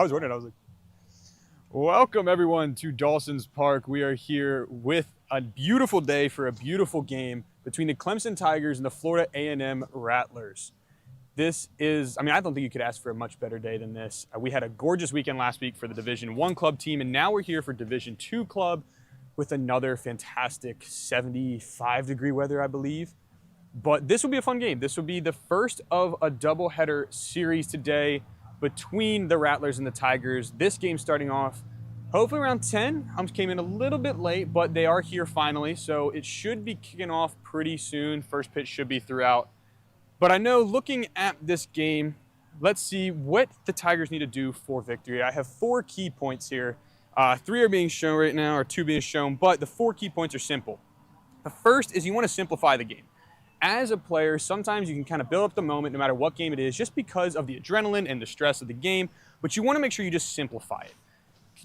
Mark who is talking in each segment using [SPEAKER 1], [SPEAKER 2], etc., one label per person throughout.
[SPEAKER 1] I was wondering, I was like, welcome everyone to Dawson's Park. We are here with a beautiful day for a beautiful game between the Clemson Tigers and the Florida A&M Rattlers. This is, I don't think you could ask for a much better day than this. We had a gorgeous weekend last week for the Division I club team, and now we're here for Division II club with another fantastic 75-degree weather, I believe. But this will be a fun game. This will be the first of a doubleheader series today between the Rattlers and the Tigers. This game starting off hopefully around 10. Humps came in a little bit late, but they are here finally, so it should be kicking off pretty soon. First pitch should be throughout. But I know looking at this game, let's see what the Tigers need to do for victory. I have 4 key points here. 3 are being shown right now, or 2 being shown, but the 4 key points are simple. The first is you want to simplify the game. As a player, sometimes you can kind of build up the moment no matter what game it is just because of the adrenaline and the stress of the game, but you want to make sure you just simplify it.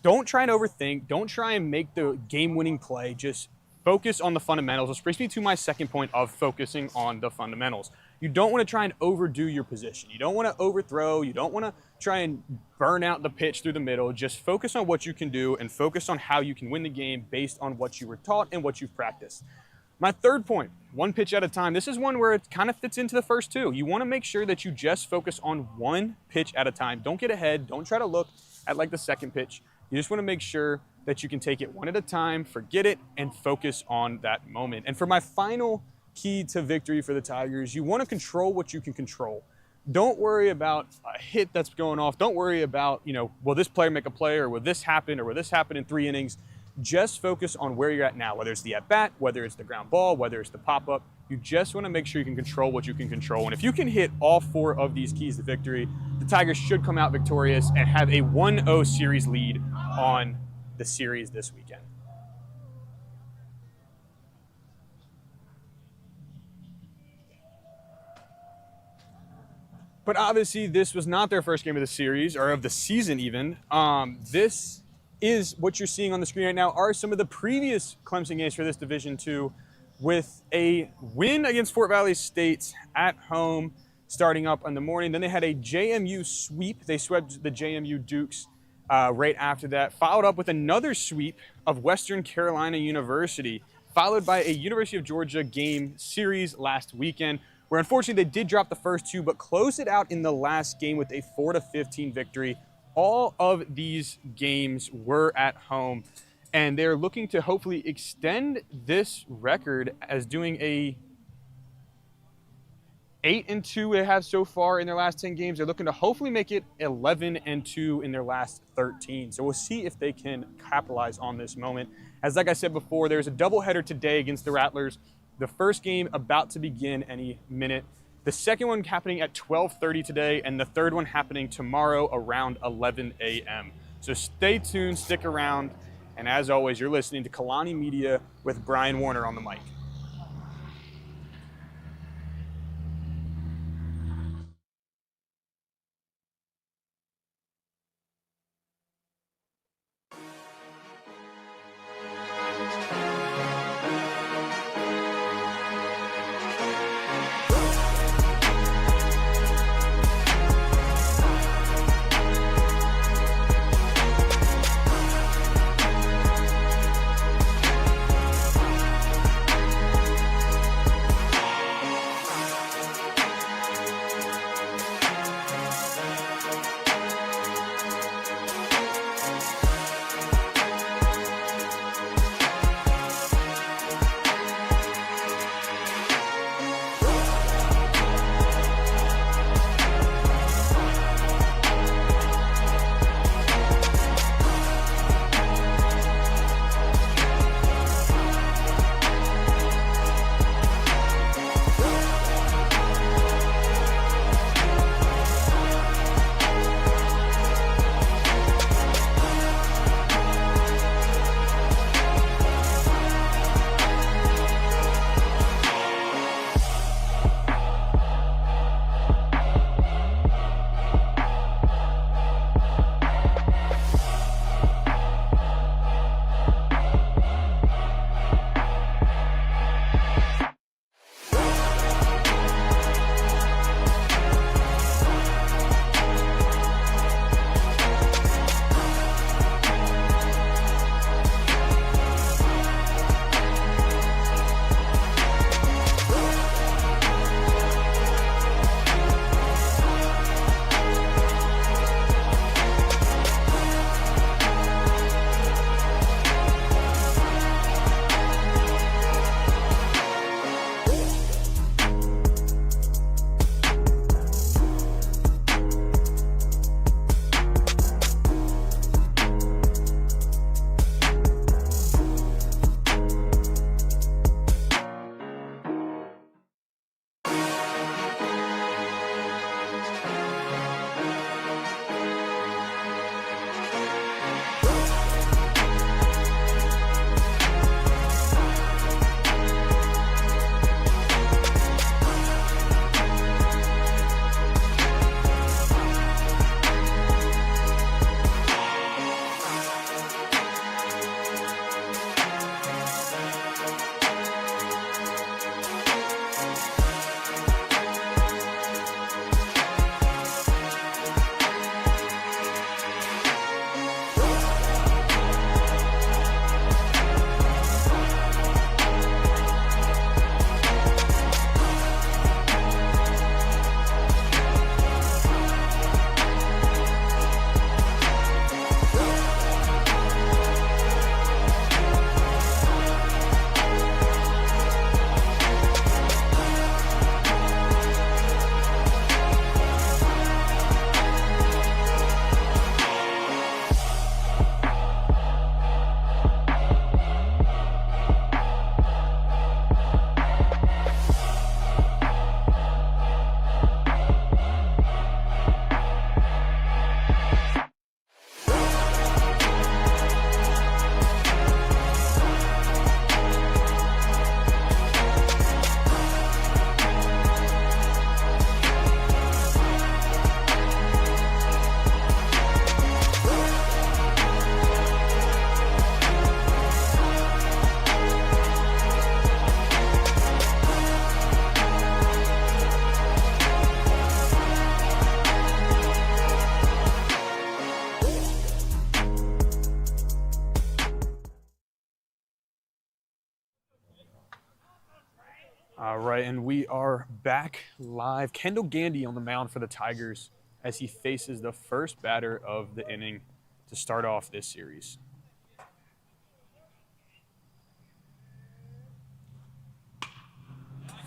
[SPEAKER 1] Don't try and overthink. Don't try and make the game-winning play. Just focus on the fundamentals, which brings me to my second point of focusing on the fundamentals. You don't want to try and overdo your position. You don't want to overthrow. You don't want to try and burn out the pitch through the middle. Just focus on what you can do and focus on how you can win the game based on what you were taught and what you've practiced. My third point, 1 pitch at a time. This is one where it kind of fits into the first 2. You want to make sure that you just focus on 1 pitch at a time. Don't get ahead. Don't try to look at like the second pitch. You just want to make sure that you can take it 1 at a time, forget it, and focus on that moment. And for my final key to victory for the Tigers, you want to control what you can control. Don't worry about a hit that's going off. Don't worry about, will this player make a play, or will this happen, or will this happen in 3 innings? Just focus on where you're at now, whether it's the at-bat, whether it's the ground ball, whether it's the pop-up. You just want to make sure you can control what you can control. And if you can hit all 4 of these keys to victory, the Tigers should come out victorious and have a 1-0 series lead on the series this weekend. But obviously, this was not their first game of the series, or of the season even. This is what you're seeing on the screen right now are some of the previous Clemson games for this Division II, with a win against Fort Valley State at home starting up in the morning. Then they had a JMU sweep. They swept the JMU Dukes right after that, followed up with another sweep of Western Carolina University, followed by a University of Georgia game series last weekend, where unfortunately they did drop the first 2, but closed it out in the last game with a 4-15 victory. All of these games were at home, and they're looking to hopefully extend this record as doing a 8-2 they have so far in their last 10 games. They're looking to hopefully make it 11-2 in their last 13. So we'll see if they can capitalize on this moment. As like I said before, there's a doubleheader today against the Rattlers. The first game about to begin any minute. The second one happening at 12:30 today, and the third one happening tomorrow around 11 a.m. So stay tuned, stick around, and as always, you're listening to Kalani Media with Brian Warner on the mic. All right, and we are back live. Kendall Gandy on the mound for the Tigers as he faces the first batter of the inning to start off this series.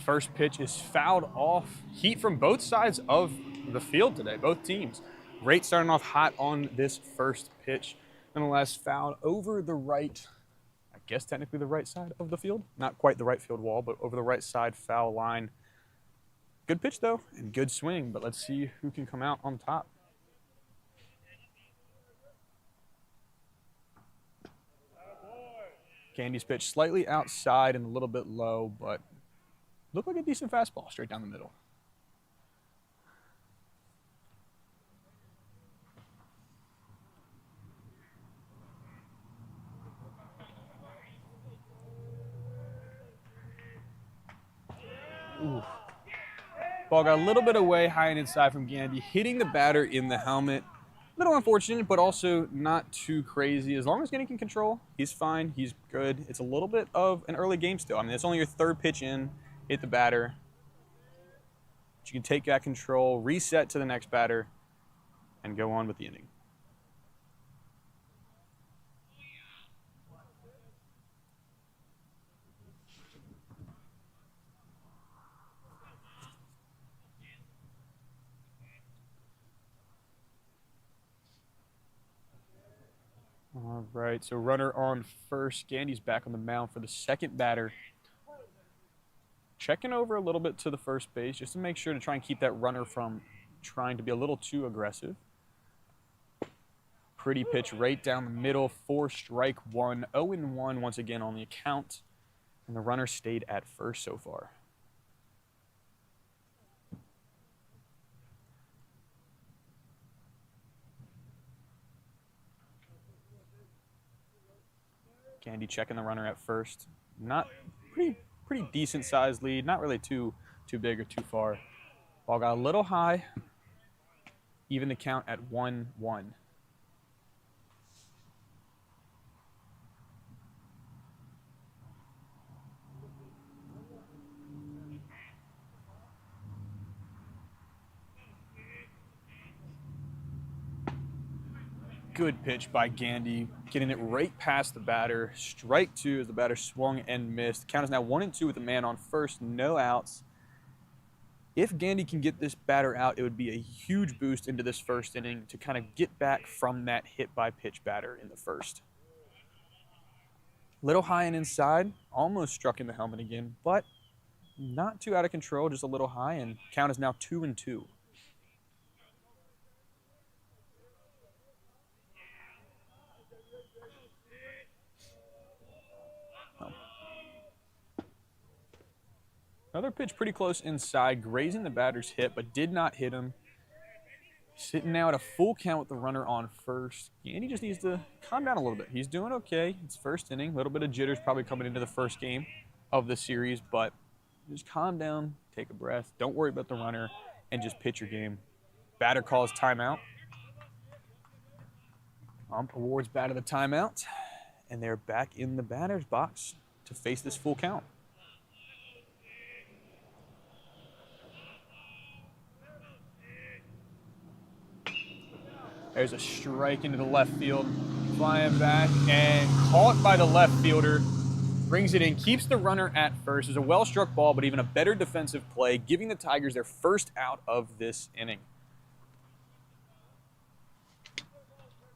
[SPEAKER 1] First pitch is fouled off. Heat from both sides of the field today, both teams. Great starting off hot on this first pitch. Nonetheless, fouled over the right, I guess technically the right side of the field. Not quite the right field wall, but over the right side foul line. Good pitch though, and good swing, but let's see who can come out on top. Gandy's pitch slightly outside and a little bit low, but looked like a decent fastball straight down the middle. Ooh. Ball got a little bit away, high and inside from Gandy, hitting the batter in the helmet. A little unfortunate, but also not too crazy. As long as Gandy can control, he's fine, he's good. It's a little bit of an early game still. I mean, it's only your third pitch in, hit the batter. But you can take that control, reset to the next batter, and go on with the inning. All right, so runner on first. Gandy's back on the mound for the second batter. Checking over a little bit to the first base just to make sure to try and keep that runner from trying to be a little too aggressive. Pretty pitch right down the middle for strike one. 0-1 once again on the account. And the runner stayed at first so far. Gandy checking the runner at first. Not pretty decent sized lead. Not really too big or too far. Ball got a little high. Even the count at 1-1. Good pitch by Gandy, getting it right past the batter. Strike two as the batter swung and missed. Count is now 1-2 with the man on first, no outs. If Gandy can get this batter out, it would be a huge boost into this first inning to kind of get back from that hit by pitch batter in the first. Little high and inside, almost struck in the helmet again, but not too out of control, just a little high, and count is now 2-2. Another pitch pretty close inside, grazing the batter's hip, but did not hit him. Sitting now at a full count with the runner on first. Gandy just needs to calm down a little bit. He's doing okay. It's first inning. A little bit of jitters probably coming into the first game of the series, but just calm down, take a breath. Don't worry about the runner, and just pitch your game. Batter calls timeout. Ump awards batter the timeout, and they're back in the batter's box to face this full count. There's a strike into the left field, flying back and caught by the left fielder. Brings it in, keeps the runner at first. It's a well-struck ball, but even a better defensive play, giving the Tigers their first out of this inning.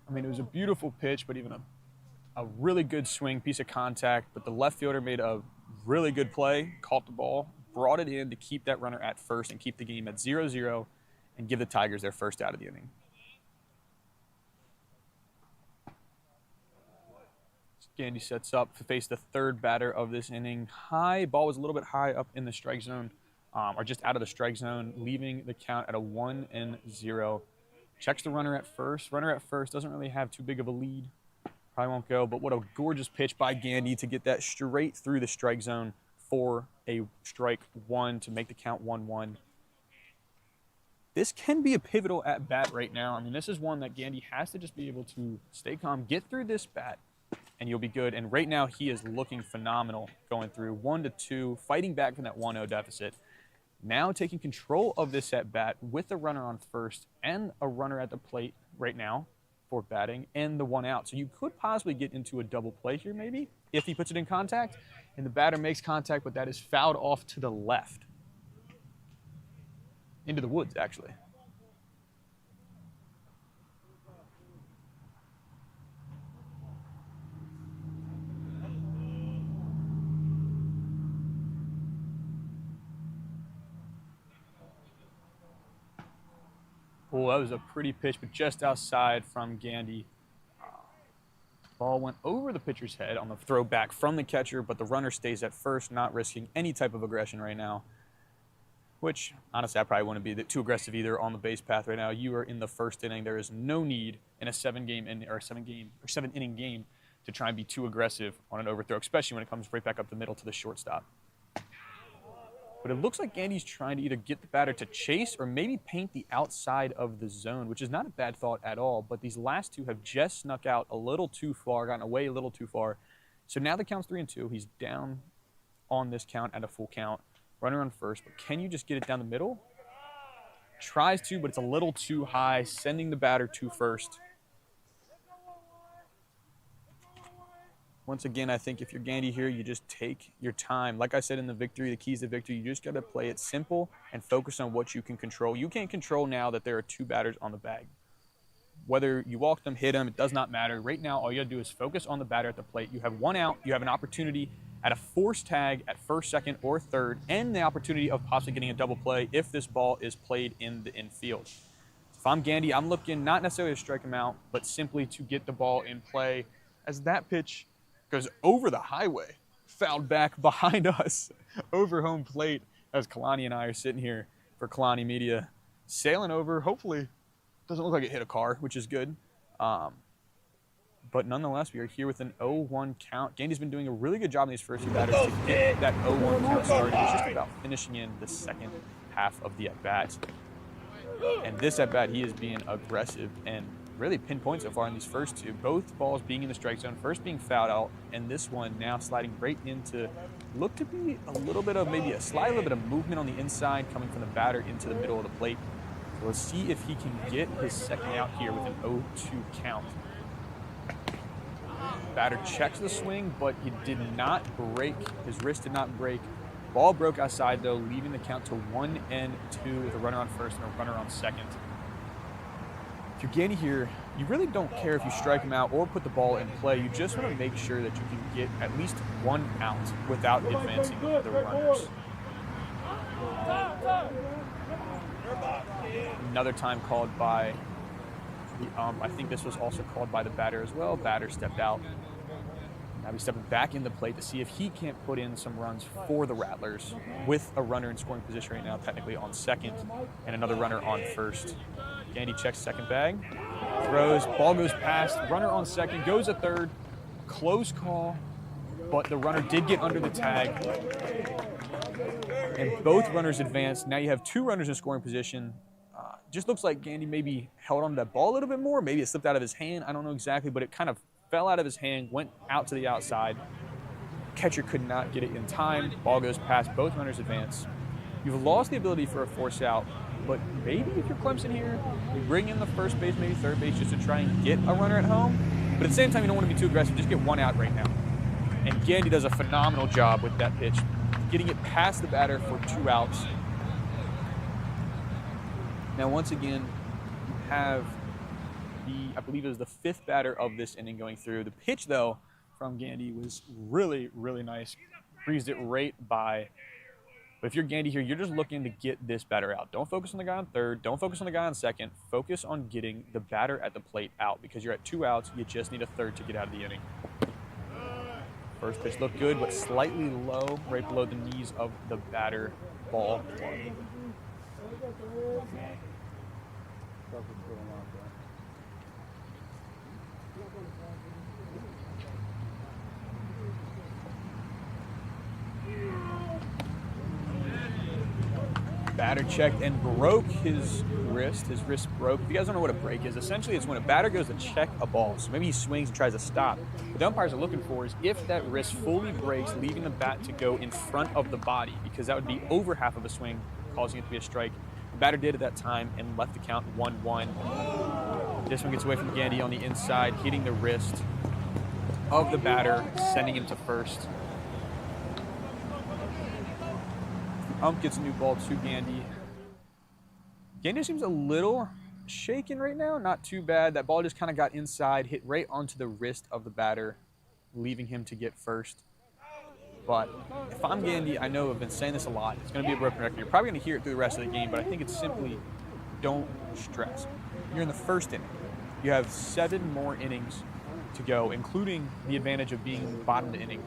[SPEAKER 1] I mean, it was a beautiful pitch, but even a really good swing, piece of contact. But the left fielder made a really good play, caught the ball, brought it in to keep that runner at first and keep the game at 0-0 and give the Tigers their first out of the inning. Gandy sets up to face the third batter of this inning. High, ball was a little bit high up in the strike zone, or just out of the strike zone, leaving the count at a 1-0. Checks the runner at first. Runner at first doesn't really have too big of a lead. Probably won't go, but what a gorgeous pitch by Gandy to get that straight through the strike zone for a strike one to make the count 1-1. This can be a pivotal at bat right now. I mean, this is one that Gandy has to just be able to stay calm, get through this bat, and you'll be good. And right now, he is looking phenomenal going through 1-2, fighting back from that 1-0 deficit. Now taking control of this at bat with a runner on first and a runner at the plate right now for batting and the 1 out. So you could possibly get into a double play here maybe if he puts it in contact and the batter makes contact, but that is fouled off to the left. Into the woods, actually. Oh, that was a pretty pitch, but just outside from Gandy. Ball went over the pitcher's head on the throw back from the catcher, but the runner stays at first, not risking any type of aggression right now. Which, honestly, I probably wouldn't be too aggressive either on the base path right now. You are in the first inning. There is no need in a seven inning game to try and be too aggressive on an overthrow, especially when it comes right back up the middle to the shortstop. But it looks like Gandy's trying to either get the batter to chase or maybe paint the outside of the zone, which is not a bad thought at all. But these last two have just snuck out a little too far, gotten away a little too far. So now the count's 3-2. He's down on this count at a full count. Runner on first, but can you just get it down the middle? Tries to, but it's a little too high, sending the batter to first. Once again, I think if you're Gandy here, you just take your time. Like I said in the victory, the keys to victory, you just got to play it simple and focus on what you can control. You can't control now that there are 2 batters on the bag. Whether you walk them, hit them, it does not matter. Right now, all you got to do is focus on the batter at the plate. You have 1 out. You have an opportunity at a force tag at first, second, or third, and the opportunity of possibly getting a double play if this ball is played in the infield. If I'm Gandy, I'm looking not necessarily to strike him out, but simply to get the ball in play as that pitch goes over the highway, fouled back behind us over home plate as Kalani and I are sitting here for Kalani Media, sailing over. Hopefully, doesn't look like it hit a car, which is good. But nonetheless, we are here with an 0-1 count. Gandy's been doing a really good job in these first 2 batters to get that 0-1 count started. It's just about finishing in the second half of the at-bat. And this at-bat, he is being aggressive and really pinpoint so far in these first 2. Both balls being in the strike zone, first being fouled out, and this one now sliding right into, look to be a little bit of maybe a little bit of movement on the inside coming from the batter into the middle of the plate. So let's see if he can get his second out here with an 0-2 count. Batter checks the swing, but he did not break. His wrist did not break. Ball broke outside, though, leaving the count to 1-2 with a runner on first and a runner on second. If you're Gandy here, you really don't care if you strike him out or put the ball in play. You just want to make sure that you can get at least 1 out without advancing the runners. Another time called by I think this was also called by the batter as well. Batter stepped out. Now he's stepping back in the plate to see if he can't put in some runs for the Rattlers with a runner in scoring position right now, technically on second, and another runner on first. Gandy checks second bag, throws, ball goes past, runner on second, goes a third, close call, but the runner did get under the tag, and both runners advanced. Now you have 2 runners in scoring position. Just looks like Gandy maybe held on to that ball a little bit more. Maybe it slipped out of his hand. I don't know exactly, but it kind of fell out of his hand, went out to the outside. Catcher could not get it in time. Ball goes past. Both runners advance. You've lost the ability for a force out, but maybe if you're Clemson here, you bring in the first base, maybe third base, just to try and get a runner at home. But at the same time, you don't want to be too aggressive. Just get 1 out right now. And Gandy does a phenomenal job with that pitch, getting it past the batter for 2 outs. Now, once again, you have I believe it was the 5th batter of this inning going through. The pitch, though, from Gandy was really, really nice. Breezed it right by. But if you're Gandy here, you're just looking to get this batter out. Don't focus on the guy on third. Don't focus on the guy on second. Focus on getting the batter at the plate out because you're at 2 outs. You just need a third to get out of the inning. First pitch looked good, but slightly low, right below the knees of the batter. Ball 1. Batter checked and broke his wrist. His wrist broke. If you guys don't know what a break is, essentially it's when a batter goes to check a ball. So maybe he swings and tries to stop. What the umpires are looking for is if that wrist fully breaks, leaving the bat to go in front of the body, because that would be over half of a swing, causing it to be a strike. The batter did at that time and left the count 1-1. This one gets away from Gandy on the inside, hitting the wrist of the batter, sending him to first. Ump gets a new ball to Gandy. Gandy seems a little shaken right now, not too bad. That ball just kind of got inside, hit right onto the wrist of the batter, leaving him to get first. But if I'm Gandy, I know I've been saying this a lot. It's going to be a broken record. You're probably going to hear it through the rest of the game, but I think it's simply don't stress. You're in the first inning. You have 7 more innings to go, including the advantage of being in the bottom of the inning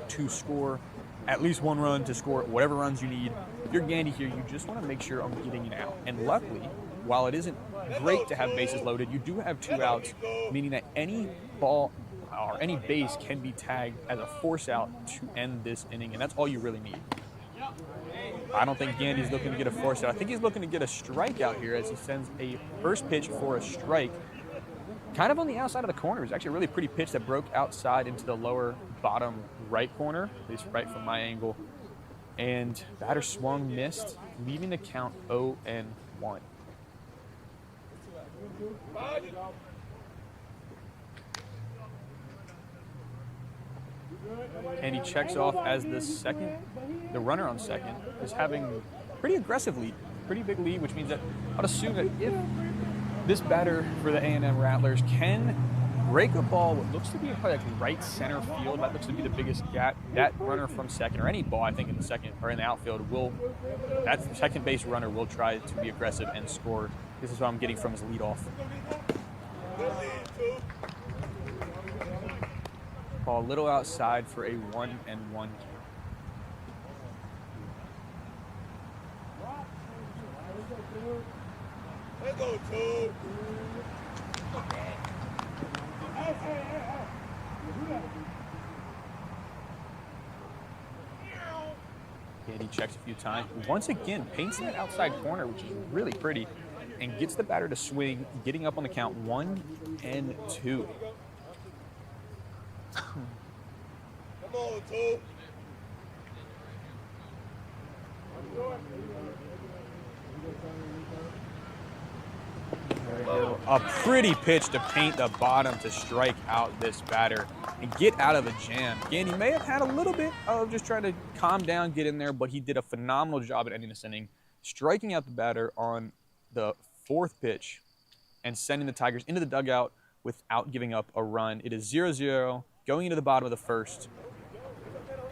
[SPEAKER 1] to score at least 1 run, to score whatever runs you need. If you're Gandy here, you just want to make sure I'm getting it out. And luckily, while it isn't great to have bases loaded, you do have 2 outs, meaning that any ball or any base can be tagged as a force out to end this inning, and that's all you really need. I don't think Gandy's looking to get a force out. I think he's looking to get a strikeout here as he sends a first pitch for a strike. Kind of on the outside of the corner. It was actually a really pretty pitch that broke outside into the lower bottom right corner, at least right from my angle. And batter swung, missed, leaving the count 0-1. And he checks off as the runner on second is having a pretty aggressive lead, pretty big lead, which means that I'd assume that if this batter for the A&M Rattlers can break a ball what looks to be probably like right center field, that looks to be the biggest gap, that runner from second, or any ball I think in the second or in the outfield, that second base runner will try to be aggressive and score. This is what I'm getting from his leadoff. Ball a little outside for a 1-1 count. Gandy checks a few times. Once again, paints in that outside corner, which is really pretty, and gets the batter to swing, getting up on the count 1-2. Come on, Toe. There we go. A pretty pitch to paint the bottom to strike out this batter and get out of a jam. Gandy may have had a little bit of just trying to calm down, get in there, but he did a phenomenal job at ending this inning, striking out the batter on the 4th pitch and sending the Tigers into the dugout without giving up a run. It is 0-0 going into the bottom of the 1st,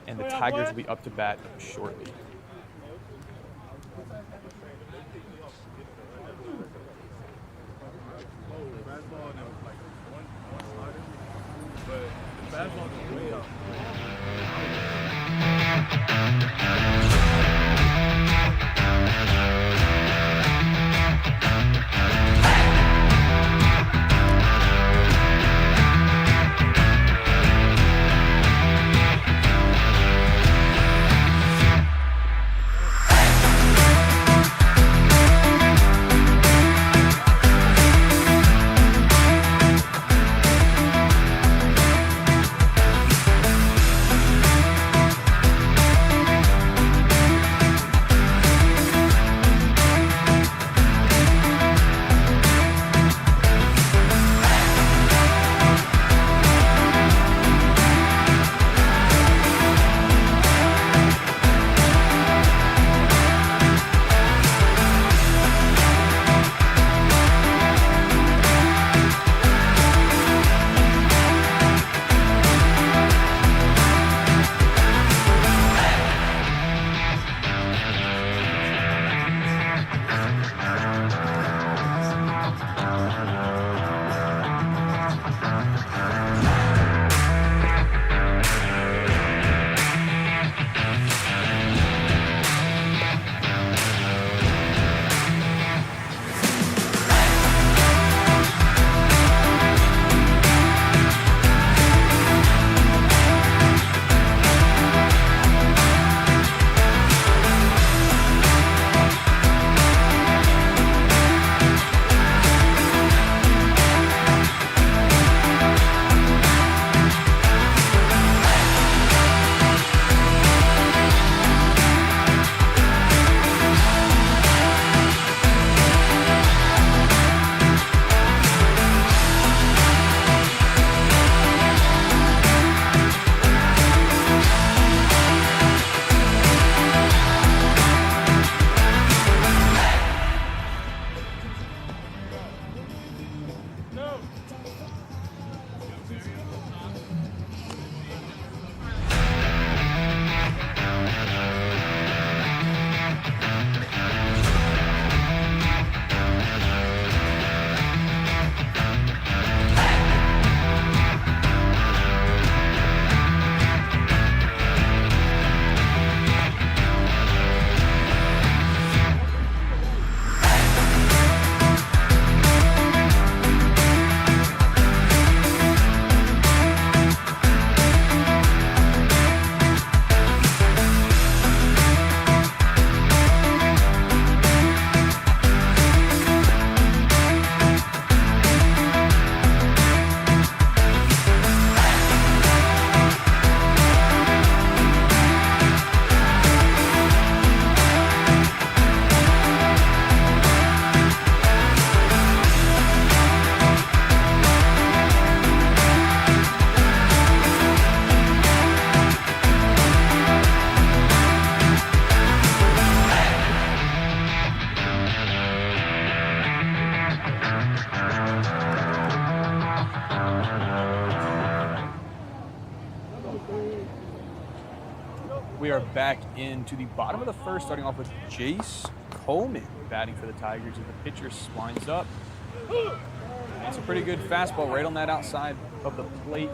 [SPEAKER 1] and the Tigers will be up to bat shortly. are back into the bottom of the first, starting off with Jace Coleman batting for the Tigers as the pitcher lines up. It's a pretty good fastball right on that outside of the plate.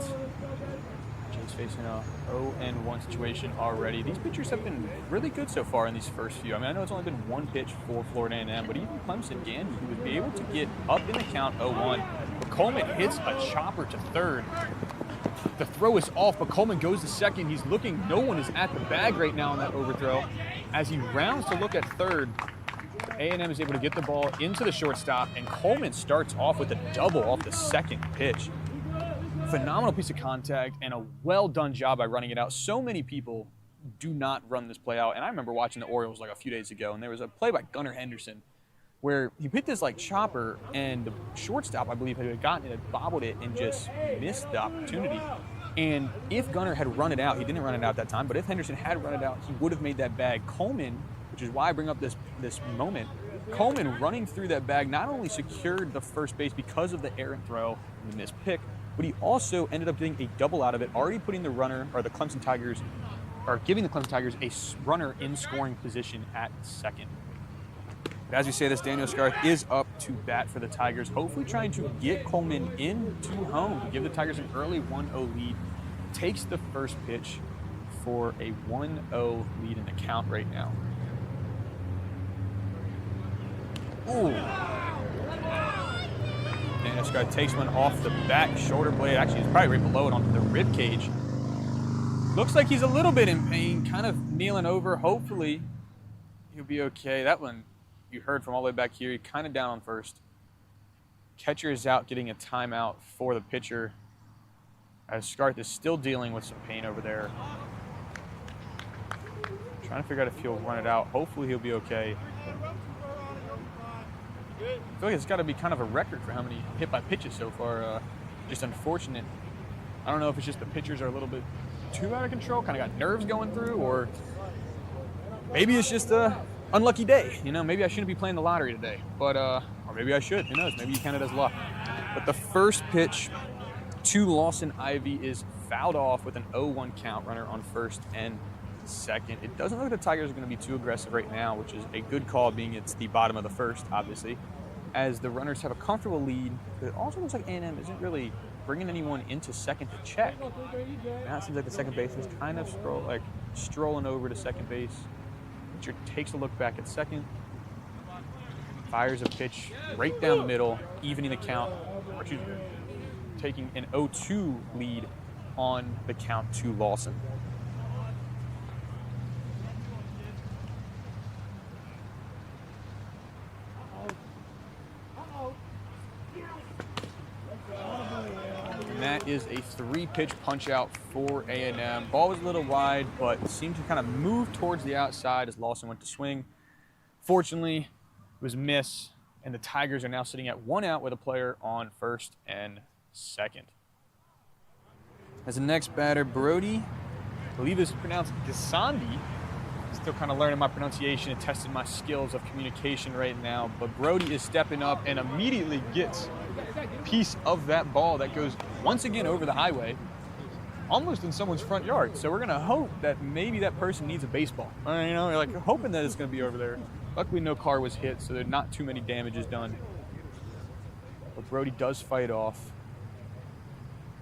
[SPEAKER 1] Jace facing a 0-1 situation already. These pitchers have been really good so far in these first few. I mean, I know it's only been one pitch for Florida A&M, but even Clemson, Gandy, who would be able to get up in the count 0-1. But Coleman hits a chopper to third. The throw is off, but Coleman goes to second. He's looking, no one is at the bag right now on that overthrow. As he rounds to look at third, A&M is able to get the ball into the shortstop, and Coleman starts off with a double off the second pitch. Phenomenal piece of contact and a well-done job by running it out. So many people do not run this play out, and I remember watching the Orioles like a few days ago, and there was a play by Gunnar Henderson where he hit this like chopper, and the shortstop, I believe, had gotten it, had bobbled it, and just missed the opportunity. And if Gunnar had run it out, he didn't run it out that time, but if Henderson had run it out, he would have made that bag. Coleman, which is why I bring up this moment, Coleman running through that bag not only secured the first base because of the errant throw and the missed pick, but he also ended up getting a double out of it, already putting the runner, or the Clemson Tigers, or giving the Clemson Tigers a runner in scoring position at second. But as we say this, Daniel Scarth is up to bat for the Tigers, hopefully trying to get Coleman into home to give the Tigers an early 1-0 lead. Takes the first pitch for a 1-0 lead in the count right now. Ooh. Daniel Scarth takes one off the back shoulder blade. Actually, it's probably right below it onto the rib cage. Looks like he's a little bit in pain, kind of kneeling over. Hopefully, he'll be okay. That one you heard from all the way back here. He kind of down on first. Catcher is out, getting a timeout for the pitcher, as Scarth is still dealing with some pain over there. Trying to figure out if he'll run it out. Hopefully he'll be okay. I feel like it's got to be kind of a record for how many hit by pitches so far. Just unfortunate. I don't know if it's just the pitchers are a little bit too out of control, kind of got nerves going through, or maybe it's just a unlucky day. You know, maybe I shouldn't be playing the lottery today, but or maybe I should. Who knows? Maybe you count it as luck. But the first pitch to Lawson Ivy is fouled off with an 0-1 count, runner on first and second. It doesn't look like the Tigers are going to be too aggressive right now, which is a good call, being it's the bottom of the first, obviously, as the runners have a comfortable lead. But it also looks like A&M isn't really bringing anyone into second to check. Now it seems like the second baseman's kind of strolling over to second base. Pitcher takes a look back at second, fires a pitch right down the middle, evening the count, taking an 0-2 lead on the count to Lawson. And that is a 3-pitch punch out for A&M. Ball was a little wide, but seemed to kind of move towards the outside as Lawson went to swing. Fortunately, it was a miss, and the Tigers are now sitting at 1 out with a player on first and second. As the next batter, Brody, I believe this is pronounced Gasandi. Still kind of learning my pronunciation and testing my skills of communication right now, but Brody is stepping up and immediately gets a piece of that ball that goes once again over the highway, almost in someone's front yard. So we're gonna hope that maybe that person needs a baseball. You know, like hoping that it's gonna be over there. Luckily no car was hit, so there's not too many damages done. But Brody does fight off,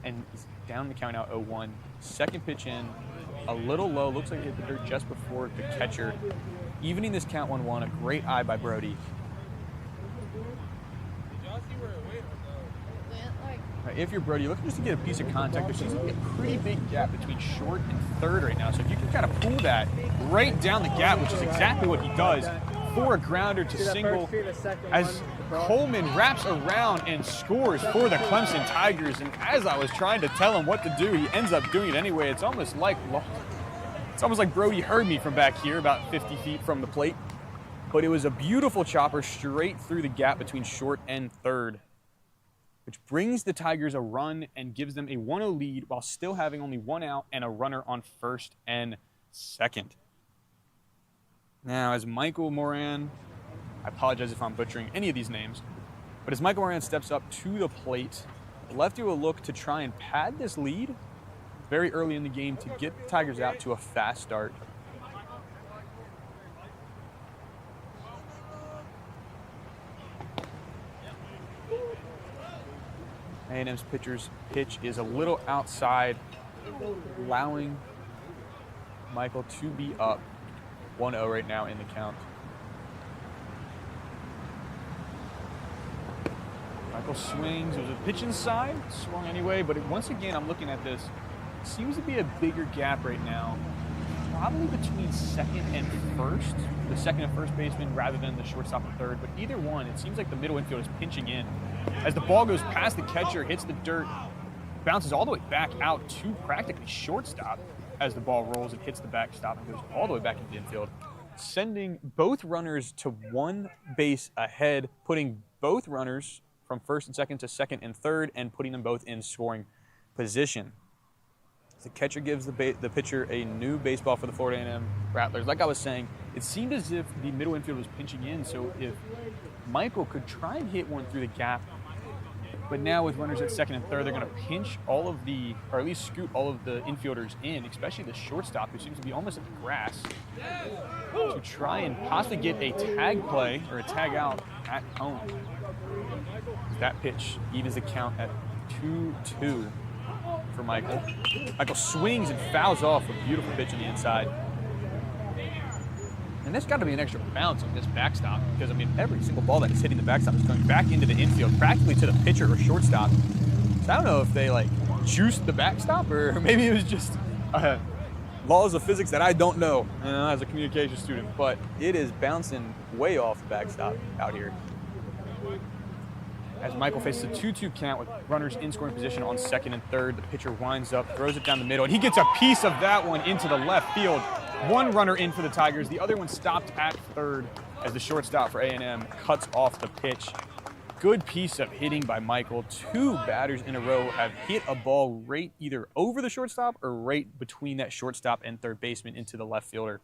[SPEAKER 1] and he's down the count out 0-1. Second pitch in, a little low, looks like it hit the dirt just before the catcher. Evening this count 1-1, a great eye by Brody. If you're Brody, you're looking just to get a piece of contact. There seems to be a pretty big gap between short and third right now. So if you can kind of pull that right down the gap, which is exactly what he does, for a grounder to single, as Coleman wraps around and scores for the Clemson Tigers. And as I was trying to tell him what to do, he ends up doing it anyway. It's almost like Brody heard me from back here, about 50 feet from the plate. But it was a beautiful chopper straight through the gap between short and third, which brings the Tigers a run and gives them a 1-0 lead while still having only 1 out and a runner on first and second. Now, as Michael Moran, I apologize if I'm butchering any of these names, but as Michael Moran steps up to the plate, lefty will look to try and pad this lead very early in the game to get the Tigers out to a fast start. A&M's pitcher's pitch is a little outside, allowing Michael to be up 1-0 right now in the count. Michael swings. It was a pitch inside, swung anyway, but once again, I'm looking at this. It seems to be a bigger gap right now, probably between second and first, the second and first baseman rather than the shortstop and third, but either one, it seems like the middle infield is pinching in. As the ball goes past the catcher, hits the dirt, bounces all the way back out to practically shortstop as the ball rolls and hits the backstop and goes all the way back into the infield, sending both runners to one base ahead, putting both runners from first and second to second and third, and putting them both in scoring position. The catcher gives the pitcher a new baseball for the Florida A&M Rattlers. Like I was saying, it seemed as if the middle infield was pinching in, so if Michael could try and hit one through the gap, but now with runners at second and third, they're going to pinch all of the, or at least scoot all of the infielders in, especially the shortstop, who seems to be almost at the grass, to try and possibly get a tag play or a tag out at home. That pitch evens the count at 2-2 for Michael. Michael swings and fouls off a beautiful pitch on the inside. And there's got to be an extra bounce on this backstop because, I mean, every single ball that is hitting the backstop is going back into the infield, practically to the pitcher or shortstop. So I don't know if they, like, juiced the backstop or maybe it was just laws of physics that I don't know as a communication student, but it is bouncing way off the backstop out here. As Michael faces a 2-2 count with runners in scoring position on second and third, the pitcher winds up, throws it down the middle, and he gets a piece of that one into the left field. One runner in for the Tigers. The other one stopped at third as the shortstop for A&M cuts off the pitch. Good piece of hitting by Michael. Two batters in a row have hit a ball right either over the shortstop or right between that shortstop and third baseman into the left fielder.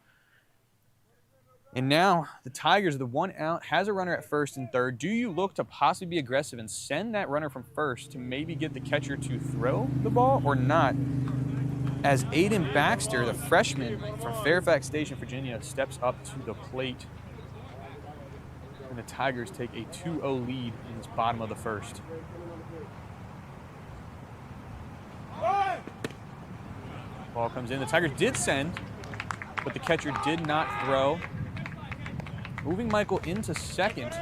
[SPEAKER 1] And now the Tigers, the one out, has a runner at first and third. Do you look to possibly be aggressive and send that runner from first to maybe get the catcher to throw the ball or not? As Aiden Baxter, the freshman from Fairfax Station, Virginia, steps up to the plate. And the Tigers take a 2-0 lead in this bottom of the first. Ball comes in. The Tigers did send, but the catcher did not throw. Moving Michael into second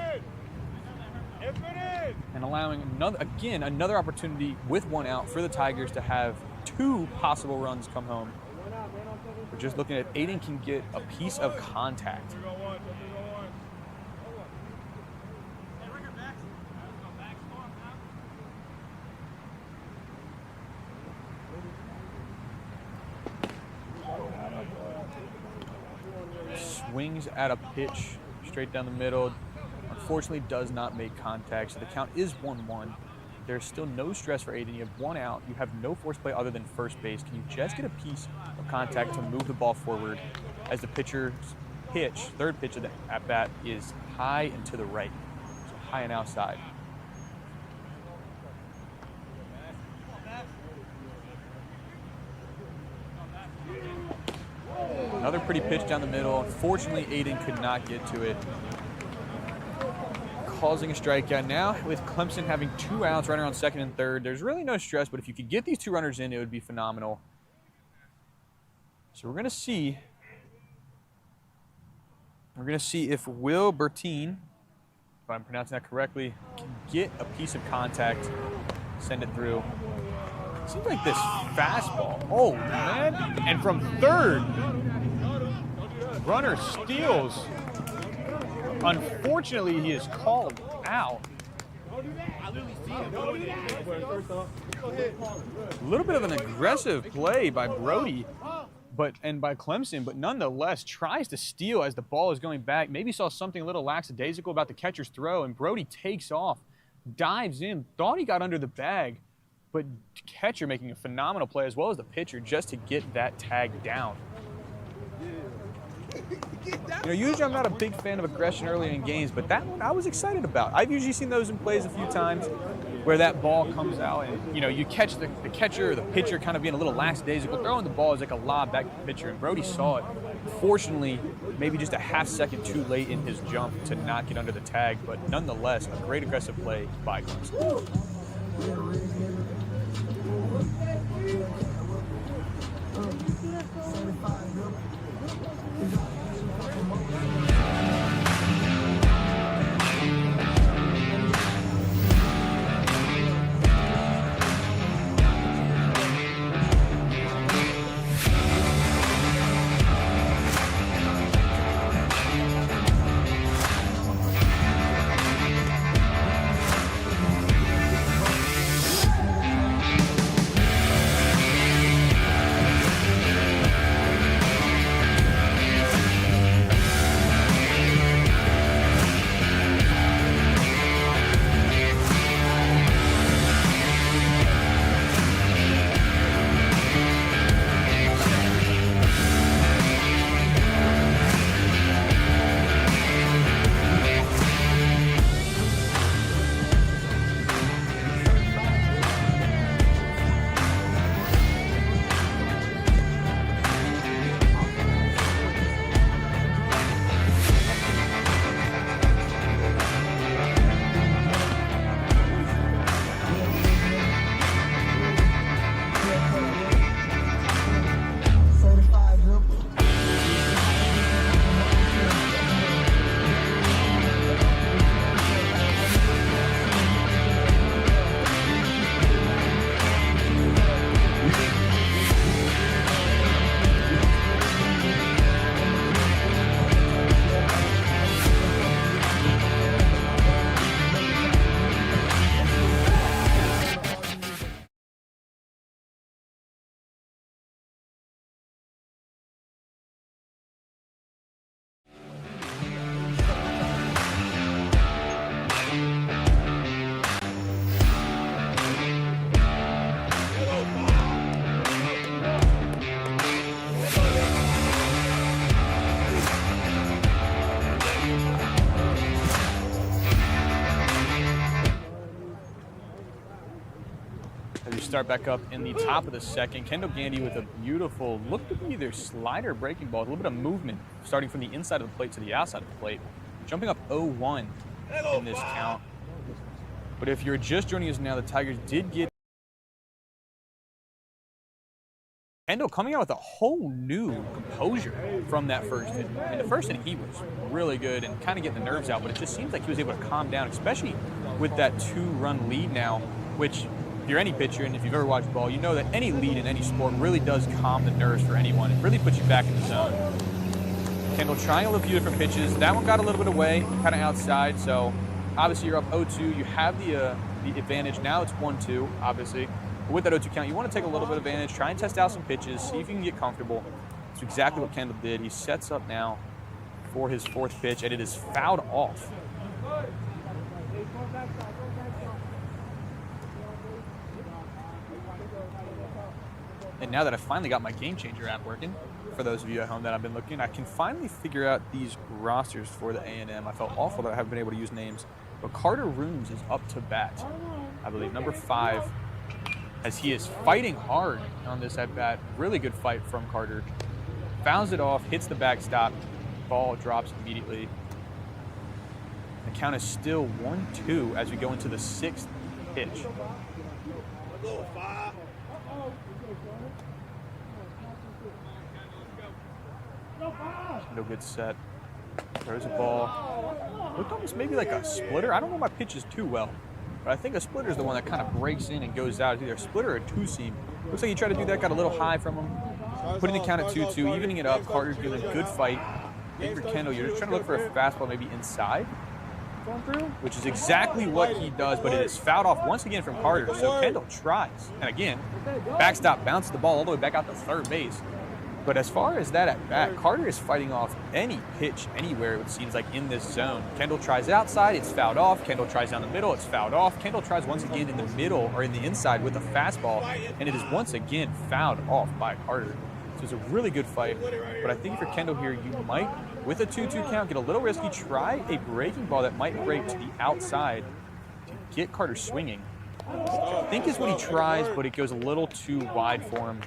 [SPEAKER 1] and allowing another opportunity with one out for the Tigers to have two possible runs come home. We're just looking at Aiden can get a piece of contact. Swings at a pitch straight down the middle. Unfortunately, does not make contact, so the count is 1-1. There's still no stress for Aiden. You have one out. You have no force play other than first base. Can you just get a piece of contact to move the ball forward as the pitcher's pitch, third pitch of the at-bat, is high and to the right, so high and outside. Another pretty pitch down the middle. Unfortunately, Aiden could not get to it, causing a strikeout. Now, with Clemson having two outs, runner on second and third, there's really no stress, but if you could get these two runners in, it would be phenomenal. So we're going to see if Will Bertine, if I'm pronouncing that correctly, can get a piece of contact, send it through. Seems like this fastball. Oh, man. And from third, runner steals. Unfortunately, he is called out. A little bit of an aggressive play by Brody and by Clemson, but nonetheless tries to steal as the ball is going back. Maybe saw something a little lackadaisical about the catcher's throw, and Brody takes off, dives in, thought he got under the bag, but catcher making a phenomenal play as well as the pitcher just to get that tag down. You know, usually I'm not a big fan of aggression early in games, but that one I was excited about. I've usually seen those in plays a few times where that ball comes out and, you know, you catch the catcher or the pitcher kind of being a little lackadaisical, throwing the ball is like a lob back to the pitcher, and Brody saw it. Fortunately, maybe just a half second too late in his jump to not get under the tag, but nonetheless, a great aggressive play by Clemson. As we start back up in the top of the second, Kendall Gandy with a beautiful, look to be either slider breaking ball, a little bit of movement starting from the inside of the plate to the outside of the plate, jumping up 0-1 in this count. But if you're just joining us now, the Tigers did get Kendall coming out with a whole new composure from that first inning. In the first inning, he was really good and kind of getting the nerves out, but it just seems like he was able to calm down, especially with that 2-run lead now, which if you're any pitcher and if you've ever watched ball, you know that any lead in any sport really does calm the nerves for anyone. It really puts you back in the zone. Kendall trying a few different pitches. That one got a little bit away, kind of outside, so obviously you're up 0-2. You have the advantage. Now it's 1-2, obviously. But with that 0-2 count, you want to take a little bit of advantage, try and test out some pitches, see if you can get comfortable. That's exactly what Kendall did. He sets up now for his fourth pitch, and it is fouled off. And now that I finally got my Game Changer app working, for those of you at home that I've been looking, I can finally figure out these rosters for the A&M. I felt awful that I haven't been able to use names. But Carter Rooms is up to bat, I believe, number 5, as he is fighting hard on this at-bat. Really good fight from Carter. Fouls it off, hits the backstop, ball drops immediately. The count is still 1-2 as we go into the 6th pitch. No good set. Throws a ball. Looked almost maybe like a splitter. I don't know my pitches too well, but I think a splitter is the one that kind of breaks in and goes out. It's either a splitter or a two-seam. Looks like he tried to do that, got a little high from him. Putting the count at 2-2, evening it up. Carter's doing a good fight. I think for Kendall, you're just trying to look for a fastball maybe inside going through, which is exactly what he does, but it is fouled off once again from Carter. So Kendall tries. And again, backstop bounces the ball all the way back out to third base. But as far as that at bat, Carter is fighting off any pitch anywhere, it seems like, in this zone. Kendall tries outside, it's fouled off. Kendall tries down the middle, it's fouled off. Kendall tries once again in the middle or in the inside with a fastball, and it is once again fouled off by Carter. So it's a really good fight. But I think for Kendall here, you might, with a 2-2 count, get a little risky. Try a breaking ball that might break to the outside to get Carter swinging. I think is what he tries, but it goes a little too wide for him.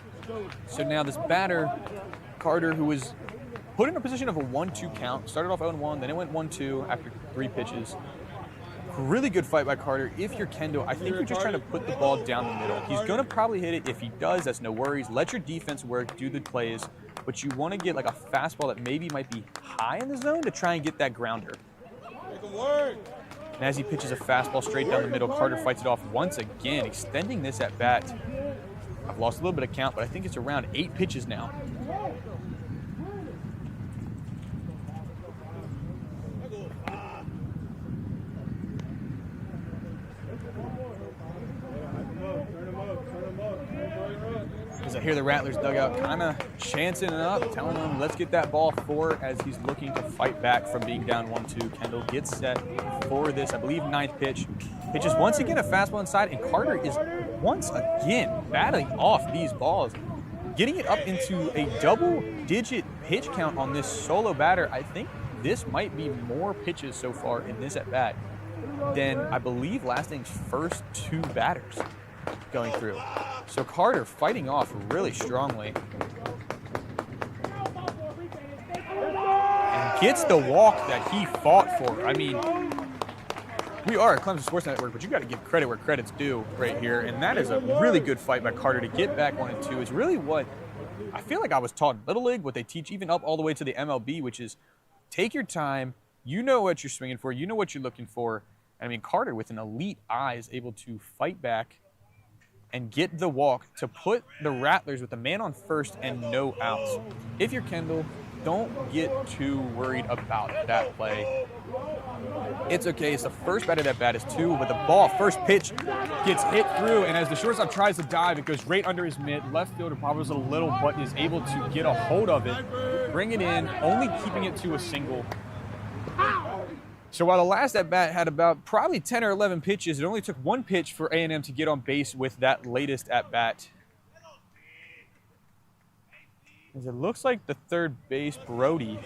[SPEAKER 1] So now this batter, Carter, who was put in a position of a 1-2 count, started off 0-1, then it went 1-2 after 3 pitches. Really good fight by Carter. If you're Kendall, I think you're just trying to put the ball down the middle. He's going to probably hit it. If he does, that's no worries. Let your defense work, do the plays. But you want to get like a fastball that maybe might be high in the zone to try and get that grounder. And as he pitches a fastball straight down the middle, Carter fights it off once again, extending this at bat. I've lost a little bit of count, but I think it's around 8 pitches now. As I hear the Rattlers dugout kind of chancing it up, telling them, let's get that ball 4 as he's looking to fight back from being down 1-2. Kendall gets set for this, I believe, 9th pitch. Pitches once again a fastball inside, and Carter is once again battling off these balls, getting it up into a double-digit pitch count on this solo batter. I think this might be more pitches so far in this at-bat than, I believe, last inning's first 2 batters going through. So Carter fighting off really strongly. And gets the walk that he fought for. I mean, we are a Clemson Sports Network, but you got to give credit where credit's due right here. And that is a really good fight by Carter to get back 1-2. It's really what I feel like I was taught in Little League, what they teach even up all the way to the MLB, which is take your time. You know what you're swinging for. You know what you're looking for. I mean, Carter with an elite eye is able to fight back and get the walk to put the Rattlers with a man on first and no outs. If you're Kendall, don't get too worried about that play. It's okay, it's the first bat of that bat is 2, but the ball, first pitch, gets hit through, and as the shortstop tries to dive, it goes right under his mitt. Left fielder bobbles a little, but is able to get a hold of it, bring it in, only keeping it to a single. So while the last at-bat had about probably 10 or 11 pitches, it only took 1 pitch for A&M to get on base with that latest at-bat. As it looks like the third base, Brody,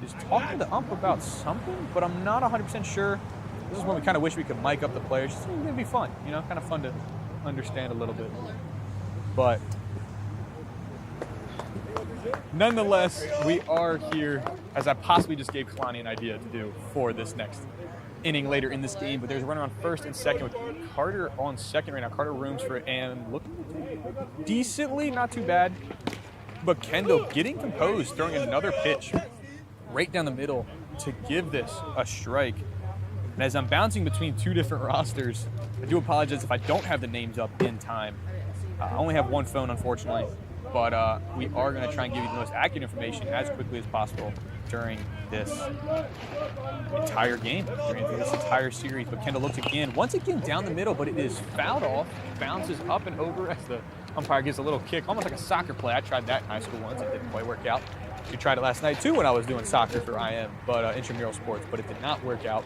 [SPEAKER 1] is talking to the ump about something, but I'm not 100% sure. This is when we kind of wish we could mic up the players. It's going to be fun, you know, kind of fun to understand a little bit. But nonetheless, we are here, as I possibly just gave Kalani an idea to do for this next inning later in this game. But there's a runner on first and second with Carter on second right now. Carter rooms for it and looking decently, not too bad. But Kendall getting composed, throwing another pitch right down the middle to give this a strike. And as I'm bouncing between 2 different rosters, I do apologize if I don't have the names up in time. I only have 1 phone, unfortunately. But we are going to try and give you the most accurate information as quickly as possible during this entire game, during this entire series. But Kendall looks again, once again down the middle, but it is fouled off, bounces up and over as the umpire gives a little kick, almost like a soccer play. I tried that in high school once. It didn't quite work out. We tried it last night, too, when I was doing soccer for IM, but intramural sports, but it did not work out.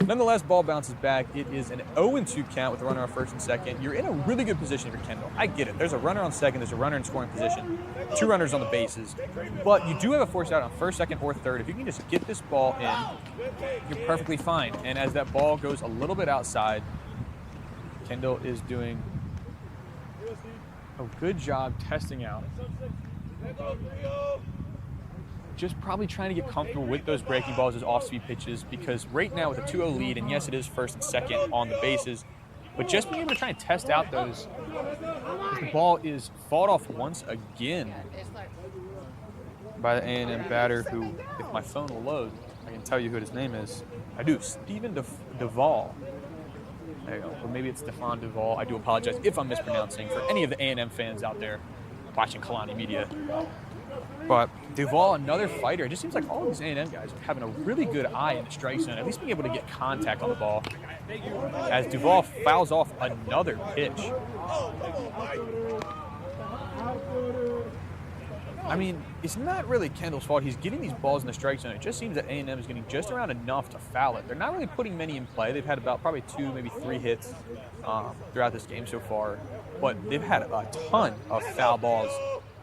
[SPEAKER 1] Nonetheless, ball bounces back. It is an 0-2 count with a runner on first and second. You're in a really good position if you're Kendall. I get it. There's a runner on second. There's a runner in scoring position. 2 runners on the bases. But you do have a force out on first, second, or third. If you can just get this ball in, you're perfectly fine. And as that ball goes a little bit outside, Kendall is doing a good job testing out. Just probably trying to get comfortable with those breaking balls, those off-speed pitches, because right now with a 2-0 lead, and yes, it is first and second on the bases, but just being able to try and test out those, the ball is fought off once again by the A&M batter who, if my phone will load, I can tell you who his name is. I do, Stephen Duvall. There you go, or maybe it's Stefan Duvall. I do apologize if I'm mispronouncing for any of the A&M fans out there watching Kalani Media. But Duvall, another fighter. It just seems like all of these A&M guys are having a really good eye in the strike zone, at least being able to get contact on the ball. As Duvall fouls off another pitch. I mean, it's not really Kendall's fault. He's getting these balls in the strike zone. It just seems that A&M is getting just around enough to foul it. They're not really putting many in play. They've had about probably 2, maybe 3 hits throughout this game so far. But they've had a ton of foul balls,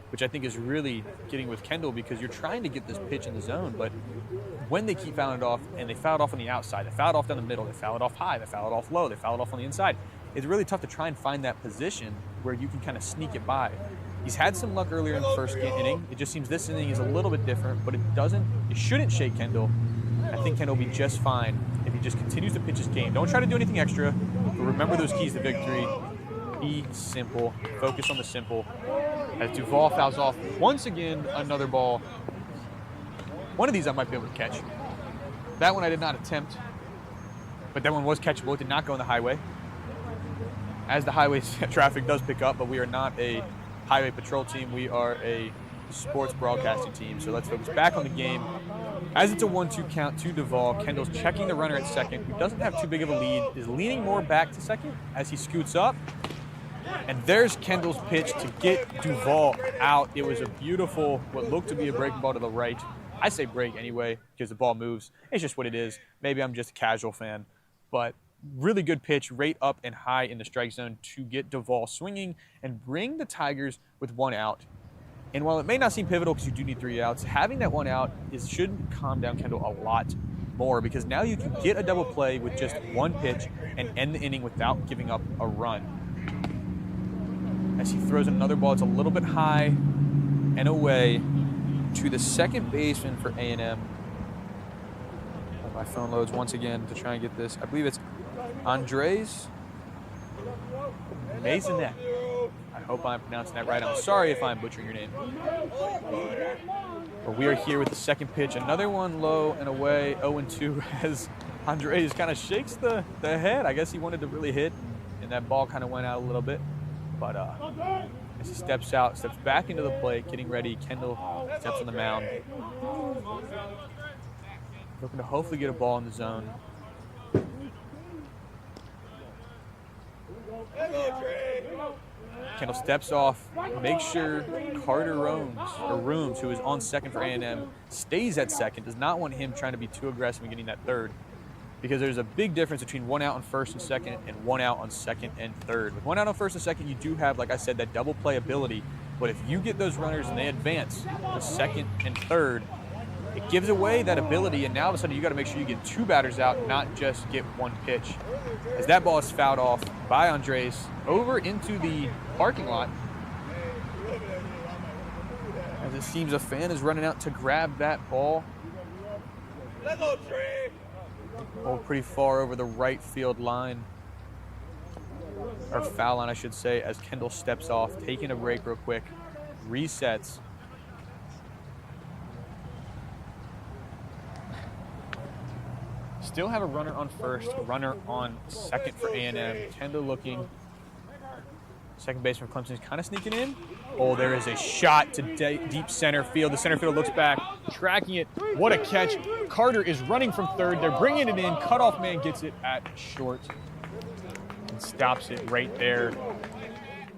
[SPEAKER 1] which I think is really getting with Kendall because you're trying to get this pitch in the zone, but when they keep fouling it off, and they foul it off on the outside, they foul it off down the middle, they foul it off high, they foul it off low, they foul it off on the inside, it's really tough to try and find that position where you can kind of sneak it by. He's had some luck earlier in the first inning. It just seems this inning is a little bit different, but it shouldn't shake Kendall. I think Kendall will be just fine if he just continues to pitch his game. Don't try to do anything extra, but remember those keys to victory. Be simple. Focus on the simple. As Duvall fouls off once again, another ball. One of these I might be able to catch. That one I did not attempt, but that one was catchable. It did not go on the highway. As the highway traffic does pick up, but we are not a highway patrol team. We are a sports broadcasting team. So let's focus back on the game. As it's a 1-2 count to Duvall, Kendall's checking the runner at second, who doesn't have too big of a lead, is leaning more back to second as he scoots up. And there's Kendall's pitch to get Duvall out. It was a beautiful, what looked to be a breaking ball to the right. I say break anyway because the ball moves. It's just what it is. Maybe I'm just a casual fan. But really good pitch, right up and high in the strike zone to get Duvall swinging and bring the Tigers with 1 out. And while it may not seem pivotal because you do need 3 outs, having that 1 out should calm down Kendall a lot more because now you can get a double play with just 1 pitch and end the inning without giving up a run. As he throws another ball, it's a little bit high and away to the second baseman for A&M. My phone loads once again to try and get this. I believe it's Andres Masonet. I hope I'm pronouncing that right. I'm sorry if I'm butchering your name. But we are here with the second pitch. Another one low and away, 0-2, as Andres kind of shakes the head. I guess he wanted to really hit, and that ball kind of went out a little bit. But as he steps back into the plate, getting ready, Kendall steps on the mound. Looking to hopefully get a ball in the zone. Kendall steps off, makes sure Carter Rooms, who is on second for A&M, stays at second, does not want him trying to be too aggressive in getting that third. Because there's a big difference between 1 out on first and second and 1 out on second and third. With 1 out on first and second, you do have, like I said, that double play ability. But if you get those runners and they advance to second and third, it gives away that ability, and now all of a sudden you got to make sure you get 2 batters out, not just get 1 pitch. As that ball is fouled off by Andres over into the parking lot. As it seems a fan is running out to grab that ball. Ball pretty far over the right field line, or foul line, I should say, as Kendall steps off, taking a break real quick, resets. Still have a runner on first, runner on second for A&M. Kendall looking. Second baseman for Clemson is kind of sneaking in. Oh, there is a shot to deep center field. The center fielder looks back, tracking it. What a catch. Carter is running from third. They're bringing it in. Cutoff man gets it at short and stops it right there.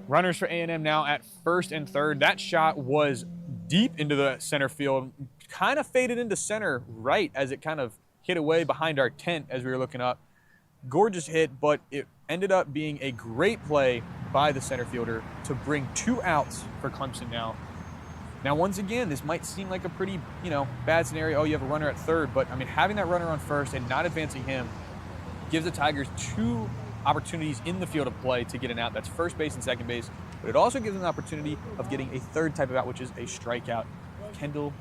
[SPEAKER 1] Runners for A&M now at first and third. That shot was deep into the center field, kind of faded into center right as it kind of hit away behind our tent as we were looking up. Gorgeous hit, but it ended up being a great play by the center fielder to bring 2 outs for Clemson now. Now, once again, this might seem like a pretty, bad scenario. Oh, you have a runner at third, but I mean, having that runner on first and not advancing him gives the Tigers 2 opportunities in the field of play to get an out. That's first base and second base, but it also gives them an opportunity of getting a third type of out, which is a strikeout. Kendall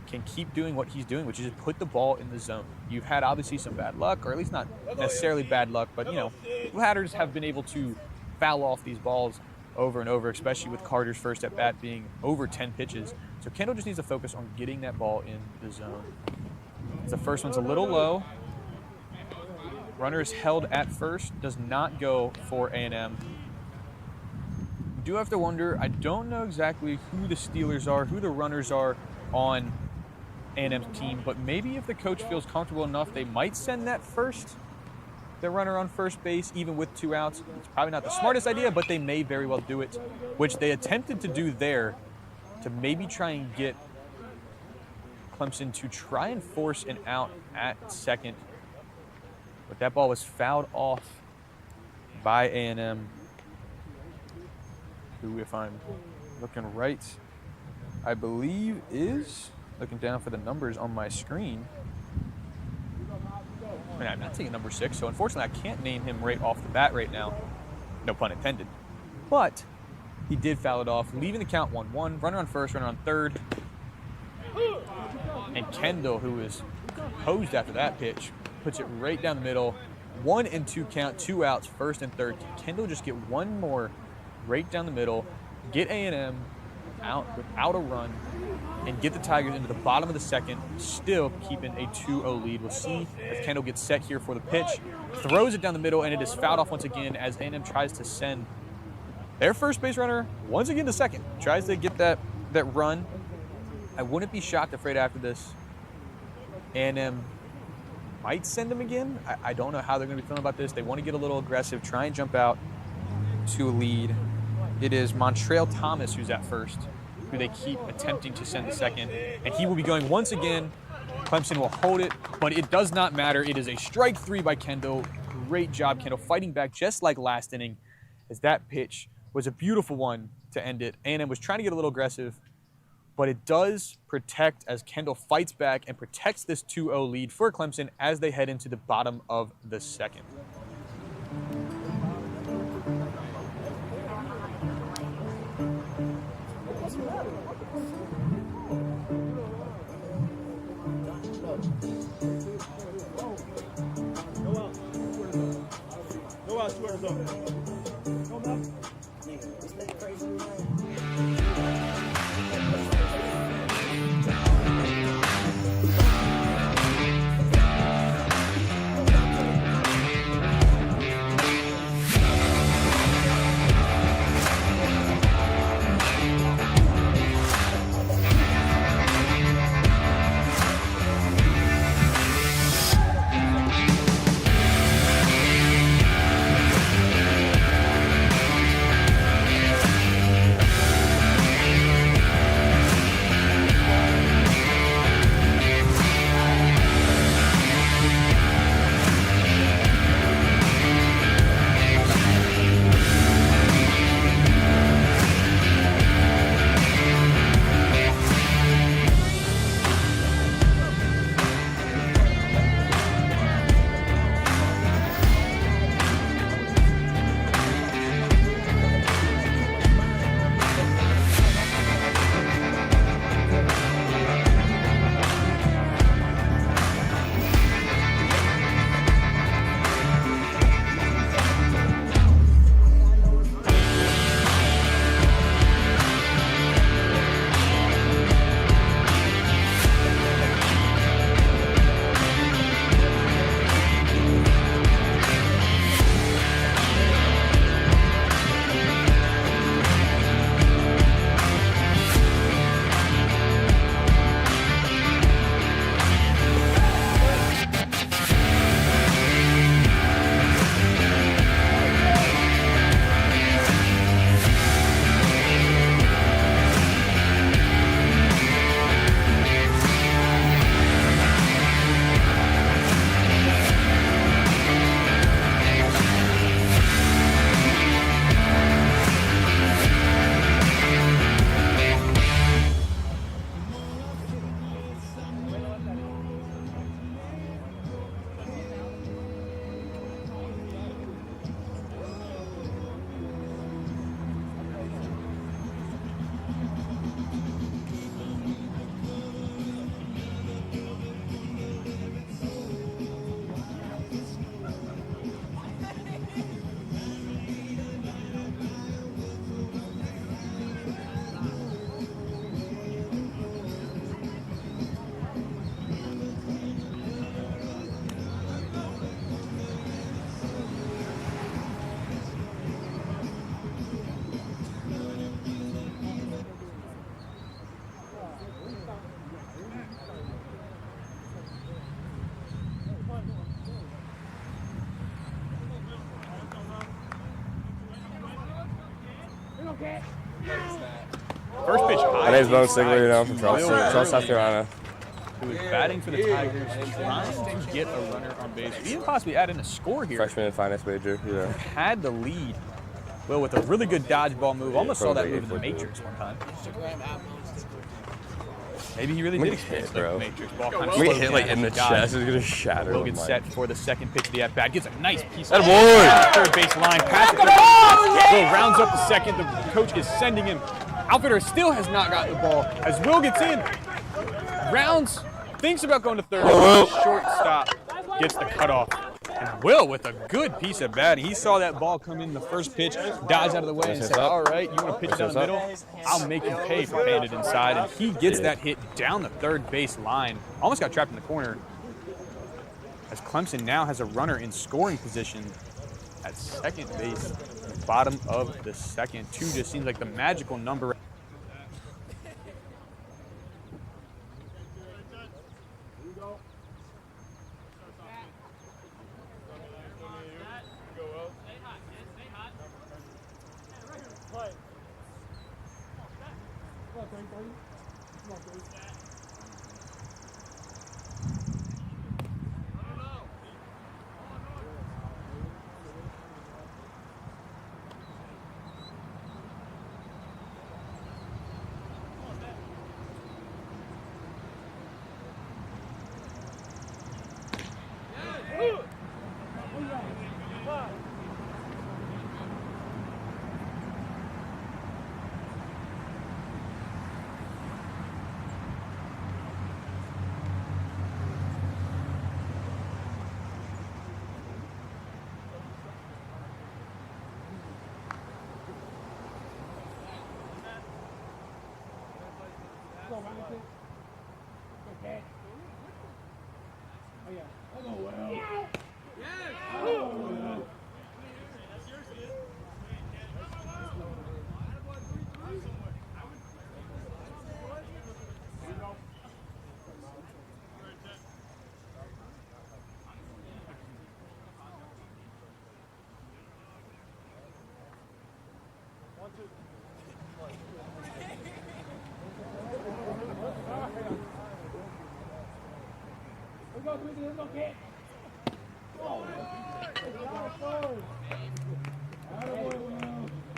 [SPEAKER 1] can keep doing what he's doing, which is just put the ball in the zone. You've had obviously some bad luck, or at least not necessarily bad luck, but batters have been able to foul off these balls over and over, especially with Carter's first at bat being over 10 pitches. So Kendall just needs to focus on getting that ball in the zone. The first one's a little low. Runner is held at first, does not go for A&M. You do have to wonder, I don't know exactly who the Steelers are, who the runners are on A&M's team, but maybe if the coach feels comfortable enough, they might send the runner on first base, even with 2 outs. It's probably not the smartest idea, but they may very well do it, which they attempted to do there to maybe try and get Clemson to try and force an out at second. But that ball was fouled off by A&M, who, if I'm looking right, I believe is, looking down for the numbers on my screen, I mean, I'm not seeing number 6, so unfortunately I can't name him right off the bat right now. No pun intended. But he did foul it off, leaving the count 1-1. Runner on first, runner on third. And Kendall, who was composed after that pitch, puts it right down the middle. 1 and 2 count, 2 outs, first and third. Can Kendall just get one more right down the middle, get A&M out without a run, and get the Tigers into the bottom of the second, still keeping a 2-0 lead. We'll see if Kendall gets set here for the pitch, throws it down the middle, and it is fouled off once again as A&M tries to send their first base runner once again to second. Tries to get that run. I wouldn't be shocked if right after this, A&M might send him again. I don't know how they're going to be feeling about this. They want to get a little aggressive, try and jump out to a lead. It is Montrell Thomas who's at first, who they keep attempting to send to second, and he will be going once again. Clemson will hold it, but it does not matter. It is a strike 3 by Kendall. Great job, Kendall, fighting back just like last inning, as that pitch was a beautiful one to end it. A&M was trying to get a little aggressive, but it does protect as Kendall fights back and protects this 2-0 lead for Clemson as they head into the bottom of the second. First pitch high.
[SPEAKER 2] My name's Bo Sigler, you know, from Charleston, South Carolina.
[SPEAKER 1] Who is batting for the Tigers, trying to get a runner on base. Even possibly add in a score here.
[SPEAKER 2] Freshman and finance major, yeah.
[SPEAKER 1] Had the lead. Will with a really good dodgeball move. Almost saw that move in the Matrix one time. Maybe he really did experience the Matrix. Ball kind of
[SPEAKER 2] hit like in the chest, it's gonna shatter.
[SPEAKER 1] Will gets set for the second pitch of the at-bat. Gets a nice piece
[SPEAKER 2] of
[SPEAKER 1] third base line. Pass it. Will rounds up the second. The coach is sending him. Outfielder still has not gotten the ball as Will gets in. Rounds, thinks about going to third. Shortstop gets the cutoff. And Will with a good piece of batting. He saw that ball come in the first pitch, dodged out of the way, and said, all right, you want to pitch it down the middle? I'll make you pay for paying it inside. And he gets that hit down the third base line. Almost got trapped in the corner. As Clemson now has a runner in scoring position at second base, bottom of the second. 2 just seems like the magical number.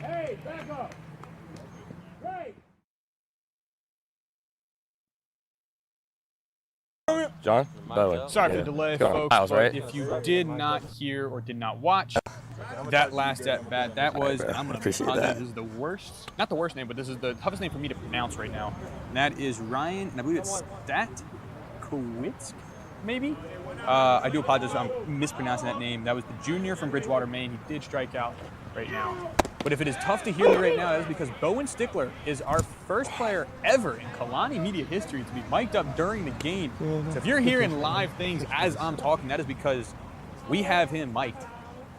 [SPEAKER 3] Hey, back up. Right.
[SPEAKER 2] John, by the way.
[SPEAKER 1] Sorry for the delay, folks.
[SPEAKER 2] Miles, right?
[SPEAKER 1] If you did not hear or did not watch that last at bat, that was, I'm going to
[SPEAKER 2] Appreciate
[SPEAKER 1] positive
[SPEAKER 2] that.
[SPEAKER 1] this is the worst, not the worst name, but this is the toughest name for me to pronounce right now. And that is Ryan, and I believe it's Statkowitz, maybe? I do apologize if I'm mispronouncing that name. That was the junior from Bridgewater, Maine. He did strike out right now. But if it is tough to hear me right now, that is because Bowen Stickler is our first player ever in Kalani media history to be mic'd up during the game. So if you're hearing live things as I'm talking, that is because we have him mic'd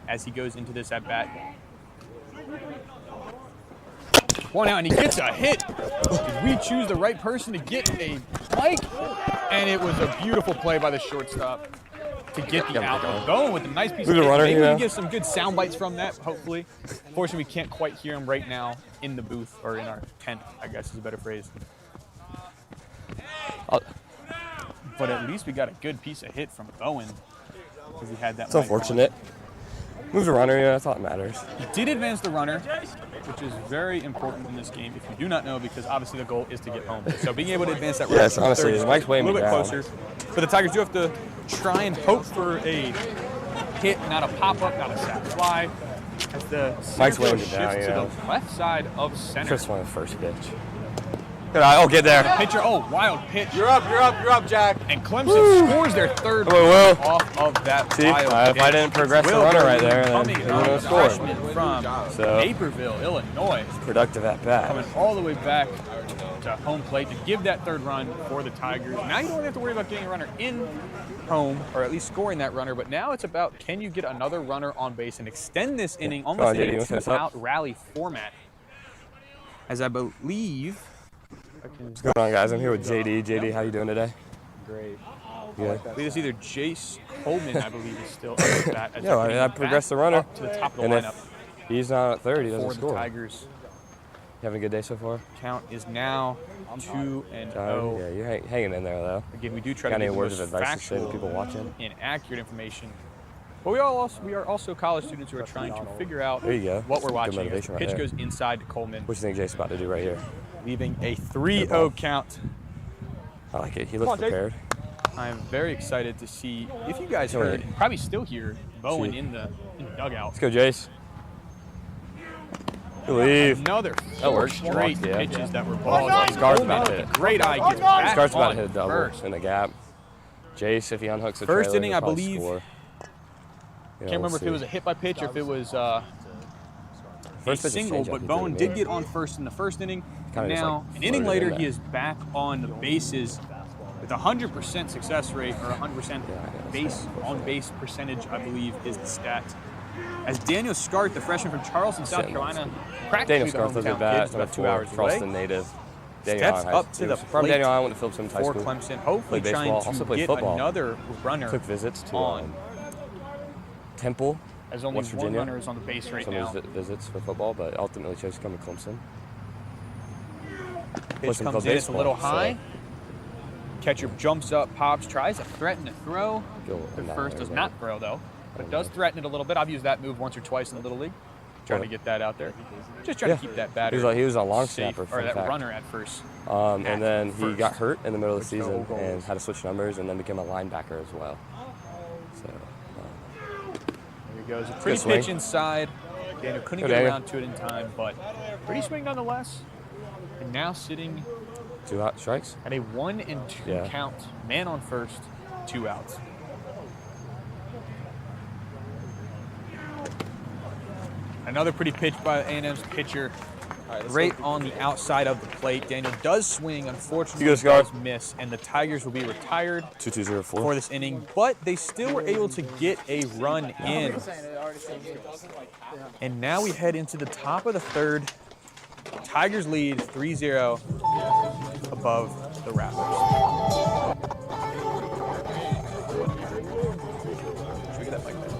[SPEAKER 1] as he goes into this at-bat. One out, and he gets a hit. Did we choose the right person to get a mic? And it was a beautiful play by the shortstop to get the out. Bowen with a nice piece of hit. Maybe we can get some good sound bites from that, hopefully. Unfortunately, we can't quite hear him right now in the booth, or in our tent, I guess is a better phrase. But at least we got a good piece of hit from Bowen, because he had that.
[SPEAKER 2] It's unfortunate. Move the runner, yeah, that's all that matters.
[SPEAKER 1] He did advance the runner, which is very important in this game, if you do not know, because obviously the goal is to get home. So being able to advance that runner
[SPEAKER 2] Yes, honestly,
[SPEAKER 1] is
[SPEAKER 2] Mike's
[SPEAKER 1] a
[SPEAKER 2] weighing me
[SPEAKER 1] little bit
[SPEAKER 2] down.
[SPEAKER 1] closer. But the Tigers do have to try and hope for a hit, not a pop-up, not a sac fly, as the
[SPEAKER 2] Mike's
[SPEAKER 1] center
[SPEAKER 2] weighing
[SPEAKER 1] field
[SPEAKER 2] me down,
[SPEAKER 1] shifts to
[SPEAKER 2] yeah.
[SPEAKER 1] the left side of center.
[SPEAKER 2] Chris won the first pitch. Good eye. Oh, get there.
[SPEAKER 1] Pitcher, wild pitch.
[SPEAKER 4] You're up, Jack.
[SPEAKER 1] And Clemson scores their third
[SPEAKER 2] Will.
[SPEAKER 1] off of that
[SPEAKER 2] See,
[SPEAKER 1] wild
[SPEAKER 2] if I didn't progress the runner right there, then
[SPEAKER 1] coming
[SPEAKER 2] we would have scored.
[SPEAKER 1] freshman from
[SPEAKER 2] So-
[SPEAKER 1] Naperville, Illinois,
[SPEAKER 2] Productive at bat.
[SPEAKER 1] coming all the way back to home plate to give that third run for the Tigers. Now you don't have to worry about getting a runner in home, or at least scoring that runner, but now it's about, can you get another runner on base and extend this inning almost in a two-out rally format? As I believe...
[SPEAKER 2] What's going on, guys? I'm here with JD. JD, how you doing today?
[SPEAKER 1] Great.
[SPEAKER 2] Yeah.
[SPEAKER 1] I believe it's either Jace Coleman, I believe, is still up at bat. as
[SPEAKER 2] Yeah,
[SPEAKER 1] they're getting
[SPEAKER 2] I progressed the
[SPEAKER 1] back
[SPEAKER 2] runner.
[SPEAKER 1] up to the top of the
[SPEAKER 2] And
[SPEAKER 1] lineup
[SPEAKER 2] if he's not at third, he doesn't
[SPEAKER 1] for the
[SPEAKER 2] score.
[SPEAKER 1] Tigers.
[SPEAKER 2] You having a good day so far?
[SPEAKER 1] Count is now 2-0.
[SPEAKER 2] Yeah, you're hanging in there, though.
[SPEAKER 1] Again, we do try
[SPEAKER 2] Got
[SPEAKER 1] to
[SPEAKER 2] any
[SPEAKER 1] give the
[SPEAKER 2] words
[SPEAKER 1] most
[SPEAKER 2] of advice to say to
[SPEAKER 1] factual
[SPEAKER 2] people watching?
[SPEAKER 1] and accurate information. But we are also college students who are trying to figure out
[SPEAKER 2] There you go.
[SPEAKER 1] what we're
[SPEAKER 2] Good
[SPEAKER 1] watching. As
[SPEAKER 2] motivation
[SPEAKER 1] the
[SPEAKER 2] right
[SPEAKER 1] pitch
[SPEAKER 2] there.
[SPEAKER 1] goes inside to Coleman,
[SPEAKER 2] What do you think Jake's about to do right here?
[SPEAKER 1] leaving a 3-0 count.
[SPEAKER 2] I like it. He looks prepared.
[SPEAKER 1] I'm very excited to see if you guys heard, and probably still hear, Bowen in the dugout.
[SPEAKER 2] Let's go, Jace. Believe.
[SPEAKER 1] Another
[SPEAKER 2] That
[SPEAKER 1] four
[SPEAKER 2] worked.
[SPEAKER 1] straight
[SPEAKER 2] Yeah.
[SPEAKER 1] pitches that were balls.
[SPEAKER 2] Scar's
[SPEAKER 1] Coleman
[SPEAKER 2] about to
[SPEAKER 1] with
[SPEAKER 2] hit.
[SPEAKER 1] a great eye gets back
[SPEAKER 2] Scar's about
[SPEAKER 1] on
[SPEAKER 2] to hit a double
[SPEAKER 1] first.
[SPEAKER 2] in the gap. Jace, if he unhooks the
[SPEAKER 1] First
[SPEAKER 2] trailer,
[SPEAKER 1] inning,
[SPEAKER 2] he'll
[SPEAKER 1] I
[SPEAKER 2] probably
[SPEAKER 1] believe.
[SPEAKER 2] score.
[SPEAKER 1] Can't remember if it was a hit by pitch or if it was a
[SPEAKER 2] First pitch is
[SPEAKER 1] single,
[SPEAKER 2] changeup,
[SPEAKER 1] but
[SPEAKER 2] he
[SPEAKER 1] Bowen
[SPEAKER 2] threw to
[SPEAKER 1] did
[SPEAKER 2] me.
[SPEAKER 1] get on first in the first inning.
[SPEAKER 2] Kinda just,
[SPEAKER 1] Now,
[SPEAKER 2] like,
[SPEAKER 1] an inning
[SPEAKER 2] floated in
[SPEAKER 1] later,
[SPEAKER 2] there.
[SPEAKER 1] he is back on the bases with 100% success rate, or 100% on-base percentage, I believe, is the stat. As Daniel Scart, the freshman from Charleston, South Carolina, practically
[SPEAKER 2] Daniel
[SPEAKER 1] the
[SPEAKER 2] Scarth does
[SPEAKER 1] hometown
[SPEAKER 2] it bat,
[SPEAKER 1] kid, about 2
[SPEAKER 2] number 4,
[SPEAKER 1] hours
[SPEAKER 2] Charleston
[SPEAKER 1] away.
[SPEAKER 2] native.
[SPEAKER 1] Steps up to the
[SPEAKER 2] From
[SPEAKER 1] plate
[SPEAKER 2] Daniel Island, went to Phillipston High
[SPEAKER 1] for
[SPEAKER 2] School.
[SPEAKER 1] Clemson, hopefully
[SPEAKER 2] Played
[SPEAKER 1] trying
[SPEAKER 2] baseball,
[SPEAKER 1] to
[SPEAKER 2] also played
[SPEAKER 1] get
[SPEAKER 2] football.
[SPEAKER 1] another runner
[SPEAKER 2] Took visits to
[SPEAKER 1] on.
[SPEAKER 2] Temple,
[SPEAKER 1] As only
[SPEAKER 2] West
[SPEAKER 1] one
[SPEAKER 2] Virginia.
[SPEAKER 1] runner is on the base right
[SPEAKER 2] Some
[SPEAKER 1] now.
[SPEAKER 2] of his visits for football, but ultimately chose to come to Clemson.
[SPEAKER 1] Pitch
[SPEAKER 2] some
[SPEAKER 1] comes
[SPEAKER 2] club
[SPEAKER 1] in, it's a little
[SPEAKER 2] baseball,
[SPEAKER 1] high. Catcher jumps up, pops, tries to threaten to throw.
[SPEAKER 2] Go
[SPEAKER 1] The
[SPEAKER 2] down
[SPEAKER 1] first
[SPEAKER 2] there,
[SPEAKER 1] does
[SPEAKER 2] right?
[SPEAKER 1] not throw though, but does threaten it a little bit. I've used that move once or twice in the Little League. Trying to get that out there. Just trying to keep that batter
[SPEAKER 2] He was a long
[SPEAKER 1] safe,
[SPEAKER 2] snapper,
[SPEAKER 1] or
[SPEAKER 2] fun
[SPEAKER 1] that
[SPEAKER 2] fact.
[SPEAKER 1] runner at first.
[SPEAKER 2] And then he
[SPEAKER 1] first.
[SPEAKER 2] got hurt in the middle of the
[SPEAKER 1] Which the
[SPEAKER 2] season
[SPEAKER 1] whole goal.
[SPEAKER 2] and had to switch numbers and then became a linebacker as well. So,
[SPEAKER 1] There he goes. A pretty
[SPEAKER 2] swing.
[SPEAKER 1] pitch inside. Daniel couldn't
[SPEAKER 2] Good
[SPEAKER 1] get
[SPEAKER 2] Daniel.
[SPEAKER 1] around to it in time, but pretty swing nonetheless. And now sitting
[SPEAKER 2] 2 hot strikes.
[SPEAKER 1] at a 1-2
[SPEAKER 2] Yeah.
[SPEAKER 1] count. Man on first, 2 outs. Another pretty pitch by A&M's pitcher. Right on the outside of the plate. Daniel does swing, unfortunately
[SPEAKER 2] You go, Scar.
[SPEAKER 1] does miss, and the Tigers will be retired
[SPEAKER 2] 2-2-0-4.
[SPEAKER 1] for this inning, but they still were able to get a run in. And now we head into the top of the third. Tigers lead 3-0 above the Rattlers. Should we get that mic back?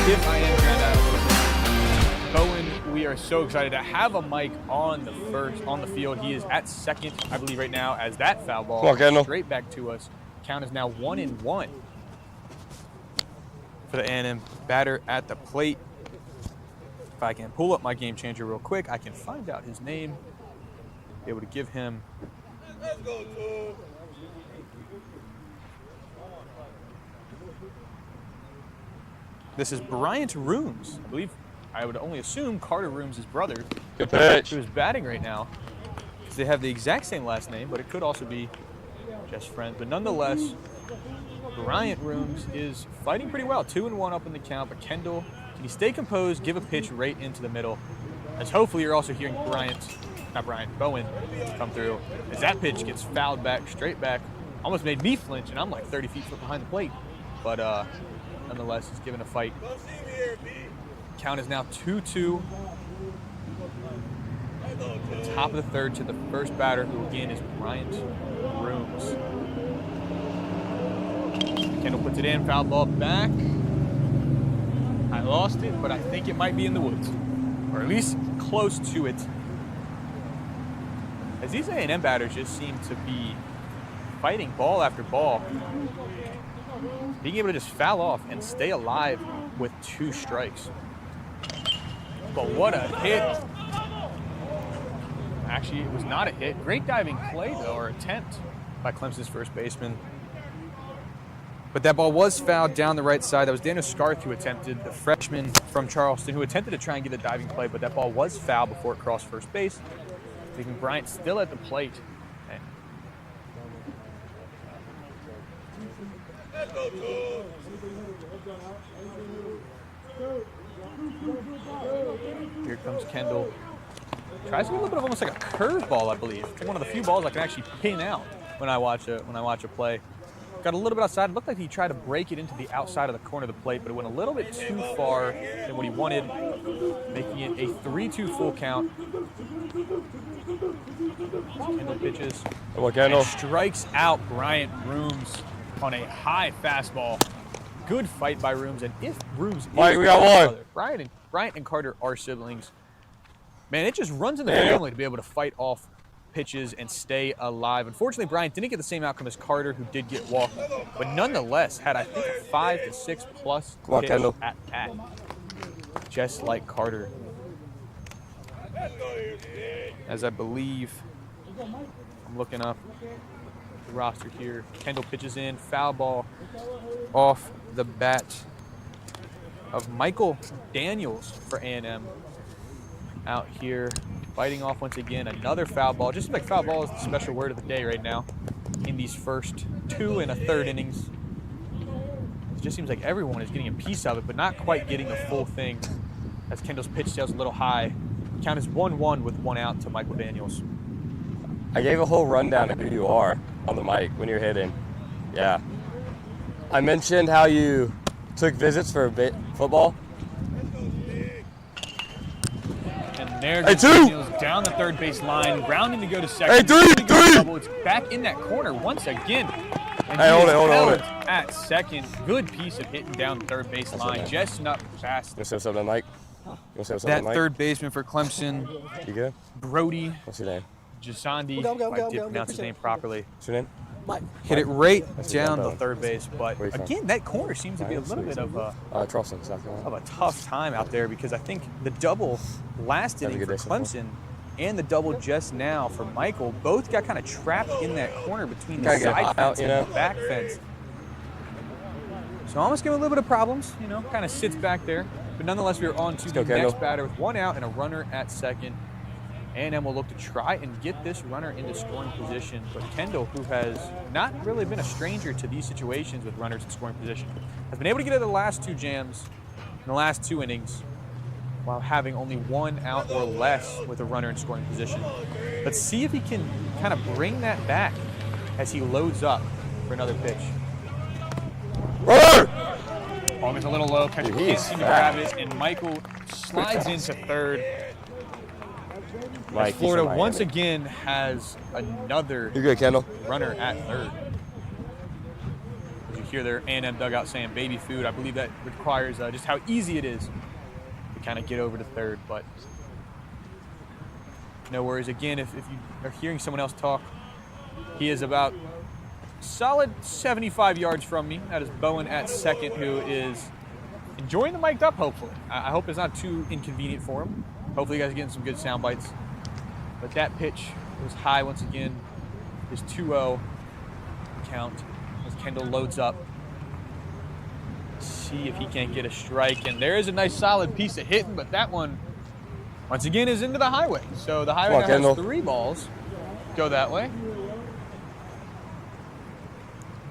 [SPEAKER 1] if I am trying out a little bit. Bowen, we are so excited to have a mic on the field. He is at second, I believe, right now, as that foul ball
[SPEAKER 2] Come on, Kendall.
[SPEAKER 1] straight back to us. Count is now 1-1 for the A&M batter at the plate. If I can pull up my game changer real quick, I can find out his name, be able to give him. This is Bryant Rooms. I believe, I would only assume Carter Rooms' brother,
[SPEAKER 2] Good pitch.
[SPEAKER 1] who is batting right now, because they have the exact same last name, but it could also be just friends. But nonetheless, Bryant Rooms is fighting pretty well. 2-1 up in the count, but Kendall, can he stay composed, give a pitch right into the middle? As hopefully you're also hearing Bryant not Bryant, Bowen come through. As that pitch gets fouled back, straight back, almost made me flinch, and I'm like 30 feet behind the plate. But nonetheless, he's giving a fight. Count is now 2-2. Top of the third to the first batter, who again is Bryant Rooms. Kendall puts it in, foul ball back. I lost it, but I think it might be in the woods, or at least close to it. As these A&M batters just seem to be fighting ball after ball, being able to just foul off and stay alive with 2 strikes. But what a hit. Actually, it was not a hit. Great diving play, though, or attempt by Clemson's first baseman. But that ball was fouled down the right side. That was Daniel Scarth who attempted, the freshman from Charleston, who attempted to try and get the diving play, but that ball was fouled before it crossed first base, leaving Bryant still at the plate. Here comes Kendall. Tries to get a little bit of almost like a curveball, I believe. It's one of the few balls I can actually pin out when I watch a play. Got a little bit outside. It looked like he tried to break it into the outside of the corner of the plate, but it went a little bit too far than what he wanted, making it a 3-2 full count. Kendall pitches. And strikes out Bryant Rooms on a high fastball. Good fight by Rooms, and if Rooms
[SPEAKER 2] Mike, we got one.
[SPEAKER 1] Bryant and Carter are siblings. Man, it just runs in the family to be able to fight off pitches and stay alive. Unfortunately, Bryant didn't get the same outcome as Carter, who did get walked, but nonetheless had, I think, a 5 to 6 plus pitch at bat, just like Carter. As I believe, I'm looking up the roster here. Kendall pitches in, foul ball off the bat of Michael Daniels for A&M. Out here, fighting off once again, another foul ball. Just like foul ball is the special word of the day right now in these first 2 1/3 innings. It just seems like everyone is getting a piece of it, but not quite getting the full thing, as Kendall's pitch tail's a little high. Count is 1-1 with 1 out to Michael Daniels.
[SPEAKER 2] I gave a whole rundown of who you are on the mic when you're hitting. Yeah. I mentioned how you took visits for football.
[SPEAKER 1] There goes Daniels down the third base line, grounding to go to second. It's back in that corner once again. And hold it. At second, good piece of hitting down the third base line, just not fast.
[SPEAKER 2] You say something, Mike?
[SPEAKER 1] That third baseman for Clemson,
[SPEAKER 2] you good?
[SPEAKER 1] Brody.
[SPEAKER 2] What's your name?
[SPEAKER 1] Jasandi, if I did pronounce his name properly.
[SPEAKER 2] What's your name?
[SPEAKER 1] Hit it right down the third base, but again, that corner seems to be a little bit of
[SPEAKER 2] Charleston, South Carolina.
[SPEAKER 1] Of a tough time out there, because I think the double last inning for Clemson and the double just now for Michael both got kind of trapped in that corner between the side fence and the back fence. So almost giving a little bit of problems, kind of sits back there. But nonetheless, we are on to the next batter with 1 out and a runner at second. A&M will look to try and get this runner into scoring position, but Kendall, who has not really been a stranger to these situations with runners in scoring position, has been able to get out of the last 2 jams in the last 2 innings while having only 1 out or less with a runner in scoring position. Let's see if he can kind of bring that back as he loads up for another pitch. Ball is a little low, catcher can't seem to grab it, and Michael slides into third. Florida once again has another runner at third. As you hear their A&M dugout saying baby food, I believe that requires just how easy it is to kind of get over to third. But no worries. Again, if you are hearing someone else talk, he is about solid 75 yards from me. That is Bowen at second, who is enjoying the mic'd up, hopefully. I hope it's not too inconvenient for him. Hopefully you guys are getting some good sound bites. But that pitch was high once again. His 2-0 count as Kendall loads up. See if he can't get a strike. And there is a nice solid piece of hitting, but that one, once again, is into the highway. So the highway now has 3 balls. Go that way.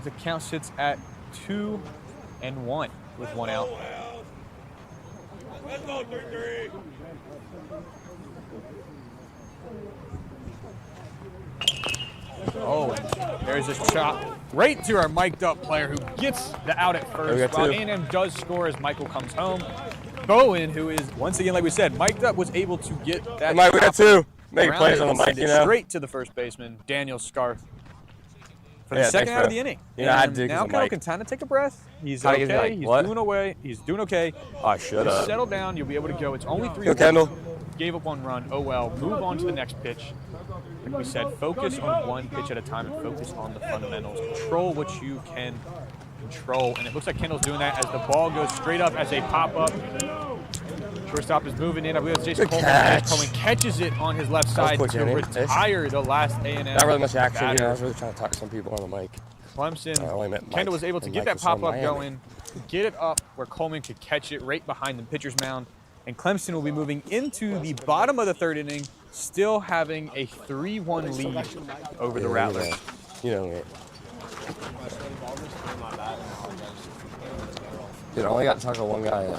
[SPEAKER 1] The count sits at 2-1 with 1 out.
[SPEAKER 3] Let's go 3-3.
[SPEAKER 1] Oh, and there's this chop right to our mic'd up player who gets the out at first. While A&M does score as Michael comes home. Bowen, who is, once again, like we said, mic'd up, was able to get that.
[SPEAKER 2] We got two. Make plays on the mic, you know.
[SPEAKER 1] Straight to the first baseman, Daniel Scarth. For the second out of the inning.
[SPEAKER 2] You know, I had to
[SPEAKER 1] now Kendall can kind of take a breath. He's okay. He's doing okay.
[SPEAKER 2] I should have.
[SPEAKER 1] Settle down. You'll be able to go. It's only 3-1.
[SPEAKER 2] Kendall.
[SPEAKER 1] Gave up one run. Oh well. Move on to the next pitch. Like we said, focus on one pitch at a time and focus on the fundamentals. Control what you can control. And it looks like Kendall's doing that as the ball goes straight up as a pop-up. Shortstop is moving in. I believe it's Jason Coleman. Coleman catches it on his left side to retire the last A&M.
[SPEAKER 2] Not really much action here. I was really trying to talk to some people on the mic.
[SPEAKER 1] Clemson, Kendall was able to get that pop-up going, get it up where Coleman could catch it right behind the pitcher's mound. And Clemson will be moving into the bottom of the third inning, still having a 3-1 lead over the Rattlers.
[SPEAKER 2] You know it. Dude, I only got to talk to one guy.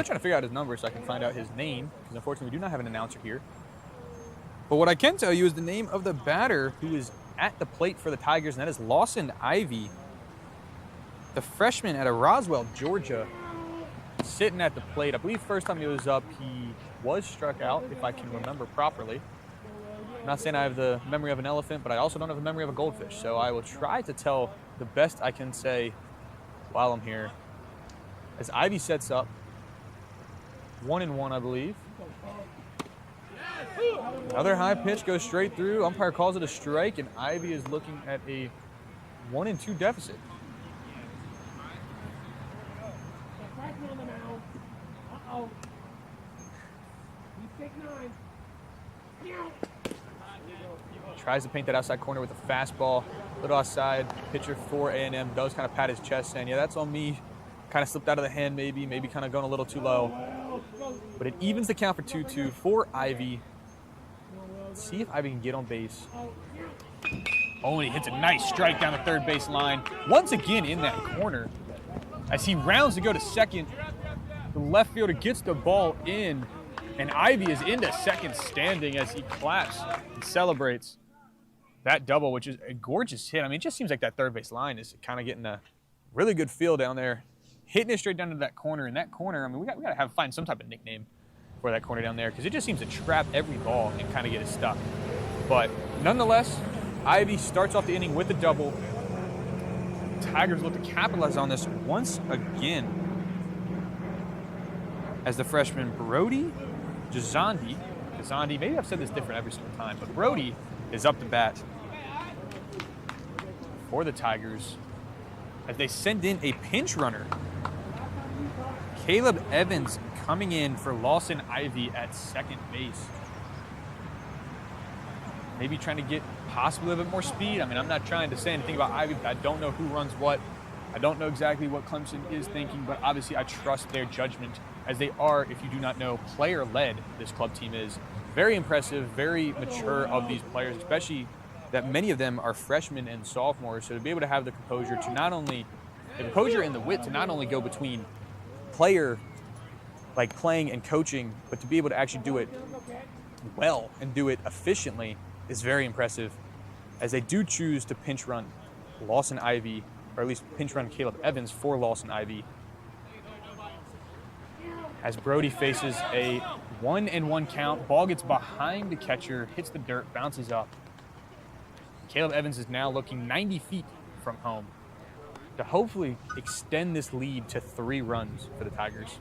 [SPEAKER 1] Trying to figure out his number so I can find out his name, because unfortunately we do not have an announcer here. But what I can tell you is the name of the batter who is at the plate for the Tigers, and that is Lawson Ivy, the freshman out of Roswell, Georgia, sitting at the plate. I believe first time he was up, he was struck out, if I can remember properly. I'm not saying I have the memory of an elephant, but I also don't have the memory of a goldfish, so I will try to tell the best I can say while I'm here. As Ivy sets up, 1-1, I believe. Another high pitch goes straight through. Umpire calls it a strike, and Ivy is looking at a 1-2 deficit. Tries to paint that outside corner with a fastball. Little outside. Pitcher for A&M does kind of pat his chest, saying, yeah, that's on me. Kind of slipped out of the hand maybe kind of going a little too low. But it evens the count for 2-2 for Ivy. Let's see if Ivy can get on base. Oh, and he hits a nice strike down the third base line. Once again in that corner. As he rounds to go to second, the left fielder gets the ball in, and Ivy is into second standing as he claps and celebrates that double, which is a gorgeous hit. I mean, it just seems like that third base line is kind of getting a really good feel down there. Hitting it straight down to that corner. And that corner, I mean, we got to find some type of nickname for that corner down there, because it just seems to trap every ball and kind of get it stuck. But nonetheless, Ivy starts off the inning with a double. Tigers look to capitalize on this once again as the freshman Brody Jazandi, maybe I've said this different every single time, but Brody is up to bat for the Tigers as they send in a pinch runner. Caleb Evans coming in for Lawson Ivy at second base. Maybe trying to get possibly a little bit more speed. I mean, I'm not trying to say anything about Ivy, but I don't know who runs what. I don't know exactly what Clemson is thinking, but obviously I trust their judgment, as they are, if you do not know, player-led. This club team is very impressive, very mature of these players, especially that many of them are freshmen and sophomores. So to be able to have the composure to not only, the composure and the wit to not only go between player, like playing and coaching, but to be able to actually do it well and do it efficiently is very impressive, as they do choose to pinch run Lawson Ivy, or at least pinch run Caleb Evans for Lawson Ivy, as Brody faces a 1-1 count. Ball gets behind the catcher, hits the dirt, bounces up. Caleb Evans is now looking 90 feet from home to hopefully extend this lead to 3 runs for the Tigers.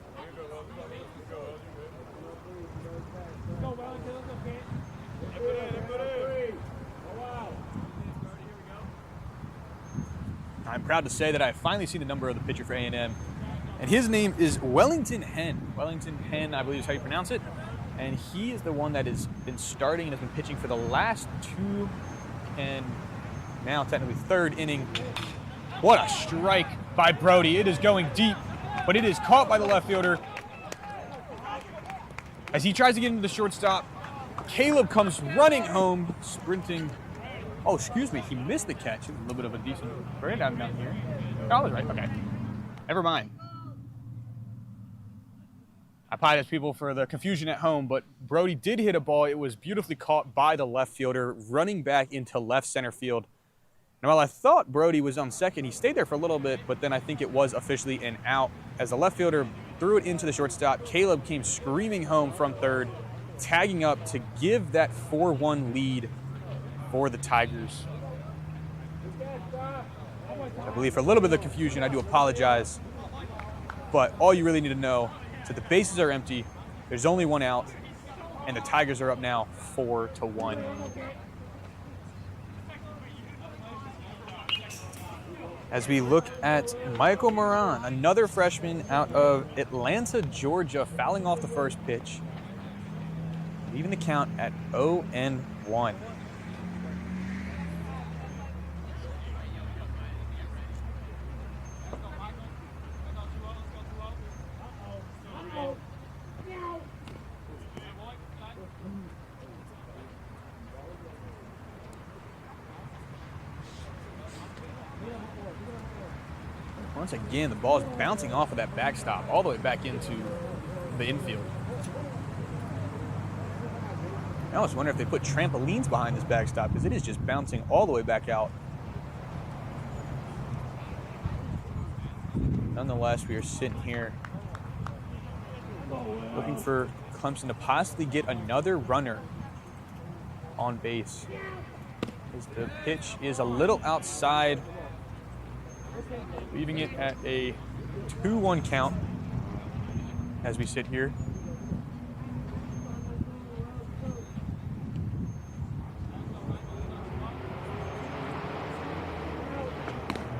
[SPEAKER 1] I'm proud to say that I finally seen the number of the pitcher for A&M, and his name is Wellington Henn. Wellington Henn, I believe is how you pronounce it, and he is the one that has been starting and has been pitching for the last 2 and now technically 3rd inning. What a strike by Brody. It is going deep, but it is caught by the left fielder. As he tries to get into the shortstop, Caleb comes running home, sprinting. Oh, excuse me, he missed the catch. It was a little bit of a decent burn down here. Oh, I was right, okay. Never mind. I apologize, people, for the confusion at home, but Brody did hit a ball. It was beautifully caught by the left fielder, running back into left center field. And while I thought Brody was on second, he stayed there for a little bit, but then I think it was officially an out. As the left fielder threw it into the shortstop, Caleb came screaming home from third, tagging up to give that 4-1 lead for the Tigers. I believe for a little bit of the confusion, I do apologize. But all you really need to know is that the bases are empty, there's only 1 out, and the Tigers are up now 4-1. As we look at Michael Moran, another freshman out of Atlanta, Georgia, fouling off the first pitch, leaving the count at 0-1. Once again, the ball is bouncing off of that backstop all the way back into the infield. I almost wonder if they put trampolines behind this backstop, because it is just bouncing all the way back out. Nonetheless, we are sitting here looking for Clemson to possibly get another runner on base. As the pitch is a little outside, leaving it at a 2-1 count as we sit here.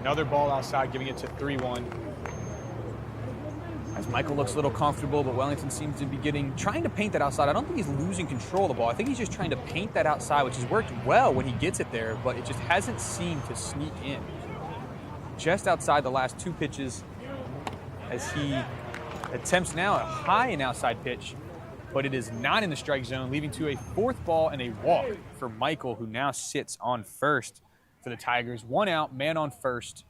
[SPEAKER 1] Another ball outside, giving it to 3-1. As Michael looks a little comfortable, but Wellington seems to be trying to paint that outside. I don't think he's losing control of the ball. I think he's just trying to paint that outside, which has worked well when he gets it there, but it just hasn't seemed to sneak in. Just outside the last 2 pitches, as he attempts now a high and outside pitch, but it is not in the strike zone, leading to a 4th ball and a walk for Michael, who now sits on first for the Tigers. 1 out, man on first.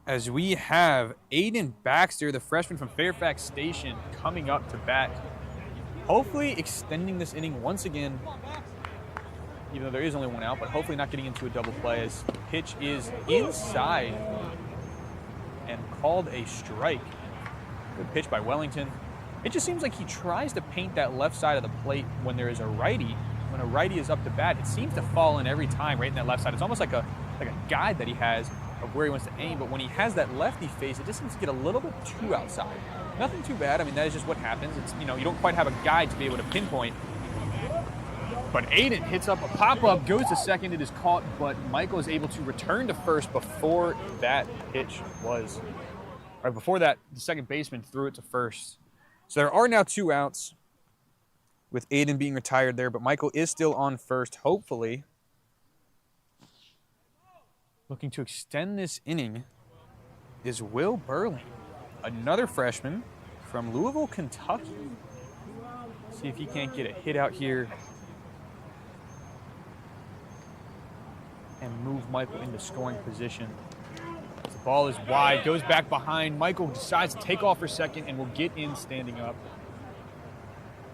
[SPEAKER 1] As we have Aiden Baxter, the freshman from Fairfax Station, coming up to bat, hopefully extending this inning once again, even though there is only 1 out, but hopefully not getting into a double play, as the pitch is inside and called a strike. Good pitch by Wellington. It just seems like he tries to paint that left side of the plate when there is a righty. When a righty is up to bat, it seems to fall in every time right in that left side. It's almost like a guide that he has of where he wants to aim, but when he has that lefty face, it just seems to get a little bit too outside. Nothing too bad. I mean, that is just what happens. It's, you don't quite have a guide to be able to pinpoint. But Aiden hits up a pop-up, goes to second, it is caught, but Michael is able to return to first before that pitch was Right before that, the second baseman threw it to first. So there are now 2 outs with Aiden being retired there, but Michael is still on first, hopefully. Looking to extend this inning is Will Burling, another freshman from Louisville, Kentucky. See if he can't get a hit out here and move Michael into scoring position. The ball is wide, goes back behind. Michael decides to take off for second and will get in standing up.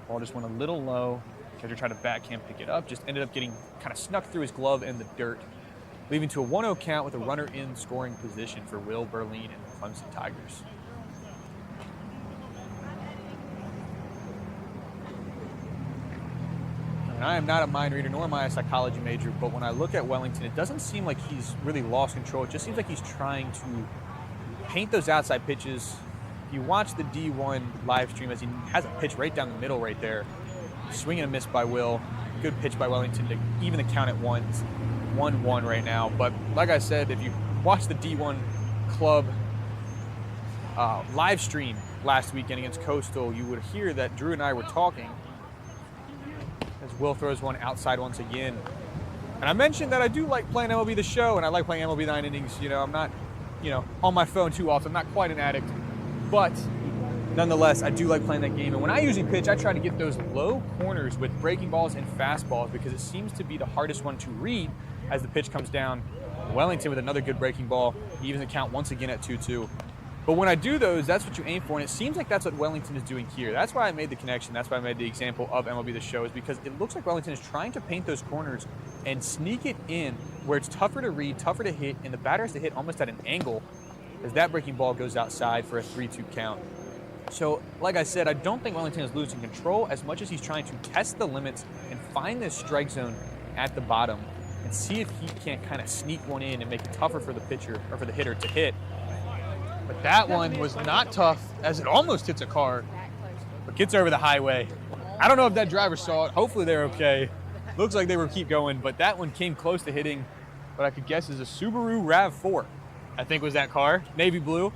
[SPEAKER 1] Ball just went a little low. Catcher tried to backhand pick it up, just ended up getting kind of snuck through his glove in the dirt, leaving to a 1-0 count with a runner in scoring position for Will Burling and the Clemson Tigers. And I am not a mind reader, nor am I a psychology major, but when I look at Wellington, it doesn't seem like he's really lost control. It just seems like he's trying to paint those outside pitches. If you watch the D1 live stream, as he has a pitch right down the middle right there, swing and a miss by Will. Good pitch by Wellington to even the count at 1-1 right now. But like I said, if you watch the D1 club live stream last weekend against Coastal, you would hear that Drew and I were talking as Will throws one outside once again. And I mentioned that I do like playing MLB The Show, and I like playing MLB 9 innings. You know, I'm not, on my phone too often. I'm not quite an addict. But nonetheless, I do like playing that game. And when I usually pitch, I try to get those low corners with breaking balls and fastballs because it seems to be the hardest one to read as the pitch comes down. Wellington with another good breaking ball, evens the count once again at 2-2. But when I do those, that's what you aim for, and it seems like that's what Wellington is doing here. That's why I made the connection. That's why I made the example of MLB The Show, is because it looks like Wellington is trying to paint those corners and sneak it in where it's tougher to read, tougher to hit, and the batter has to hit almost at an angle as that breaking ball goes outside for a 3-2 count. So, like I said, I don't think Wellington is losing control as much as he's trying to test the limits and find this strike zone at the bottom and see if he can't kind of sneak one in and make it tougher for the pitcher or for the hitter to hit. But that one was not tough as it almost hits a car, but gets over the highway. I don't know if that driver saw it. Hopefully they're okay. Looks like they were keep going, but that one came close to hitting what I could guess is a Subaru RAV4. I think was that car, navy blue.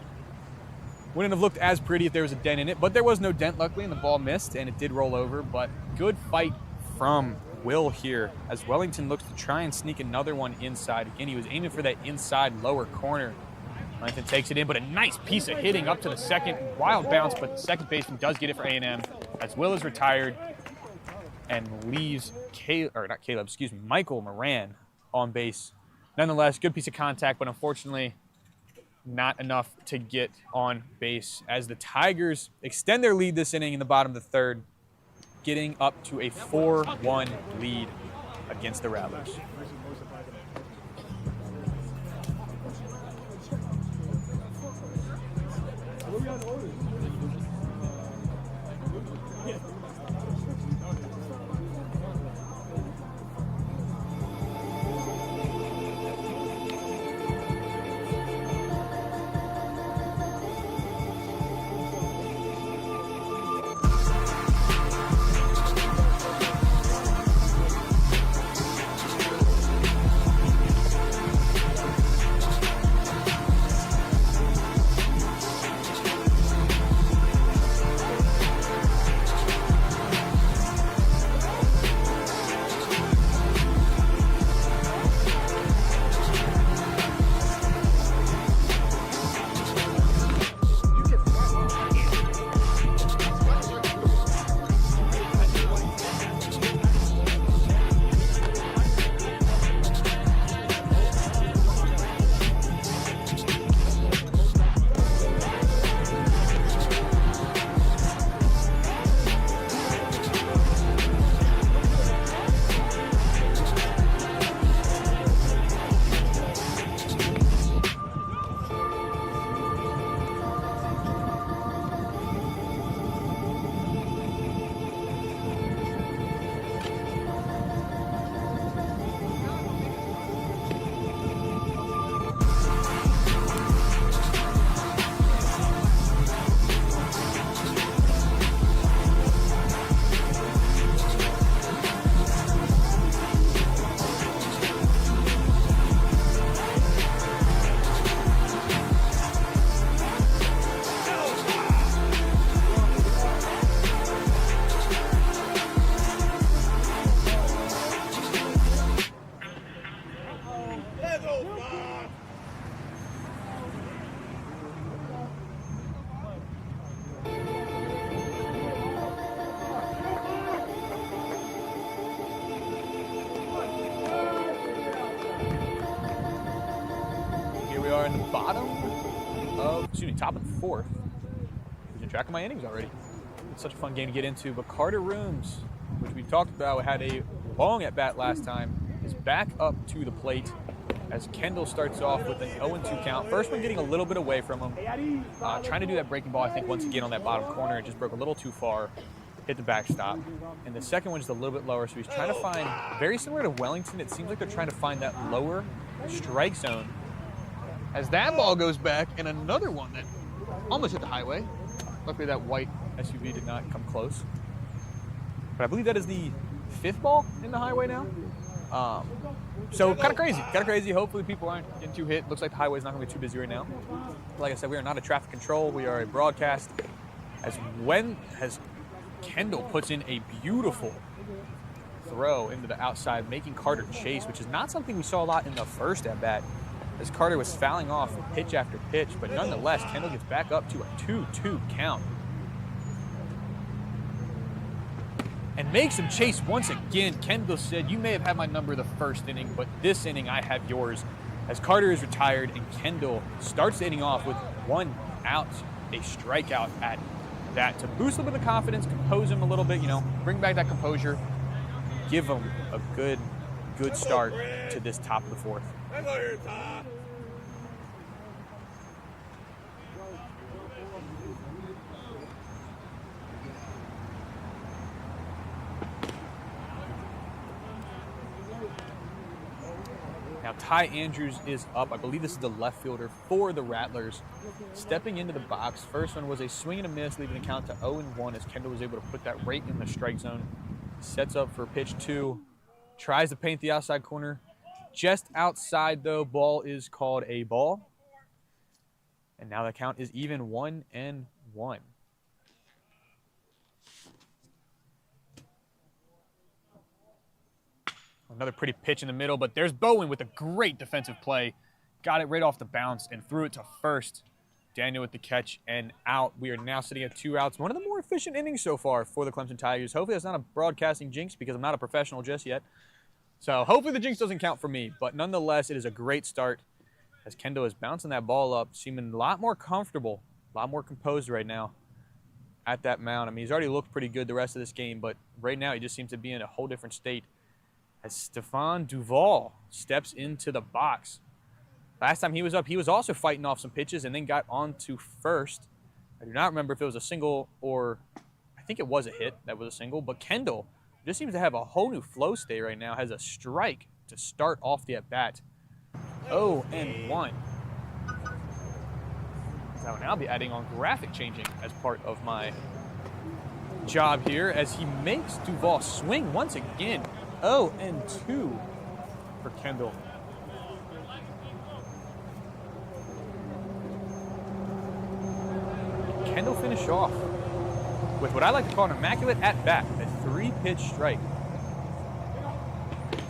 [SPEAKER 1] Wouldn't have looked as pretty if there was a dent in it, but there was no dent luckily and the ball missed and it did roll over. But good fight from Will here as Wellington looks to try and sneak another one inside. Again, he was aiming for that inside lower corner. Wellington takes it in, but a nice piece of hitting up to the second. Wild bounce, but the second baseman does get it for A&M as Will is retired and leaves Michael Moran on base. Nonetheless, good piece of contact, but unfortunately not enough to get on base as the Tigers extend their lead this inning in the bottom of the third, getting up to a 4-1 lead against the Rattlers. are in the top of the fourth. Losing track of my innings already. It's such a fun game to get into, but Carter Rooms, which we've talked about, had a long at bat last time, is back up to the plate as Kendall starts off with an 0-2 count. First one getting a little bit away from him. Trying to do that breaking ball, I think, once again on that bottom corner. It just broke a little too far, hit the backstop. And the second one is a little bit lower, so he's trying to find, very similar to Wellington, it seems like they're trying to find that lower strike zone. As that ball goes back, and another one that almost hit the highway. Luckily that white SUV did not come close. But I believe that is the 5th ball in the highway now. So kind of crazy. Hopefully people aren't getting too hit. Looks like the highway's not going to be too busy right now. Like I said, we are not a traffic control. We are a broadcast. As Kendall puts in a beautiful throw into the outside, making Carter chase, which is not something we saw a lot in the first at bat, as Carter was fouling off pitch after pitch. But nonetheless, Kendall gets back up to a 2-2 count. And makes him chase once again. Kendall said, "You may have had my number the first inning, but this inning I have yours." As Carter is retired and Kendall starts the inning off with 1 out, a strikeout at that to boost a little bit of confidence, compose him a little bit, bring back that composure, give him a good start to this top of the fourth. Now Ty Andrews is up. I believe this is the left fielder for the Rattlers. Stepping into the box. First one was a swing and a miss, leaving the count to 0-1 as Kendall was able to put that right in the strike zone. Sets up for pitch 2. Tries to paint the outside corner. Just outside though, ball is called a ball. And now the count is even 1-1. Another pretty pitch in the middle, but there's Bowen with a great defensive play. Got it right off the bounce and threw it to first. Daniel with the catch and out. We are now sitting at 2 outs. One of the more efficient innings so far for the Clemson Tigers. Hopefully that's not a broadcasting jinx because I'm not a professional just yet. So hopefully the jinx doesn't count for me. But nonetheless, it is a great start as Kendall is bouncing that ball up, seeming a lot more comfortable, a lot more composed right now at that mound. I mean, he's already looked pretty good the rest of this game, but right now he just seems to be in a whole different state. As Stefan Duval steps into the box. Last time he was up, he was also fighting off some pitches and then got on to first. I do not remember if it was a single or I think it was a hit that was a single, but Kendall just seems to have a whole new flow state right now, has a strike to start off the at-bat. 0-1. So I will now be adding on graphic changing as part of my job here as he makes Duval swing once again. 0-2 for Kendall. Kendall finished off with what I like to call an immaculate at-bat, a 3-pitch strike.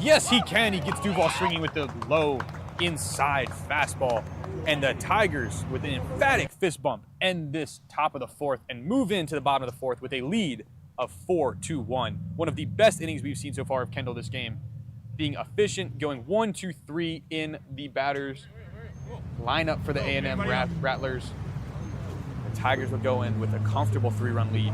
[SPEAKER 1] Yes, he can. He gets Duval swinging with the low inside fastball. And the Tigers, with an emphatic fist bump, end this top of the fourth and move into the bottom of the fourth with a lead of 4-1. One of the best innings we've seen so far of Kendall this game. Being efficient, going 1, 2, 3 in the batters lineup for the A&M Rattlers. The Tigers would go in with a comfortable 3-run lead.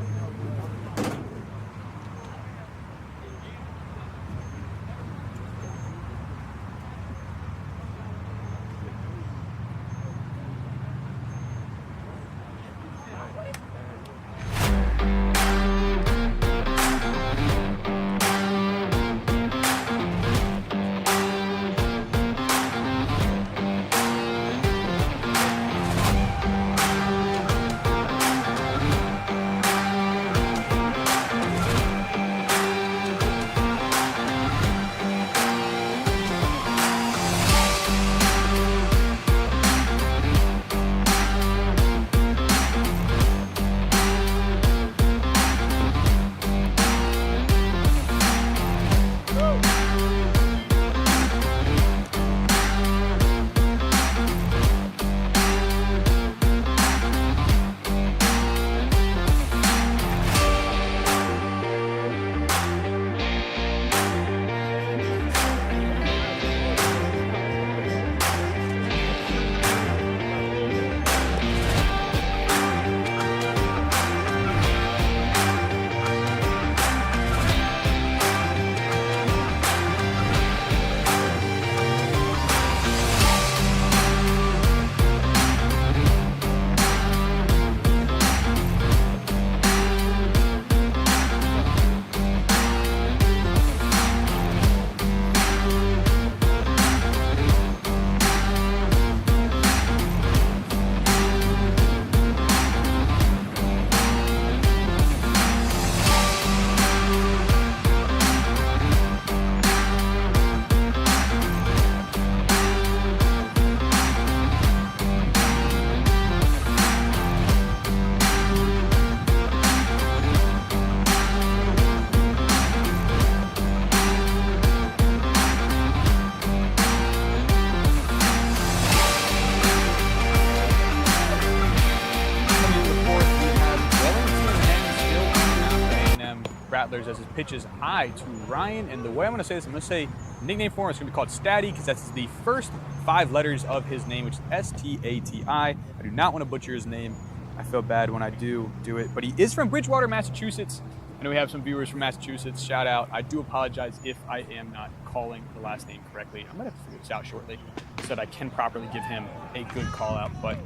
[SPEAKER 1] as his pitch is high to Ryan. And the way I'm going to say this, I'm going to say nickname for him is going to be called Statty because that's the first 5 letters of his name, which is S-T-A-T-I. I do not want to butcher his name. I feel bad when I do it. But he is from Bridgewater, Massachusetts. I know we have some viewers from Massachusetts. Shout out. I do apologize if I am not calling the last name correctly. I'm going to have to figure this out shortly so that I can properly give him a good call out. But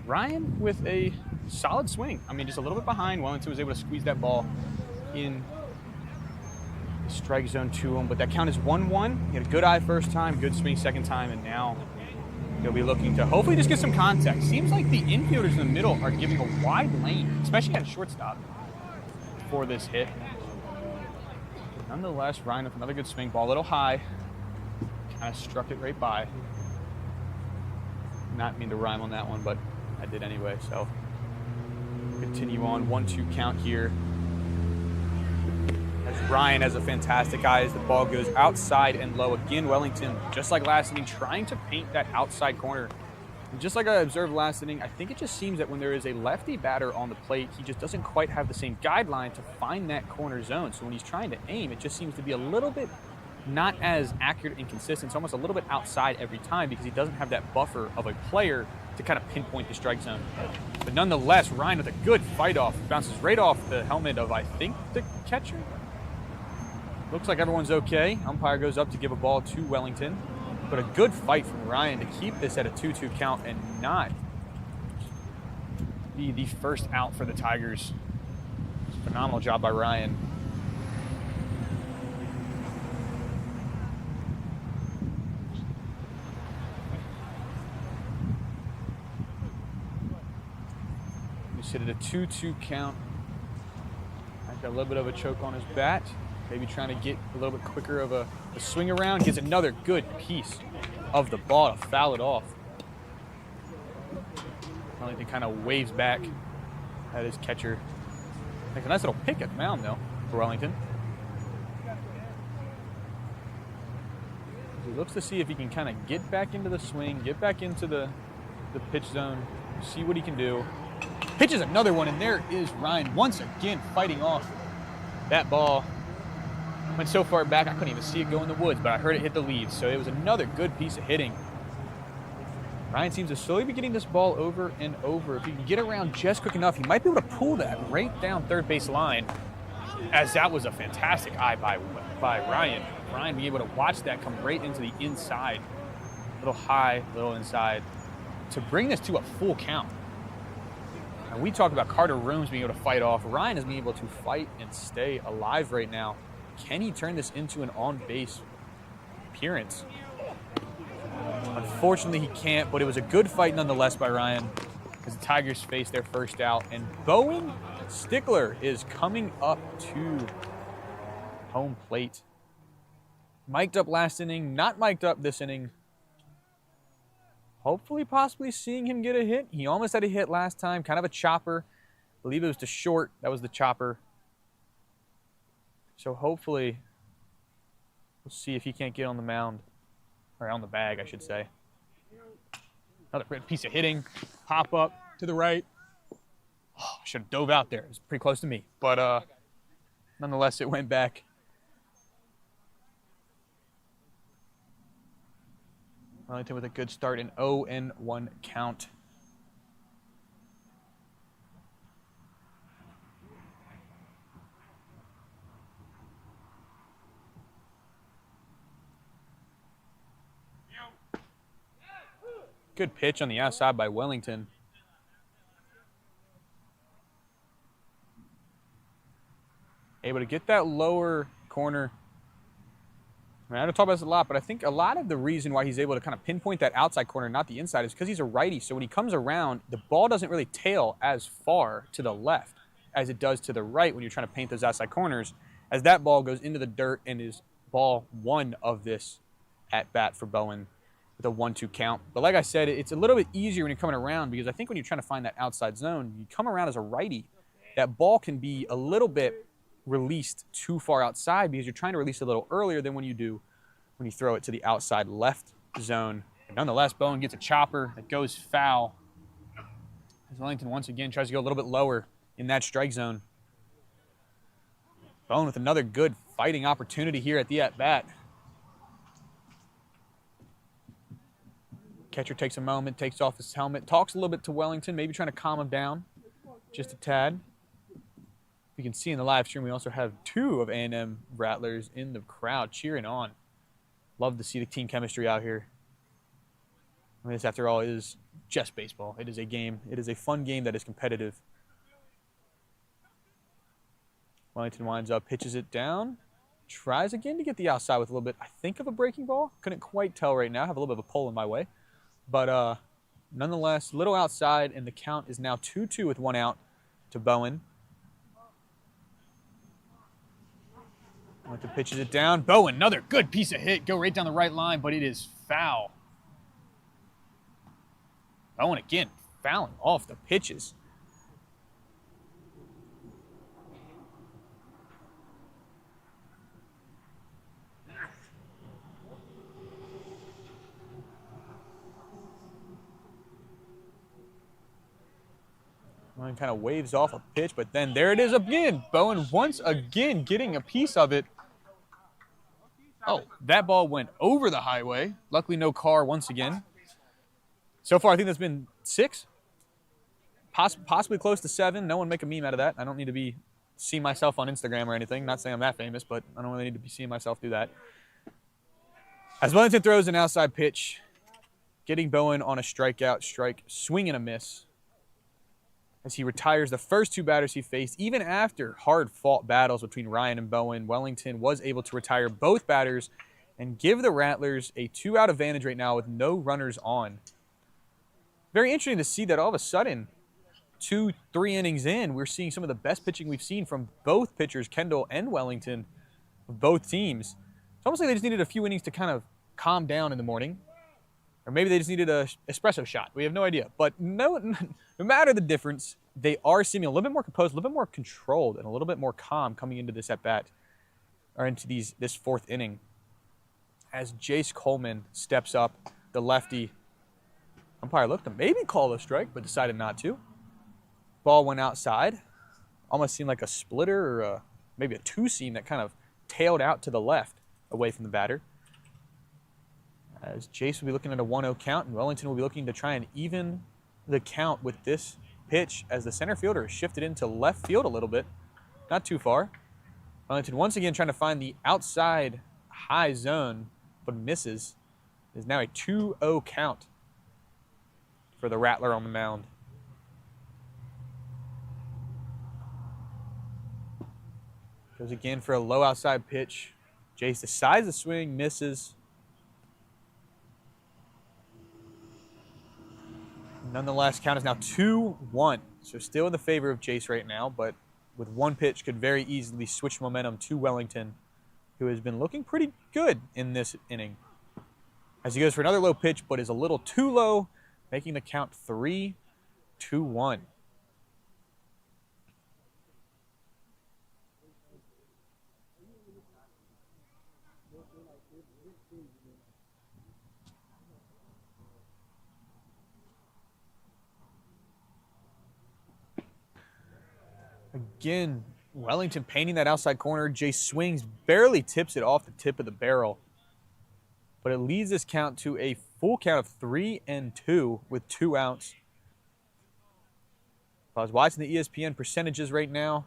[SPEAKER 1] Ryan with a solid swing. I mean, just a little bit behind. Wellington was able to squeeze that ball in the strike zone to him. But that count is 1-1. He had a good eye first time, good swing second time, and now he'll be looking to hopefully just get some contact. Seems like the infielders in the middle are giving a wide lane, especially at shortstop, for this hit. Nonetheless, Ryan with another good swing, ball a little high. Kind of struck it right by. Not mean to rhyme on that one, but I did anyway, so continue on. 1-2 count here. As Ryan has a fantastic eye as the ball goes outside and low. Again, Wellington, just like last inning, trying to paint that outside corner. And just like I observed last inning, I think it just seems that when there is a lefty batter on the plate, he just doesn't quite have the same guideline to find that corner zone. So when he's trying to aim, it just seems to be a little bit not as accurate and consistent. It's almost a little bit outside every time because he doesn't have that buffer of a player to kind of pinpoint the strike zone. But nonetheless, Ryan with a good fight off. Bounces right off the helmet of, I think, the catcher. Looks like everyone's okay. Umpire goes up to give a ball to Wellington. But a good fight from Ryan to keep this at a 2-2 count and not be the first out for the Tigers. Phenomenal job by Ryan. We sit at a 2-2 count. Got a little bit of a choke on his bat. Maybe trying to get a little bit quicker of a swing around. Gets another good piece of the ball to foul it off. Wellington kind of waves back at his catcher. Makes a nice little pick at the mound, though, for Wellington. He looks to see if he can kind of get back into the swing, get back into the pitch zone, see what he can do. Pitches another one, and there is Ryan once again fighting off that ball. Went so far back I couldn't even see it go in the woods, but I heard it hit the leaves, so it was another good piece of hitting. Ryan seems to slowly be getting this ball over and over. If he can get around just quick enough, he might be able to pull that right down third base line, as that was a fantastic eye by Ryan. Ryan being able to watch that come right into the inside, a little high, a little inside, to bring this to a full count. And we talk about Carter Rooms being able to fight off. Ryan is being able to fight and stay alive right now. Can he turn this into an on-base appearance? Unfortunately, he can't, but it was a good fight nonetheless by Ryan as the Tigers face their first out. And Bowen Stickler is coming up to home plate. Mic'd up last inning, not mic'd up this inning. Hopefully, possibly seeing him get a hit. He almost had a hit last time, kind of a chopper. I believe it was to short. That was the chopper. So hopefully, we'll see if he can't get on the mound, or on the bag, I should say. Another great piece of hitting. Pop up to the right. Oh, should have dove out there. It was pretty close to me. But nonetheless, it went back. Wellington with a good start, an 0-1 count. Good pitch on the outside by Wellington. Able to get that lower corner. I mean, I don't talk about this a lot, but I think a lot of the reason why he's able to kind of pinpoint that outside corner, not the inside, is because he's a righty. So when he comes around, the ball doesn't really tail as far to the left as it does to the right when you're trying to paint those outside corners, as that ball goes into the dirt and is ball one of this at bat for Bowen with a 1-2 count. But like I said, it's a little bit easier when you're coming around because I think when you're trying to find that outside zone, you come around as a righty, that ball can be a little bit released too far outside because you're trying to release it a little earlier than when you do when you throw it to the outside left zone. But nonetheless, Bowen gets a chopper that goes foul as Wellington once again tries to go a little bit lower in that strike zone. Bowen with another good fighting opportunity here at the at-bat. Catcher takes a moment, takes off his helmet, talks a little bit to Wellington, maybe trying to calm him down just a tad. You can see in the live stream, we also have 2 of A&M Rattlers in the crowd cheering on. Love to see the team chemistry out here. I mean, this, after all, is just baseball. It is a game. It is a fun game that is competitive. Wellington winds up, pitches it down, tries again to get the outside with a little bit, I think, of a breaking ball. Couldn't quite tell right now. I have a little bit of a pull in my way. But nonetheless, little outside, and the count is now 2-2 with 1 out to Bowen. Wellington pitches it down. Bowen, another good piece of hit. Go right down the right line, but it is foul. Bowen again, fouling off the pitches. Bowen kind of waves off a pitch, but then there it is again. Bowen once again getting a piece of it. Oh, that ball went over the highway. Luckily, no car once again. So far, I think that's been 6, possibly close to 7. No one make a meme out of that. I don't need to see myself on Instagram or anything. Not saying I'm that famous, but I don't really need to be seeing myself do that. As Wellington throws an outside pitch, getting Bowen on a strikeout, swing and a miss. As he retires the first 2 batters he faced, even after hard-fought battles between Ryan and Bowen, Wellington was able to retire both batters and give the Rattlers a 2-out advantage right now with no runners on. Very interesting to see that all of a sudden, 2-3 innings in, we're seeing some of the best pitching we've seen from both pitchers, Kendall and Wellington, of both teams. It's almost like they just needed a few innings to kind of calm down in the morning. Or maybe they just needed an espresso shot. We have no idea. But no matter the difference, they are seeming a little bit more composed, a little bit more controlled, and a little bit more calm coming into this at-bat, or into this 4th inning. As Jace Coleman steps up, the lefty. Umpire looked to maybe call a strike, but decided not to. Ball went outside. Almost seemed like a splitter or maybe a 2-seam that kind of tailed out to the left away from the batter. As Jace will be looking at a 1-0 count, and Wellington will be looking to try and even the count with this pitch as the center fielder is shifted into left field a little bit. Not too far. Wellington once again trying to find the outside high zone, but misses. It is now a 2-0 count for the Rattler on the mound. Goes again for a low outside pitch. Jace decides to swing, misses. Nonetheless, count is now 2-1. So still in the favor of Jace right now, but with 1 pitch could very easily switch momentum to Wellington, who has been looking pretty good in this inning. As he goes for another low pitch, but is a little too low, making the count 3-1. Again, Wellington painting that outside corner. Jace swings, barely tips it off the tip of the barrel. But it leads this count to a full count of 3-2 with 2 outs. If I was watching the ESPN percentages right now,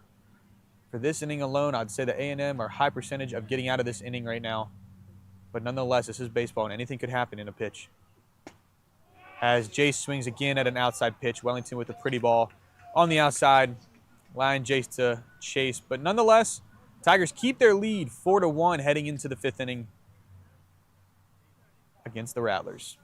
[SPEAKER 1] for this inning alone, I'd say the A&M are high percentage of getting out of this inning right now. But nonetheless, this is baseball, and anything could happen in a pitch. As Jace swings again at an outside pitch, Wellington with a pretty ball on the outside, allowing Jace to chase. But nonetheless, Tigers keep their lead 4-1 heading into the 5th inning against the Rattlers.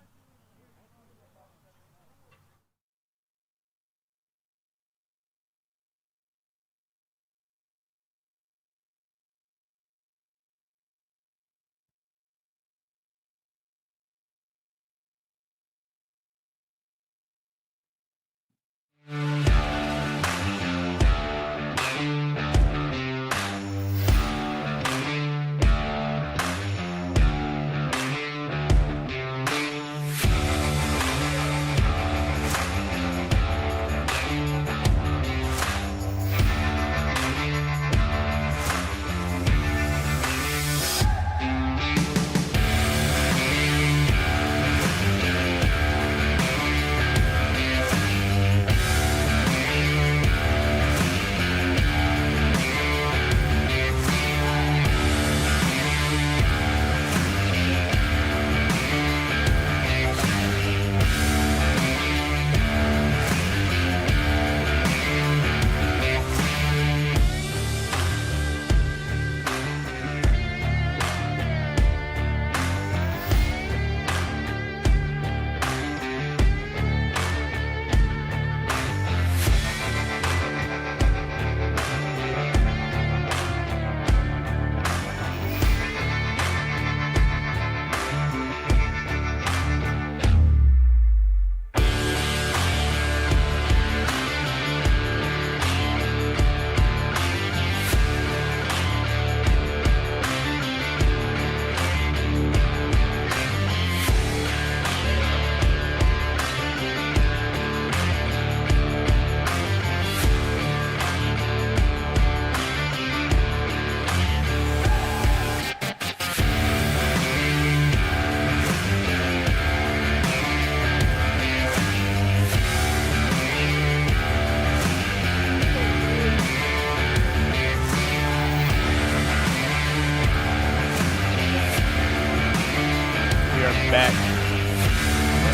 [SPEAKER 1] are back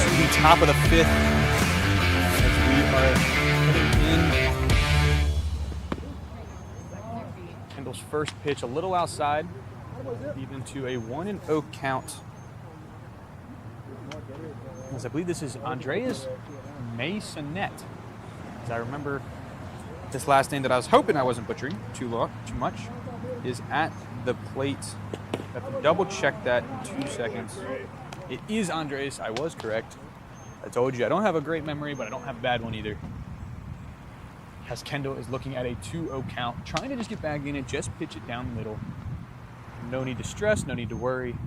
[SPEAKER 1] to the top of the 5th as we are heading in. Kendall's first pitch a little outside, even to a 1-0 count. As I believe this is Andreas Masonette. As I remember, this last name that I was hoping I wasn't butchering too much is at the plate. I have to double check that in 2 seconds. It is Andres. I was correct. I told you I don't have a great memory, but I don't have a bad one either. As Kendall is looking at a 2-0 count, trying to just get back in it, just pitch it down the middle. No need to stress, no need to worry.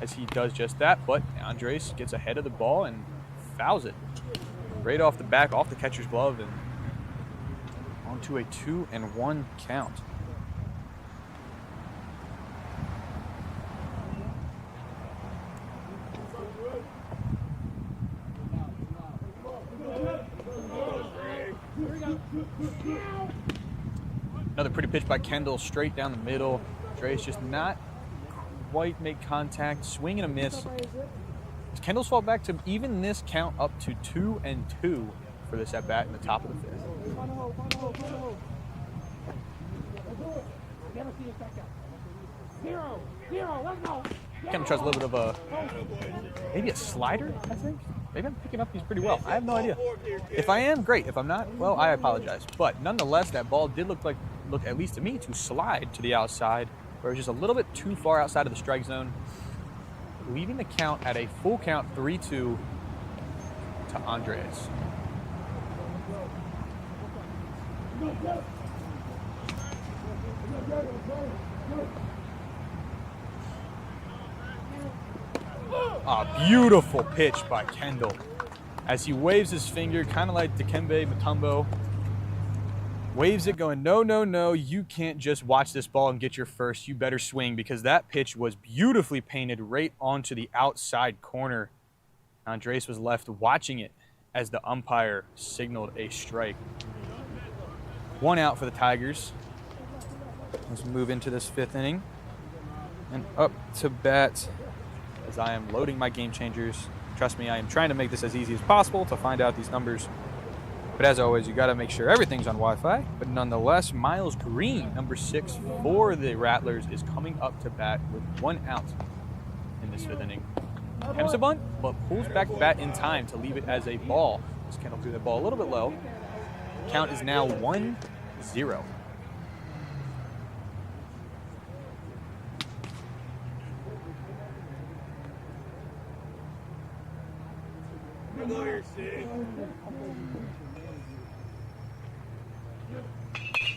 [SPEAKER 1] As he does just that, but Andres gets ahead of the ball and fouls it. Right off the back, off the catcher's glove, and onto a 2-1 count. Another pretty pitch by Kendall, straight down the middle. Dre's just not quite make contact, swing and a miss. Kendall's fall back to even this count up to 2-2 for this at bat in the top of the 5th. Kendall tries a little bit of a, maybe a slider, I think. Maybe I'm picking up these pretty well. I have no idea. If I am, great. If I'm not, well, I apologize. But nonetheless, that ball did look at least to me, to slide to the outside, where it was just a little bit too far outside of the strike zone, leaving the count at a full count 3-2 to Andres. A beautiful pitch by Kendall as he waves his finger, kind of like Dikembe Mutombo. Waves it going, no, no, no, you can't just watch this ball and get your first. You better swing, because that pitch was beautifully painted right onto the outside corner. Andres was left watching it as the umpire signaled a strike. 1 out for the Tigers. Let's move into this 5th inning. And up to bat as I am loading my game changers. Trust me, I am trying to make this as easy as possible to find out these numbers. But as always, you got to make sure everything's on Wi-Fi. But nonetheless, Miles Green, number 6 for the Rattlers, is coming up to bat with 1 out in this 5th inning. Attempts a bunt, but pulls back the bat in time to leave it as a ball. This Kendall threw the ball a little bit low. Count is now 1-0.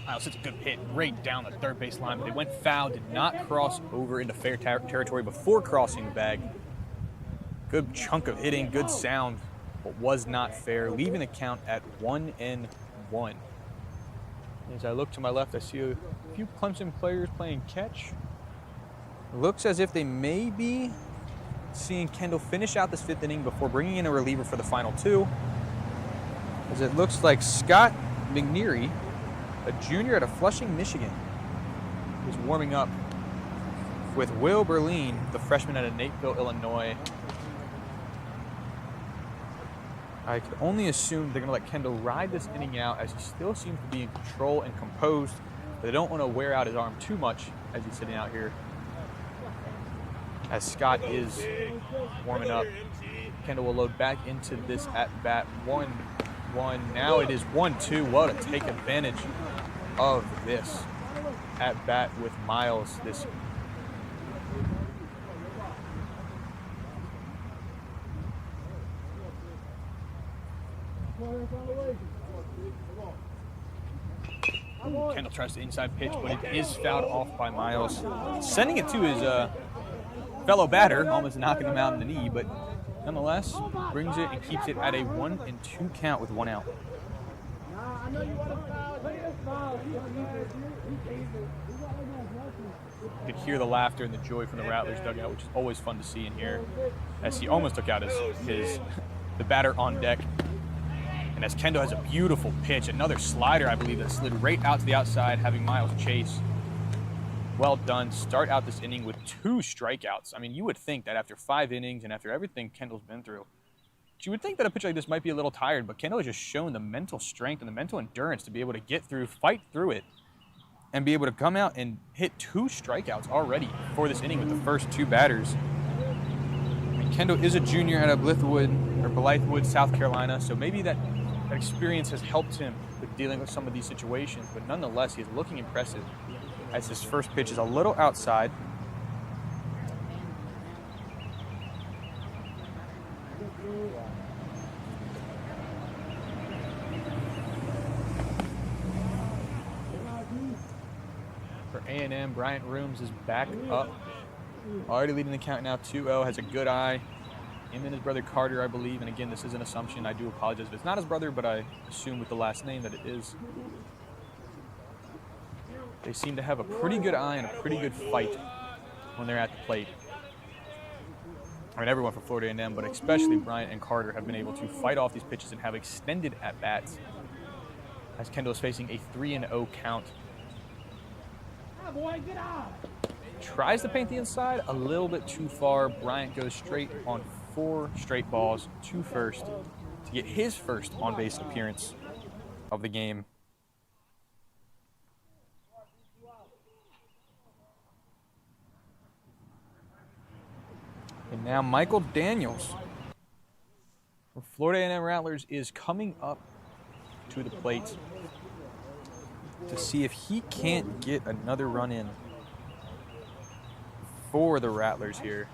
[SPEAKER 1] Miles hits a good hit right down the third base line, but it went foul, did not cross over into fair territory before crossing the bag. Good chunk of hitting, good sound, but was not fair, leaving the count at 1-1. As I look to my left, I see a few Clemson players playing catch. It looks as if they may be seeing Kendall finish out this 5th inning before bringing in a reliever for the final 2. As it looks like Scott McNeary, a junior out of Flushing, Michigan, is warming up with Will Berlin, the freshman out of Napeville, Illinois. I could only assume they're going to let Kendall ride this inning out, as he still seems to be in control and composed. But they don't want to wear out his arm too much as he's sitting out here, as Scott is warming up. Kendall will load back into this at-bat. 1-1. Now it is 1-2. Well, to take advantage of this at-bat with Miles. This Kendall tries the inside pitch, but it is fouled off by Miles, sending it to his fellow batter, almost knocking him out in the knee, but nonetheless brings it and keeps it at a 1-2 count with 1 out. You could hear the laughter and the joy from the Rattlers dugout, which is always fun to see in here, as he almost took out the batter on deck. And as Kendall has a beautiful pitch, another slider, I believe, that slid right out to the outside, having Miles chase. well done. Start out this inning with 2 strikeouts. I mean, you would think that after 5 innings and after everything Kendall's been through, you would think that a pitcher like this might be a little tired, but Kendall has just shown the mental strength and the mental endurance to be able to get through, fight through it, and be able to come out and hit 2 strikeouts already for this inning with the first 2 batters. I mean, Kendall is a junior out of Blythewood, South Carolina, so maybe that experience has helped him with dealing with some of these situations, but nonetheless, he is looking impressive as his first pitch is a little outside. For A&M, Bryant Rooms is back up. Already leading the count now 2-0, has a good eye. Him and his brother Carter, I believe. And again, this is an assumption. I do apologize if it's not his brother, but I assume with the last name that it is. They seem to have a pretty good eye and a pretty good fight when they're at the plate. I mean, everyone from Florida A&M, but especially Bryant and Carter have been able to fight off these pitches and have extended at-bats as Kendall is facing a 3-0 count. Tries to paint the inside a little bit too far. Bryant goes straight on 4 straight balls to first to get his first on-base appearance of the game. And now Michael Daniels from Florida A&M Rattlers is coming up to the plate to see if he can't get another run in for the Rattlers here.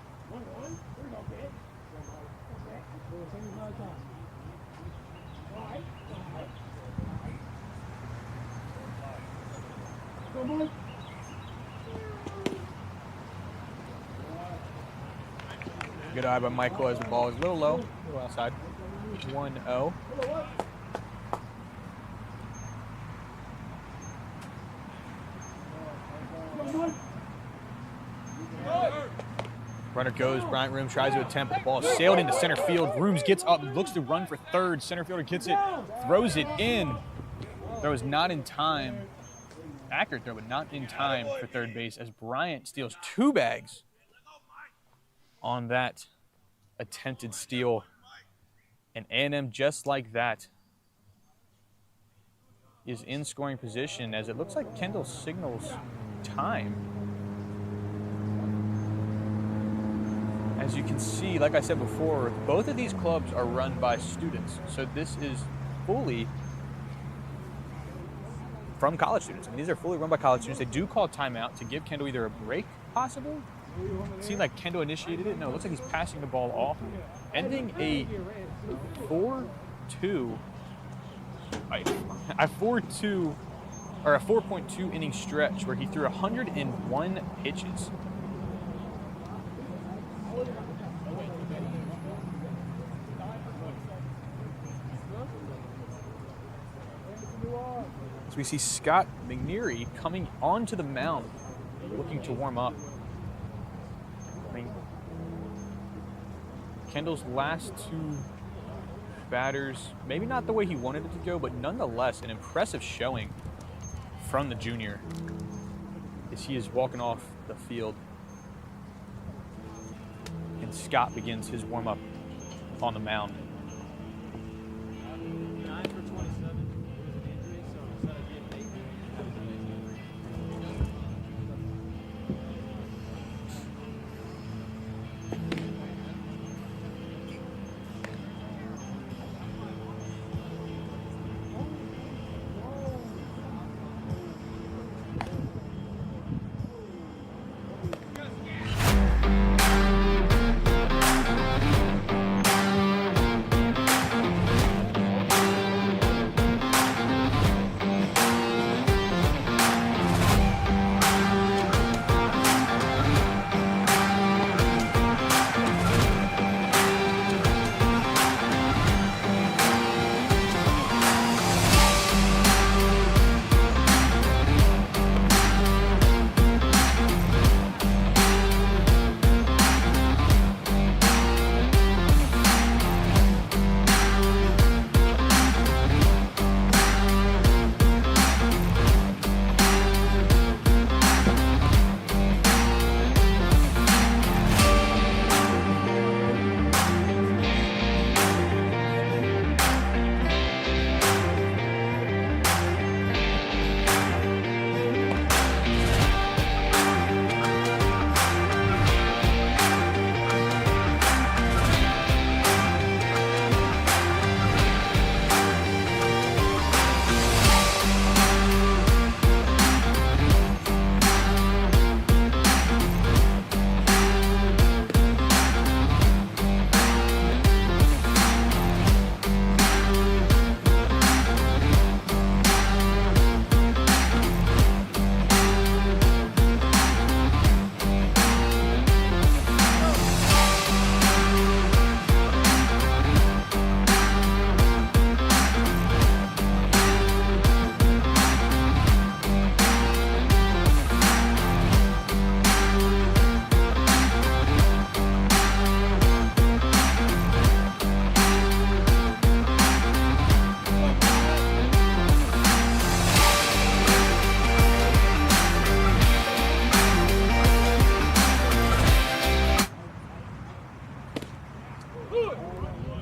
[SPEAKER 1] Good eye by Michael as the ball is a little low, a little outside. 1-0. Runner goes, Bryant Rooms tries to attempt, but the ball is sailed into center field. Rooms gets up, looks to run for third. Center fielder gets it, throws it in. Throw is not in time. Accurate throw, but not in time for third base as Bryant steals 2 bags on that attempted steal. And A&M, just like that, is in scoring position as it looks like Kendall signals time. As you can see, like I said before, both of these clubs are run by students. So this is fully from college students. I mean, these are fully run by college students. They do call timeout to give Kendall either a break, possible. It seemed like Kendall initiated it. No, it looks like he's passing the ball off. Ending a 4-2, a 4-2, or a 4.2 inning stretch where he threw 101 pitches. So we see Scott McNeary coming onto the mound, looking to warm up. I mean, Kendall's last 2 batters, maybe not the way he wanted it to go, but nonetheless an impressive showing from the junior as he is walking off the field. And Scott begins his warm-up on the mound.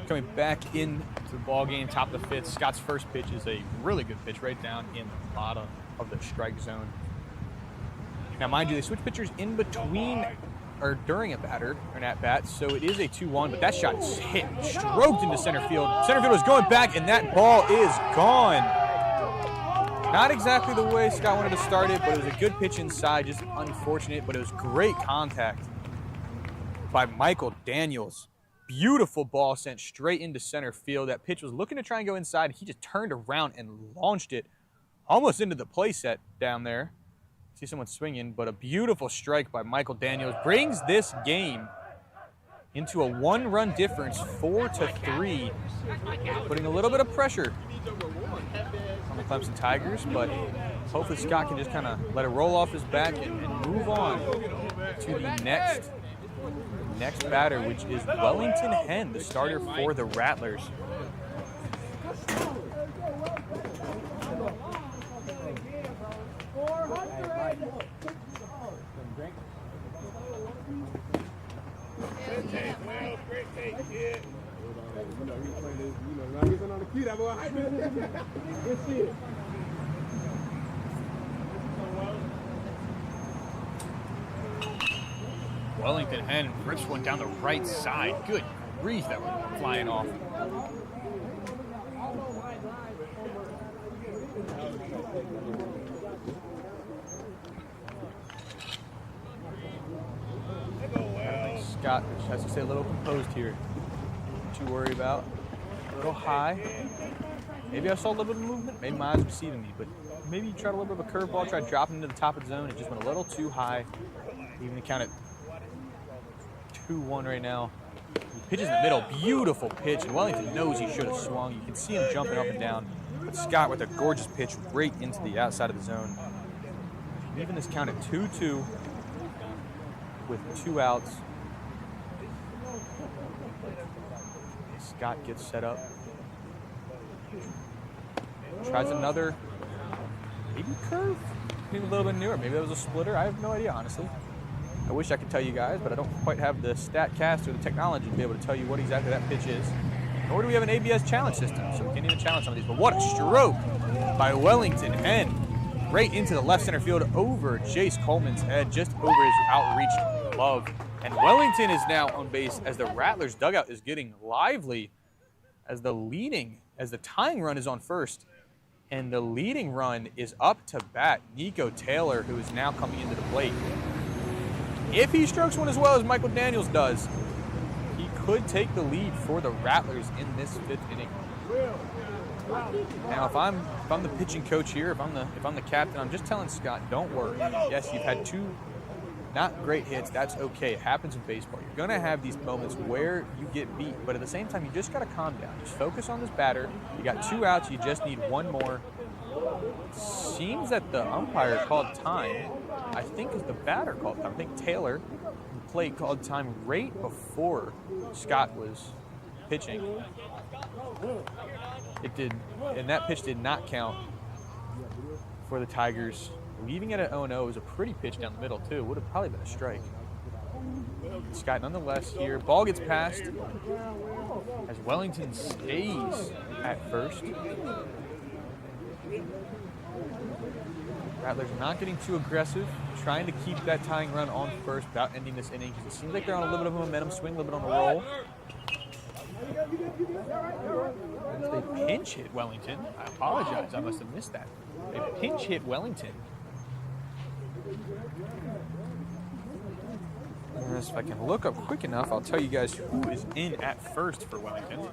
[SPEAKER 1] Coming back into the ball game, top of the fifth. Scott's first pitch is a really good pitch right down in the bottom of the strike zone. Now, mind you, they switch pitchers in between or during a batter or an at-bat, so it is a 2-1, but that shot is hit, stroked into center field. Center field is going back, and that ball is gone. Not exactly the way Scott wanted to start it, but it was a good pitch inside, just unfortunate, but it was great contact by Michael Daniels. Beautiful ball sent straight into center field. That pitch was looking to try and go inside. He just turned around and launched it almost into the play set down there. See someone swinging, but a beautiful strike by Michael Daniels brings this game into a 1-run difference, 4-3, putting a little bit of pressure on the Clemson Tigers, but hopefully Scott can just kind of let it roll off his back and move on to the next batter, which is Wellington Henn, the starter for the Rattlers. Wellington Henn rips one down the right side. Good grief, that one flying off. Scott has to stay a little composed here. What you worry about? A little high. Maybe I saw a little bit of movement. Maybe my eyes were deceiving me, but maybe you tried a little bit of a curveball, tried dropping into the top of the zone. It just went a little too high. Even to count it 2-1 right now. He pitches in the middle. Beautiful pitch, and Wellington knows he should have swung. You can see him jumping up and down. But Scott with a gorgeous pitch right into the outside of the zone. Even this count at 2-2 with 2 outs. Scott gets set up. Tries another, maybe curve, maybe a little bit newer. Maybe that was a splitter. I have no idea, honestly. I wish I could tell you guys, but I don't quite have the stat cast or the technology to be able to tell you what exactly that pitch is. Nor do we have an ABS challenge system, so we can't even challenge some of these. But what a stroke by Wellington Henn. Right into the left center field over Jace Coleman's head, just over his outreached glove. And Wellington is now on base as the Rattlers dugout is getting lively as the tying run is on first. And the leading run is up to bat, Nico Taylor, who is now coming into the plate. If he strokes one as well as Michael Daniels does, he could take the lead for the Rattlers in this 5th inning. Now, if I'm the pitching coach here, if I'm the captain, I'm just telling Scott, don't worry. Yes, you've had 2 not great hits. That's okay. It happens in baseball. You're going to have these moments where you get beat, but at the same time, you just got to calm down. Just focus on this batter. You got 2 outs. You just need 1 more. Seems that the umpire called time. I think is the batter called time. I think Taylor, the plate, called time right before Scott was pitching. It did, and that pitch did not count for the Tigers. Leaving it at 0-0 was a pretty pitch down the middle, too. Would have probably been a strike. Scott, nonetheless, here. Ball gets passed as Wellington stays at first. Rattlers not getting too aggressive, trying to keep that tying run on first without ending this inning, because it seems like they're on a little bit of a momentum swing, a little bit on the roll. They pinch hit Wellington. I apologize, I must have missed that. They pinch hit Wellington. If I can look up quick enough, I'll tell you guys who is in at first for Wellington.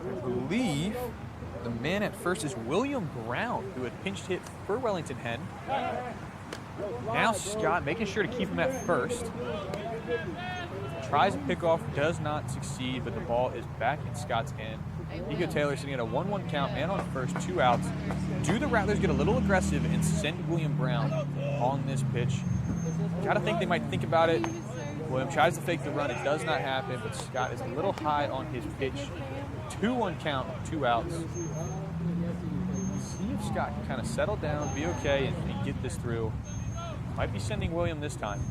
[SPEAKER 1] I believe the man at first is William Brown, who had pinched hit for Wellington Henn. Now Scott making sure to keep him at first. Tries a pickoff, does not succeed, but the ball is back in Scott's hand. Nico Taylor sitting at a 1-1 count, man on first, 2 outs. Do the Rattlers get a little aggressive and send William Brown on this pitch? Gotta think they might think about it. William tries to fake the run. It does not happen, but Scott is a little high on his pitch. 2-1 count, 2 outs. See if Scott can kind of settle down, be okay, and get this through. Might be sending William this time.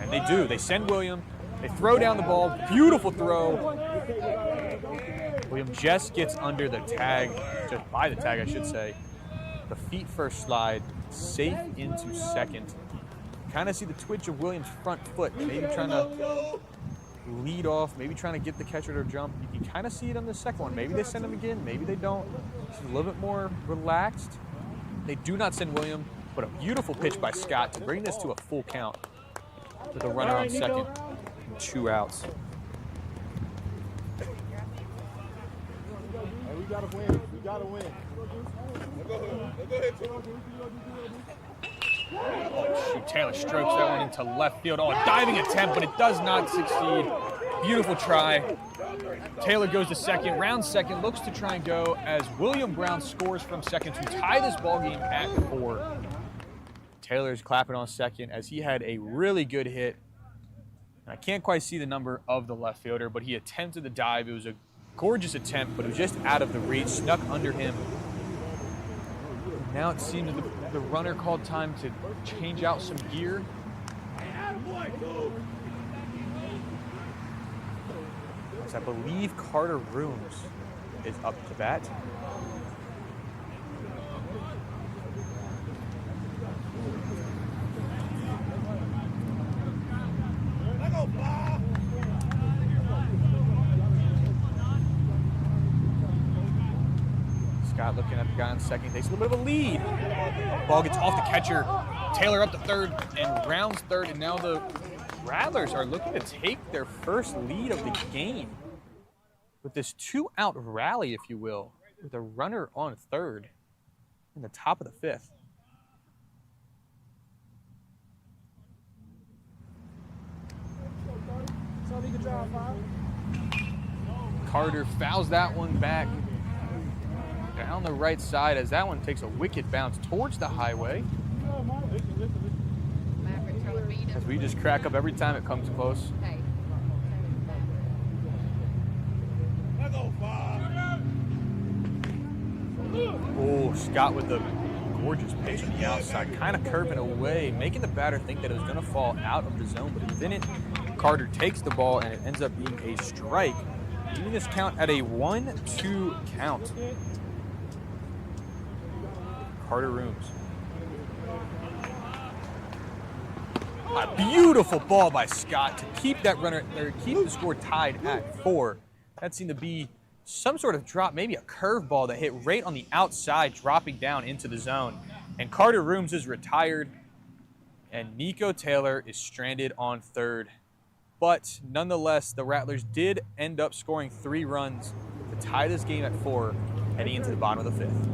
[SPEAKER 1] And they do. They send William. They throw down the ball. Beautiful throw. William just gets under the tag, just by the tag, I should say. The feet first slide, safe into second. Kind of see the twitch of Williams' front foot, maybe trying to lead off, maybe trying to get the catcher to jump. You can kind of see it on the second one. Maybe they send him again, maybe they don't. He's a little bit more relaxed. They do not send William, but a beautiful pitch by Scott to bring this to a full count with a runner on second and 2 outs.
[SPEAKER 3] We gotta win. We gotta win.
[SPEAKER 1] Oh, shoot, Taylor strokes that one into left field. Oh, a diving attempt, but it does not succeed. Beautiful try. Taylor goes to second, round second, looks to try and go as William Brown scores from second to tie this ball game at 4. Taylor's clapping on second as he had a really good hit. And I can't quite see the number of the left fielder, but he attempted the dive. It was a gorgeous attempt, but it was just out of the reach, snuck under him. Now it seems the runner called time to change out some gear. As I believe Carter Rooms is up to bat. Scott looking at the guy on second, takes a little bit of a lead. Ball gets off the catcher. Taylor up to third and rounds third, and now the Rattlers are looking to take their first lead of the game with this 2-out rally, if you will, with a runner on third in the top of the 5th. Carter fouls that one back down the right side as that one takes a wicked bounce towards the highway. As we just crack up every time it comes close. Oh, Scott with the gorgeous pitch on the outside, kind of curving away, making the batter think that it was going to fall out of the zone, but it didn't. Carter takes the ball, and it ends up being a strike, leaving this count at a 1-2 count. Carter Rooms. A beautiful ball by Scott to keep that runner, or keep the score tied at 4. That seemed to be some sort of drop, maybe a curveball that hit right on the outside, dropping down into the zone. And Carter Rooms is retired, and Nico Taylor is stranded on third. But nonetheless, the Rattlers did end up scoring 3 runs to tie this game at 4, heading into the bottom of the 5th.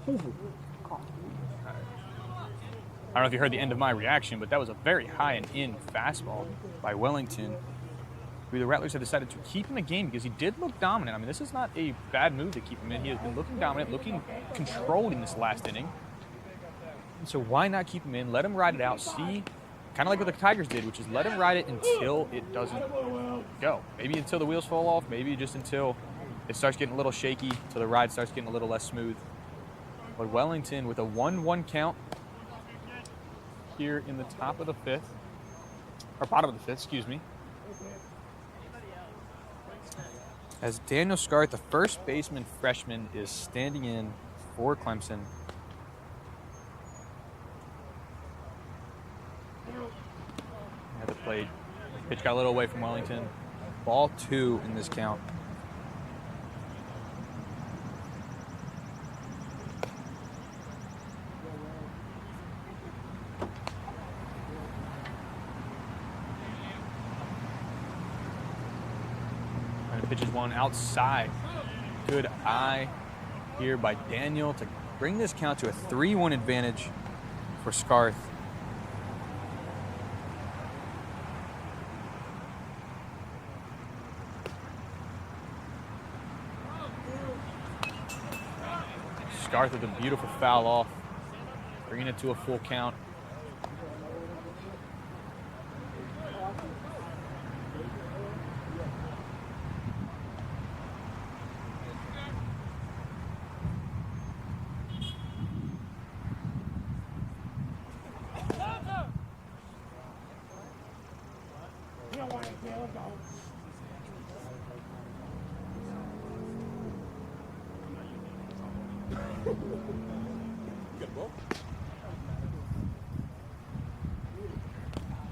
[SPEAKER 1] I don't know if you heard the end of my reaction, but that was a very high and in fastball by Wellington. The Rattlers have decided to keep him in the game because he did look dominant. I mean, this is not a bad move to keep him in. He has been looking dominant, looking controlled in this last inning. And so why not keep him in? Let him ride it out. See, kind of like what the Tigers did, which is let him ride it until it doesn't go. Maybe until the wheels fall off. Maybe just until it starts getting a little shaky, until the ride starts getting a little less smooth. But Wellington with a 1-1 count here in the top of the fifth, or bottom of the fifth, excuse me. As Daniel Scarth, the first baseman freshman, is standing in for Clemson. Had the play. Pitch got a little away from Wellington. Ball 2 in this count. Pitches one outside. Good eye here by Daniel to bring this count to a 3-1 advantage for Scarth. Scarth with a beautiful foul off, bringing it to a full count.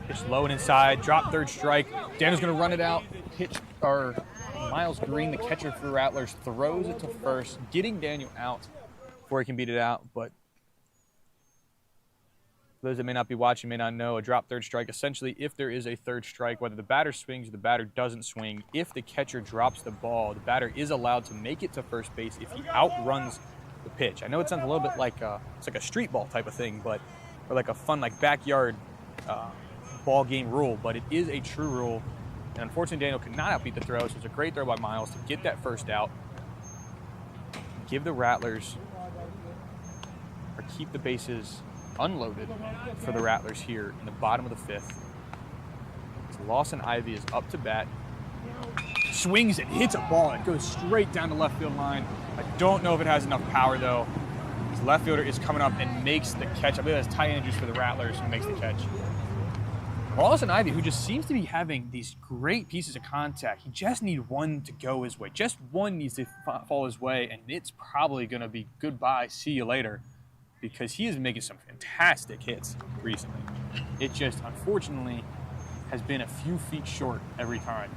[SPEAKER 1] Pitch low and inside, drop third strike. Daniel's gonna run it out. Miles Green, the catcher for the Rattlers, throws it to first, getting Daniel out before he can beat it out. But for those that may not be watching, may not know, a drop third strike, essentially if there is a third strike, whether the batter swings or the batter doesn't swing, if the catcher drops the ball, the batter is allowed to make it to first base if he outruns the pitch. I know it sounds a little bit like it's like a street ball type of thing, or like a fun like backyard ball game rule, but it is a true rule. And unfortunately, Daniel could not outbeat the throw, so it's a great throw by Miles to get that first out. Give the Rattlers, or keep the bases unloaded for the Rattlers here in the bottom of the fifth. So Lawson Ivy is up to bat. Swings and hits a ball that goes straight down the left field line. I don't know if it has enough power though. His left fielder is coming up and makes the catch. I believe that's Ty Andrews for the Rattlers who makes the catch. Lawson Ivy, who just seems to be having these great pieces of contact. He just needs one to go his way. Just one needs to fall his way, and it's probably going to be goodbye, see you later, because he is making some fantastic hits recently. It just, unfortunately, has been a few feet short every time.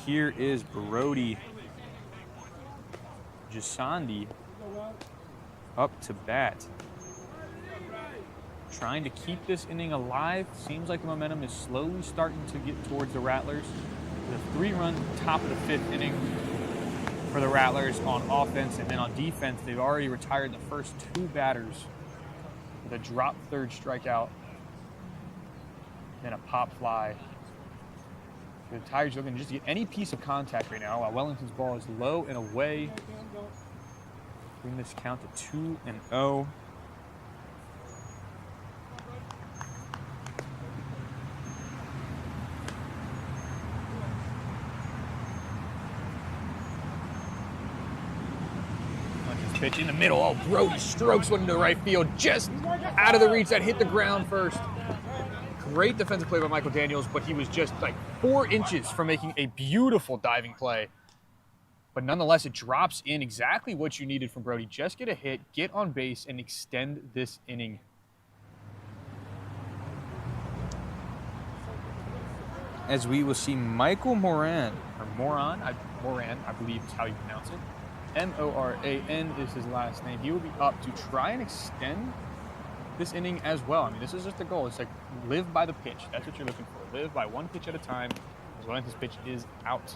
[SPEAKER 1] Here is Brody Jasandi up to bat. Trying to keep this inning alive. Seems like the momentum is slowly starting to get towards the Rattlers. The 3-run top of the fifth inning for the Rattlers on offense, and then on defense, they've already retired the first 2 batters with a drop third strikeout, then a pop fly. The Tigers are looking just to get any piece of contact right now while Wellington's ball is low and away. Bring this count to 2-0. Wellington's pitch in the middle. Oh, Brody strokes one into the right field, just out of the reach that hit the ground first. Great defensive play by Michael Daniels, but he was just like 4 inches from making a beautiful diving play. But nonetheless, it drops in exactly what you needed from Brody. Just get a hit, get on base, and extend this inning. As we will see Michael Moran, Moran, I believe is how you pronounce it. M-O-R-A-N is his last name. He will be up to try and extend this inning as well. I mean, this is just the goal. It's like live by the pitch. That's what you're looking for. Live by one pitch at a time. As Wellington's pitch is out.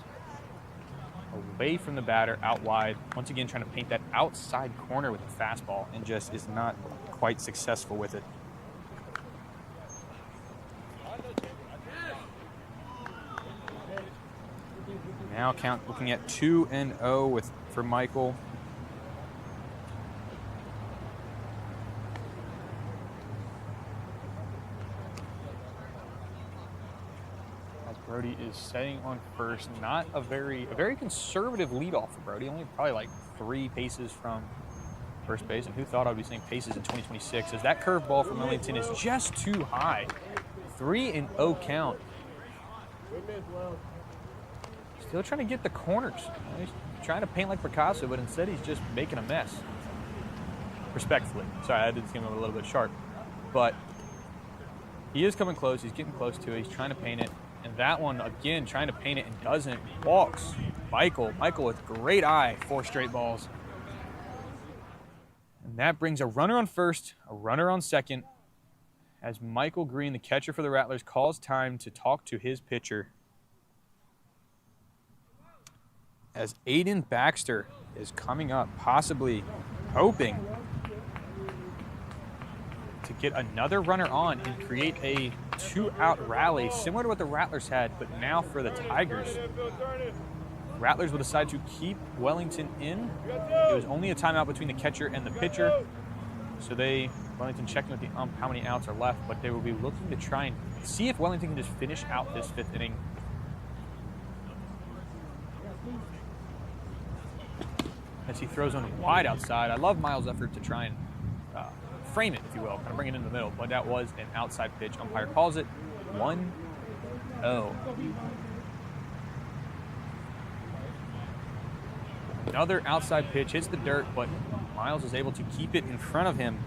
[SPEAKER 1] Away from the batter, out wide. Once again, trying to paint that outside corner with a fastball and just is not quite successful with it. Now count looking at 2-0 for Michael. As Brody is setting on first, not a very conservative leadoff for Brody. Only probably like 3 paces from first base. And who thought I'd be saying paces in 2026? As that curveball from Wellington is just too high. 3-0 count. Still trying to get the corners. He's trying to paint like Picasso, but instead he's just making a mess. Respectfully. Sorry, I did seem a little bit sharp. But he is coming close. He's getting close to it. He's trying to paint it. And that one, again, trying to paint it and doesn't. Walks. Michael with great eye. 4 straight balls. And that brings a runner on first, a runner on second, as Michael Green, the catcher for the Rattlers, calls time to talk to his pitcher. As Aiden Baxter is coming up, possibly hoping to get another runner on and create a 2-out rally, similar to what the Rattlers had, but now for the Tigers. Rattlers will decide to keep Wellington in. It was only a timeout between the catcher and the pitcher, so Wellington checking with the ump how many outs are left, but they will be looking to try and see if Wellington can just finish out this 5th inning. As he throws one wide outside. I love Miles' effort to try and frame it, if you will, kind of bring it in the middle, but that was an outside pitch. Umpire calls it 1-0. Another outside pitch hits the dirt, but Miles is able to keep it in front of him.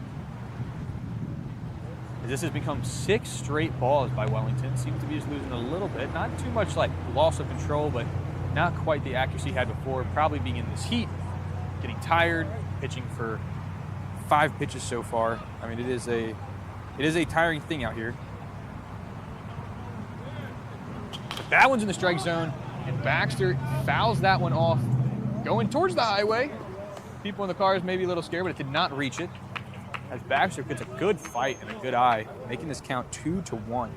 [SPEAKER 1] As this has become 6 straight balls by Wellington. Seems to be just losing a little bit. Not too much like loss of control, but not quite the accuracy he had before. Probably being in this heat, getting tired, pitching for 5 pitches so far. I mean, it is a tiring thing out here. But that one's in the strike zone, and Baxter fouls that one off, going towards the highway. People in the cars may be a little scared, but it did not reach it. As Baxter gets a good fight and a good eye, making this count 2-1.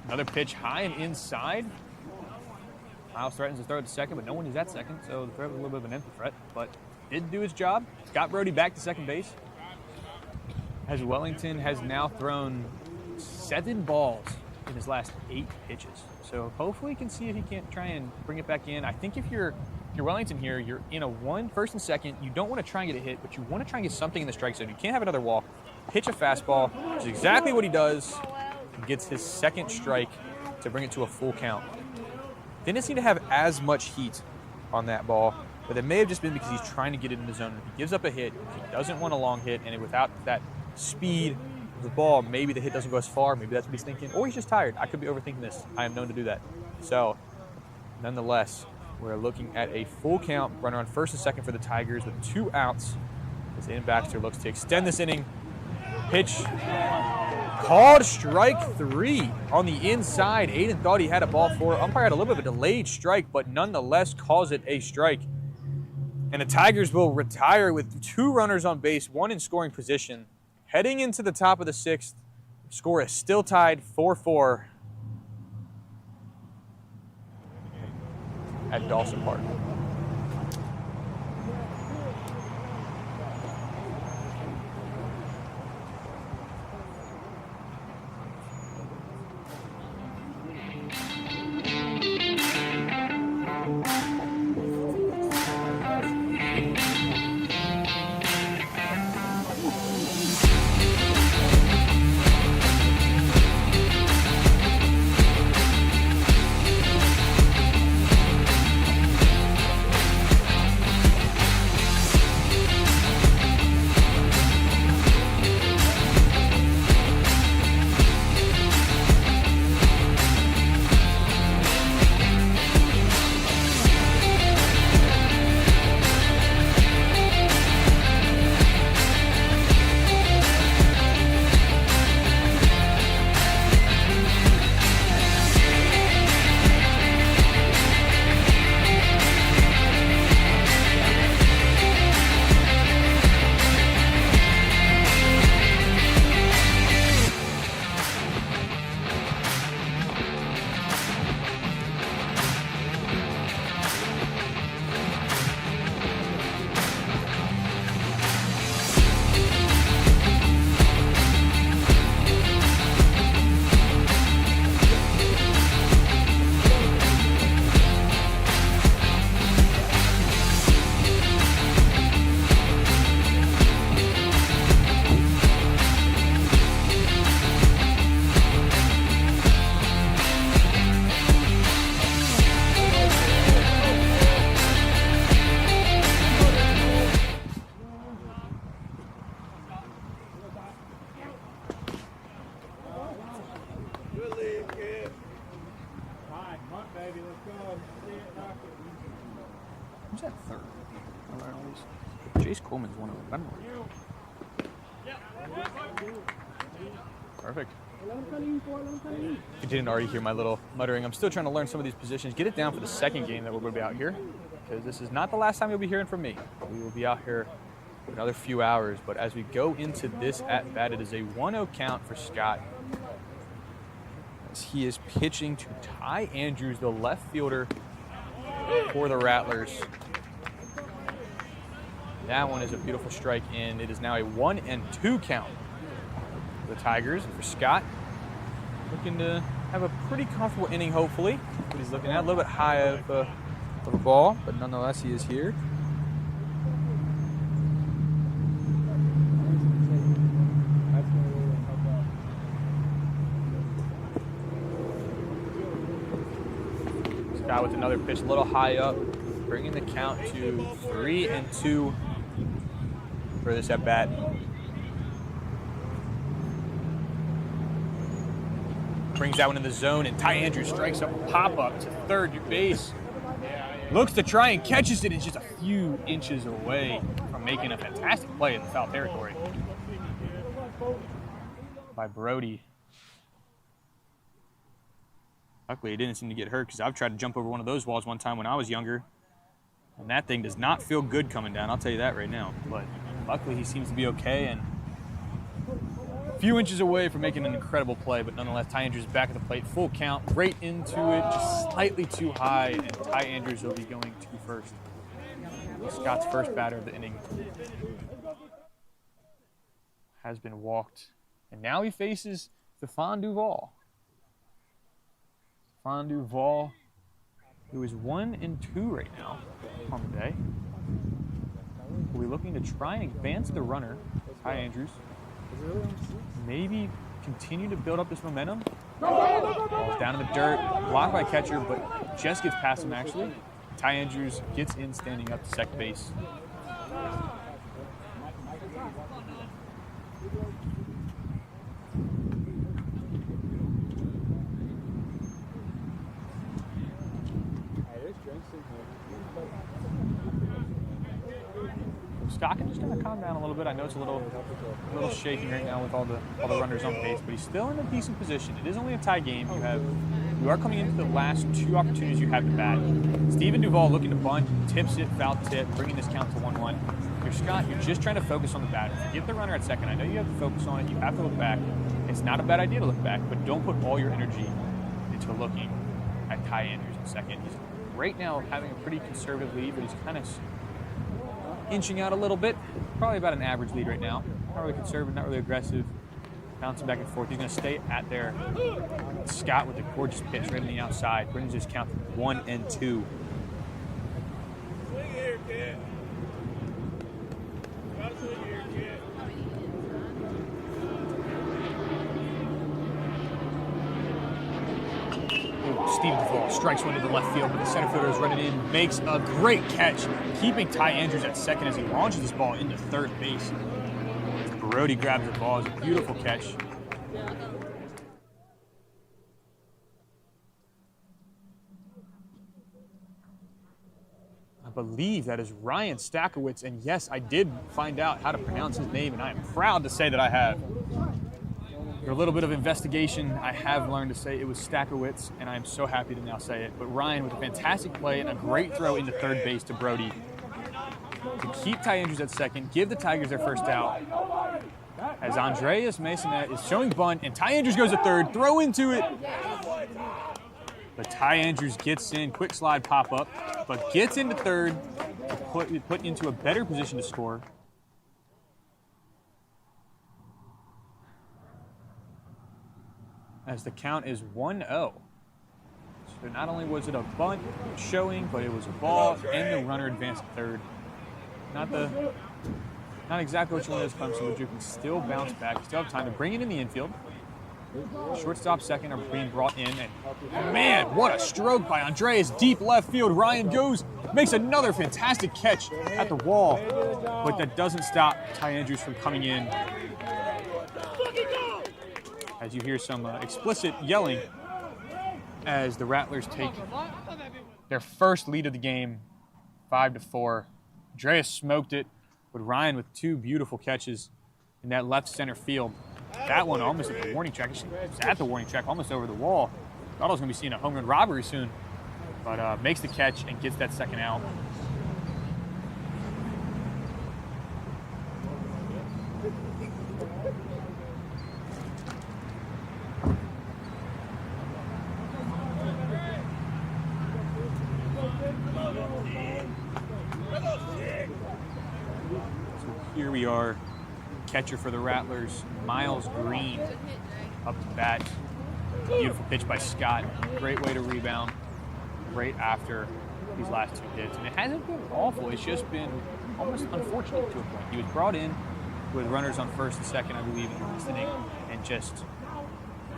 [SPEAKER 1] Another pitch high and inside. Miles threatens to throw it to second, but no one is at second, so the throw was a little bit of an empty threat, but did do his job. Got Brody back to second base. As Wellington has now thrown 7 balls in his last 8 pitches. So hopefully he can see if he can't try and bring it back in. I think if you're Wellington here, you're in a first and second. You don't want to try and get a hit, but you want to try and get something in the strike zone. You can't have another walk. Pitch a fastball, which is exactly what he does. Gets his 2nd strike to bring it to a full count. Didn't seem to have as much heat on that ball, but it may have just been because he's trying to get it in the zone. If he gives up a hit, he doesn't want a long hit, and without that speed of the ball, maybe the hit doesn't go as far. Maybe that's what he's thinking, or he's just tired. I could be overthinking this. I am known to do that. So, nonetheless, we're looking at a full count, runner on first and second for the Tigers with 2 outs. As Aiden Baxter looks to extend this inning. Pitch called strike 3 on the inside. Aiden thought he had a ball 4. Umpire had a little bit of a delayed strike, but nonetheless calls it a strike. And the Tigers will retire with 2 runners on base, 1 in scoring position. Heading into the top of the 6th, score is still tied 4-4 at Dawson Park. Coleman's 1-0. Perfect. You didn't already hear my little muttering. I'm still trying to learn some of these positions. Get it down for the second game that we're going to be out here, because this is not the last time you'll be hearing from me. We will be out here for another few hours, but as we go into this at-bat, it is a 1-0 count for Scott, as he is pitching to Ty Andrews, the left fielder for the Rattlers. That one is a beautiful strike in. It is now a 1-2 count for the Tigers. And for Scott, looking to have a pretty comfortable inning, hopefully. What he's looking at, a little bit high of a ball, but nonetheless, he is here. Scott with another pitch, a little high up, bringing the count to 3-2 for this at bat. Brings that one in the zone, and Ty Andrews strikes up a pop-up to third base. Looks to try and catches it. It's just a few inches away from making a fantastic play in the foul territory by Brody. Luckily, he didn't seem to get hurt, because I've tried to jump over one of those walls one time when I was younger, and that thing does not feel good coming down. I'll tell you that right now. But luckily, he seems to be okay, and a few inches away from making an incredible play, but nonetheless, Ty Andrews is back at the plate, full count, right into it, just slightly too high, and Ty Andrews will be going to first. Scott's first batter of the inning has been walked, and now he faces Stephon Duval. Stephon Duval, who is 1-2 right now on the day, will be looking to try and advance the runner, Ty Andrews. Maybe continue to build up this momentum. Ball's down in the dirt, blocked by catcher, but just gets past him actually. Ty Andrews gets in standing up to second base. Scott can just kind of calm down a little bit. I know it's a little shaky right now with all the runners on base, but he's still in a decent position. It is only a tie game. You are coming into the last two opportunities you have to bat. Steven Duval looking to bunt, tips it, foul tip, bringing this count to 1-1. You're Scott, you're just trying to focus on the batter. Forget the runner at second. I know you have to focus on it. You have to look back. It's not a bad idea to look back, but don't put all your energy into looking at Ty Andrews in second. He's right now having a pretty conservative lead, but he's kind of inching out a little bit. Probably about an average lead right now. Not really conservative, not really aggressive. Bouncing back and forth. He's going to stay at there. Scott with a gorgeous pitch right on the outside. Brings his count to 1-2. Steven Duval strikes one to the left field, but the center fielder is running in, makes a great catch, keeping Ty Andrews at second as he launches this ball into third base. Brody grabs the ball. It's a beautiful catch. I believe that is Ryan Stakowitz, and yes, I did find out how to pronounce his name, and I am proud to say that I have. After a little bit of investigation, I have learned to say it was Stakowitz, and I am so happy to now say it. But Ryan with a fantastic play and a great throw into third base to Brody to keep Ty Andrews at second, give the Tigers their first out. As Andreas Masonette is showing bunt, and Ty Andrews goes to third, throw into it. But Ty Andrews gets in, quick slide pop up, but gets into third to put into a better position to score. As the count is 1-0. So not only was it a bunt showing, but it was a ball, and the runner advanced to third. Not exactly what you want as Clemson, but you can still bounce back. You still have time to bring it in the infield. Shortstop second are being brought in, and man, what a stroke by Andreas, deep left field. Ryan goes, makes another fantastic catch at the wall, but that doesn't stop Ty Andrews from coming in. As you hear some explicit yelling as the Rattlers take their first lead of the game, 5-4. Andreas smoked it, But Ryan with 2 beautiful catches in that left center field. That one almost at the warning track. It's at the warning track, almost over the wall. Thought I was going to be seeing a home run robbery soon. But makes the catch and gets that second out. Here we are, catcher for the Rattlers, Miles Green, up to bat. Beautiful pitch by Scott. Great way to rebound right after these last 2 hits. And it hasn't been awful. It's just been almost unfortunate to a point. He was brought in with runners on first and second, I believe, in the last inning, and just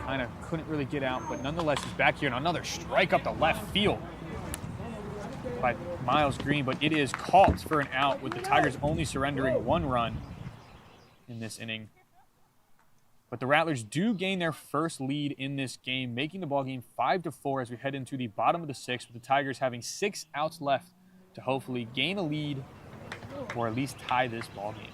[SPEAKER 1] kind of couldn't really get out. But nonetheless, he's back here, and another strike up the left field by Miles Green, but it is caught for an out with the Tigers only surrendering 1 run in this inning. But the Rattlers do gain their first lead in this game, making the ballgame 5-4 as we head into the bottom of the 6th, with the Tigers having 6 outs left to hopefully gain a lead or at least tie this ballgame.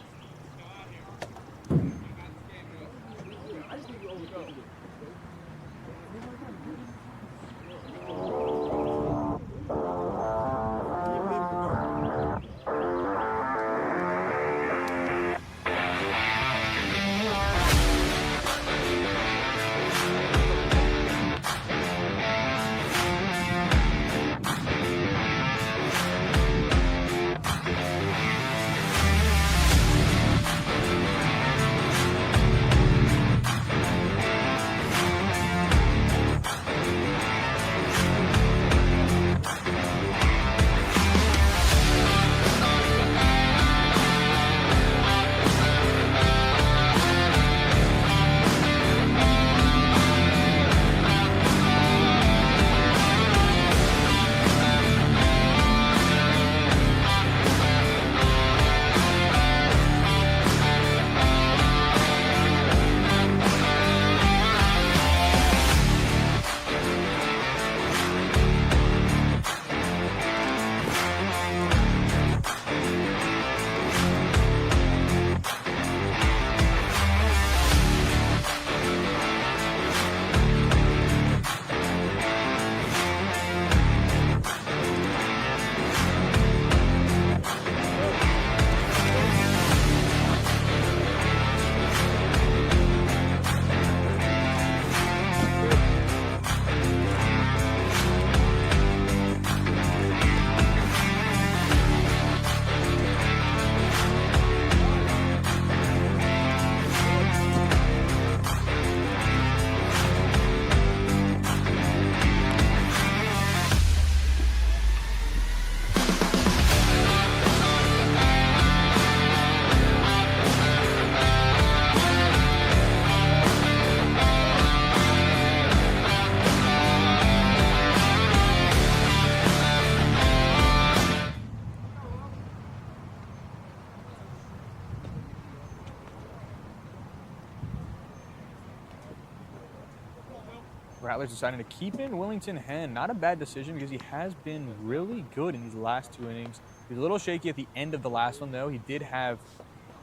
[SPEAKER 1] Rattlers deciding to keep in Willington Hen. Not a bad decision because he has been really good in these last 2 innings. He was a little shaky at the end of the last one, though. He did have,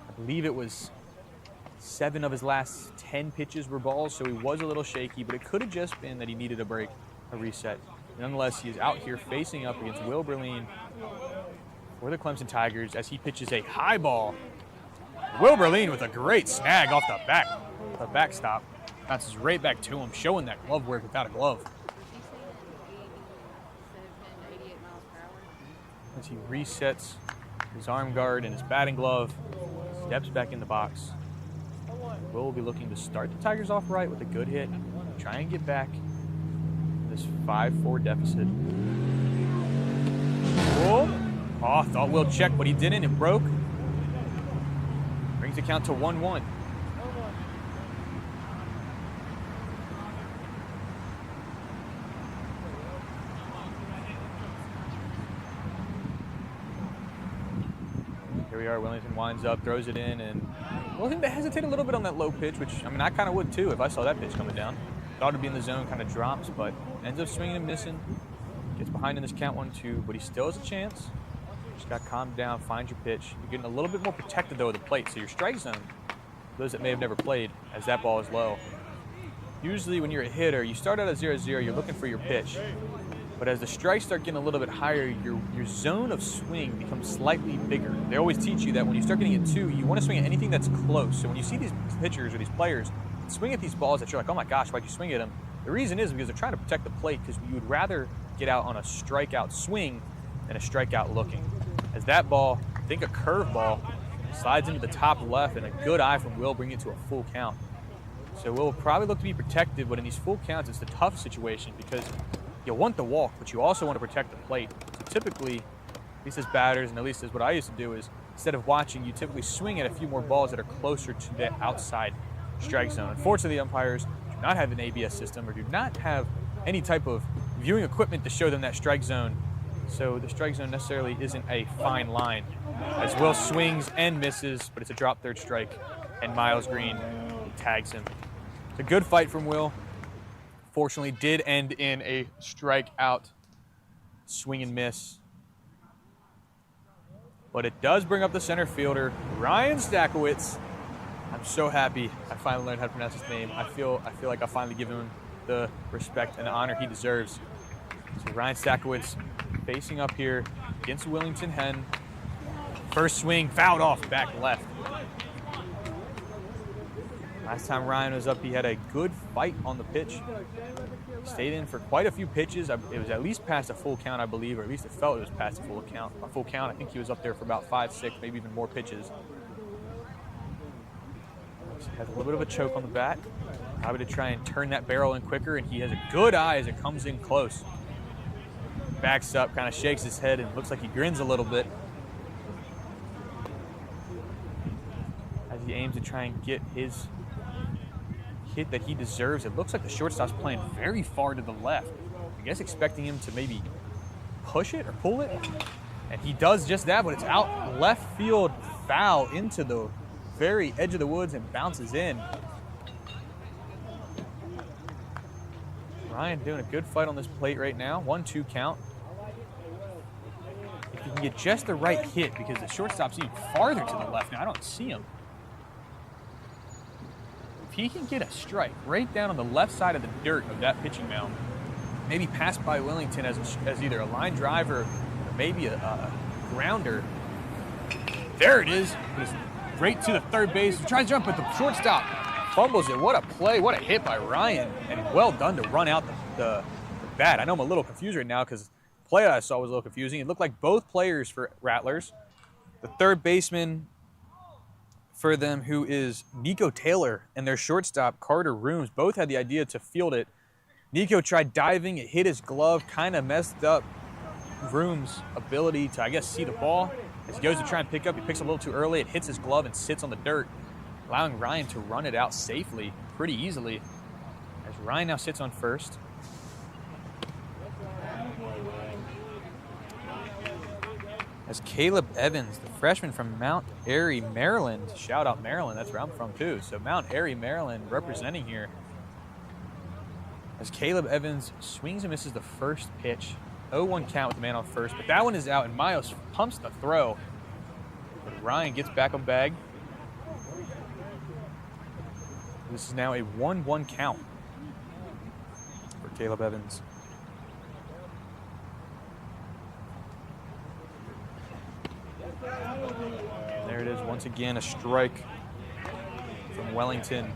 [SPEAKER 1] I believe it was 7 of his last 10 pitches were balls, so he was a little shaky, but it could have just been that he needed a break, a reset. Nonetheless, he is out here facing up against Will Berlin for the Clemson Tigers as he pitches a high ball. Will Berlin with a great snag off the backstop. Bounces right back to him, showing that glove work without a glove. As he resets his arm guard and his batting glove, steps back in the box. Will be looking to start the Tigers off right with a good hit, try and get back this 5-4 deficit. Oh, thought Will check, but he didn't. It broke. Brings the count to 1-1. Here we are, Willington winds up, throws it in, and Willington hesitated a little bit on that low pitch, which, I mean, I kind of would too if I saw that pitch coming down. Thought it'd be in the zone, kind of drops, but ends up swinging and missing. Gets behind in this count 1-2, but he still has a chance. Just got to calm down, find your pitch. You're getting a little bit more protected, though, of the plate. So your strike zone, those that may have never played, as that ball is low. Usually when you're a hitter, you start out at 0-0, you're looking for your pitch. But as the strikes start getting a little bit higher, your zone of swing becomes slightly bigger. They always teach you that when you start getting at 2, you want to swing at anything that's close. So when you see these pitchers or these players swing at these balls that you're like, oh my gosh, why'd you swing at them? The reason is because they're trying to protect the plate, because you would rather get out on a strikeout swing than a strikeout looking. As that ball, think a curveball, slides into the top left, and a good eye from Will bring it to a full count. So Will will probably look to be protected, but in these full counts, it's the tough situation because you want the walk, but you also want to protect the plate. So typically, at least as batters, and at least as what I used to do is, instead of watching, you typically swing at a few more balls that are closer to the outside strike zone. Unfortunately, the umpires do not have an ABS system or do not have any type of viewing equipment to show them that strike zone. So the strike zone necessarily isn't a fine line. As Will swings and misses, but it's a drop third strike, and Miles Green tags him. It's a good fight from Will. Fortunately, did end in a strikeout swing and miss. But it does bring up the center fielder, Ryan Stakowitz. I'm so happy I finally learned how to pronounce his name. I feel like I finally give him the respect and the honor he deserves. So Ryan Stakowitz facing up here against Willington Hen. First swing, fouled off back left. Last time Ryan was up, he had a good fight on the pitch. Stayed in for quite a few pitches. It was at least past a full count, I believe, or at least it felt it was past a full count. I think he was up there for about 5, 6, maybe even more pitches. Has a little bit of a choke on the bat. Probably to try and turn that barrel in quicker, and he has a good eye as it comes in close. Backs up, kind of shakes his head, and looks like he grins a little bit as he aims to try and get his hit that he deserves. It looks like the shortstop's playing very far to the left. I guess expecting him to maybe push it or pull it. And he does just that, but it's out left field, foul into the very edge of the woods and bounces in. Ryan doing a good fight on this plate right now. 1-2 count. If he can get just the right hit, because the shortstop's even farther to the left now. I don't see him. If he can get a strike right down on the left side of the dirt of that pitching mound, maybe pass by Willington as either a line driver or maybe a grounder. There it is. It's right to the third base. He tries to jump, but the shortstop fumbles it. What a play. What a hit by Ryan. And well done to run out the bat. I know I'm a little confused right now because the play I saw was a little confusing. It looked like both players for Rattlers, the third baseman for them, who is Nico Taylor, and their shortstop, Carter Rooms, both had the idea to field it. Nico tried diving. It hit his glove, kind of messed up Rooms' ability to, I guess, see the ball. As he goes to try and pick up, he picks up a little too early. It hits his glove and sits on the dirt, allowing Ryan to run it out safely, pretty easily. As Ryan now sits on first. As Caleb Evans, the freshman from Mount Airy, Maryland. Shout out Maryland, that's where I'm from too. So Mount Airy, Maryland representing here. As Caleb Evans swings and misses the first pitch. 0-1 count with the man on first, but that one is out, and Miles pumps the throw. But Ryan gets back on bag. This is now a 1-1 count for Caleb Evans. There it is, once again, a strike from Wellington.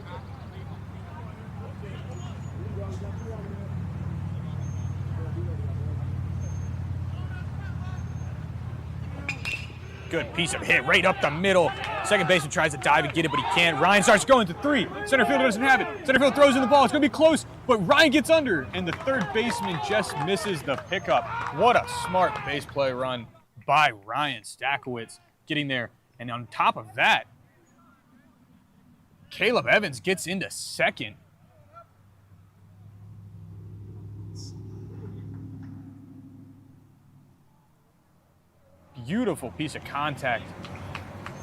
[SPEAKER 1] Good piece of hit right up the middle. Second baseman tries to dive and get it, but he can't. Ryan starts going to 3. Center fielder doesn't have it. Center field throws in the ball. It's going to be close, but Ryan gets under, and the third baseman just misses the pickup. What a smart base play run by Ryan Stakowitz getting there. And on top of that, Caleb Evans gets into second. Beautiful piece of contact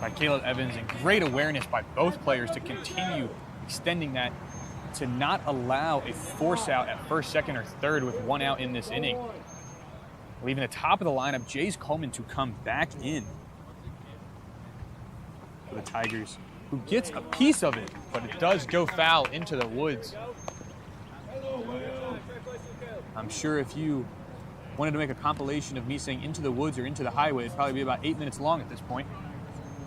[SPEAKER 1] by Caleb Evans, and great awareness by both players to continue extending that, to not allow a force out at first, second, or third with one out in this inning. leaving the top of the lineup, Jace Coleman, to come back in for the Tigers, who gets a piece of it, but it does go foul into the woods. I'm sure if you wanted to make a compilation of me saying into the woods or into the highway, it'd probably be about 8 minutes long at this point.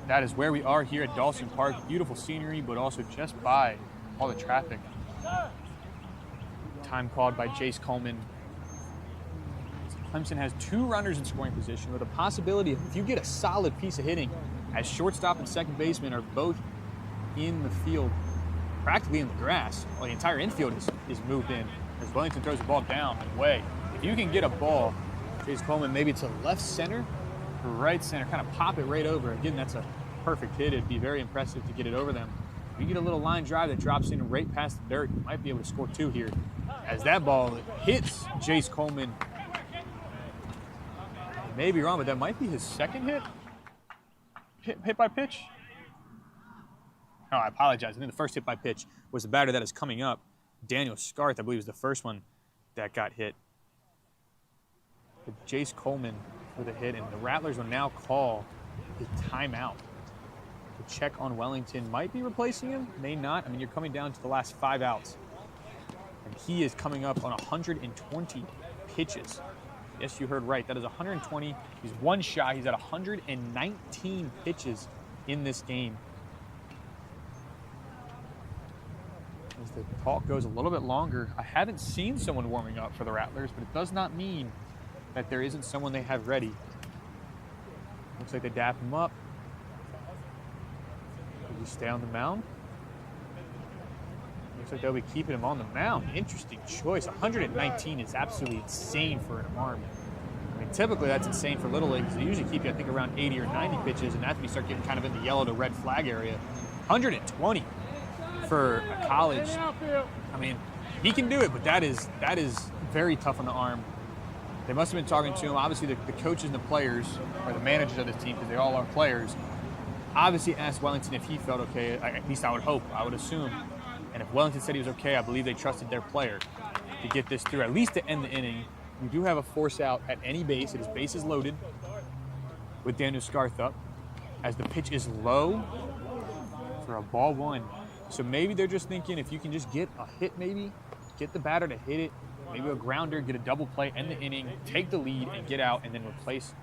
[SPEAKER 1] That is where we are here at Dawson Park. Beautiful scenery, but also just by all the traffic. Time called by Jace Coleman. Clemson has 2 runners in scoring position with a possibility of, if you get a solid piece of hitting, as shortstop and second baseman are both in the field, practically in the grass. Well, the entire infield is moved in as Wellington throws the ball down and away. If you can get a ball, Jace Coleman, maybe to left center or right center, kind of pop it right over. Again, that's a perfect hit. It'd be very impressive to get it over them. If you get a little line drive that drops in right past the dirt, you might be able to score 2 here. As that ball hits Jace Coleman, I may be wrong, but that might be his second hit by pitch. Oh, I apologize. I think the first hit by pitch was the batter that is coming up. Daniel Scarth, I believe, was the first one that got hit. But Jace Coleman with a hit, and the Rattlers will now call a timeout to check on Wellington. Might be replacing him, may not. I mean, you're coming down to the last 5 outs. And he is coming up on 120 pitches. Yes, you heard right. That is 120. He's 1 shy. He's at 119 pitches in this game. As the talk goes a little bit longer, I haven't seen someone warming up for the Rattlers, but it does not mean that there isn't someone they have ready. Looks like they dap him up. Does he stay on the mound? Looks like they'll be keeping him on the mound. Interesting choice. 119 is absolutely insane for an arm. I mean, typically that's insane for Little League, because they usually keep you, I think, around 80 or 90 pitches, and that's when you start getting kind of in the yellow to red flag area. 120 for a college. I mean, he can do it, but that is very tough on the arm. They must have been talking to him. Obviously, the coaches and the players, or the managers of this team, because they all are players, obviously asked Wellington if he felt okay. At least I would hope, I would assume. And if Wellington said he was okay, I believe they trusted their player to get this through, at least to end the inning. You do have a force out at any base. It is bases loaded with Daniel Scarth up, as the pitch is low for a ball 1. So maybe they're just thinking, if you can just get a hit, maybe get the batter to hit it, maybe a grounder, get a double play, end the inning, take the lead, and get out, and then replace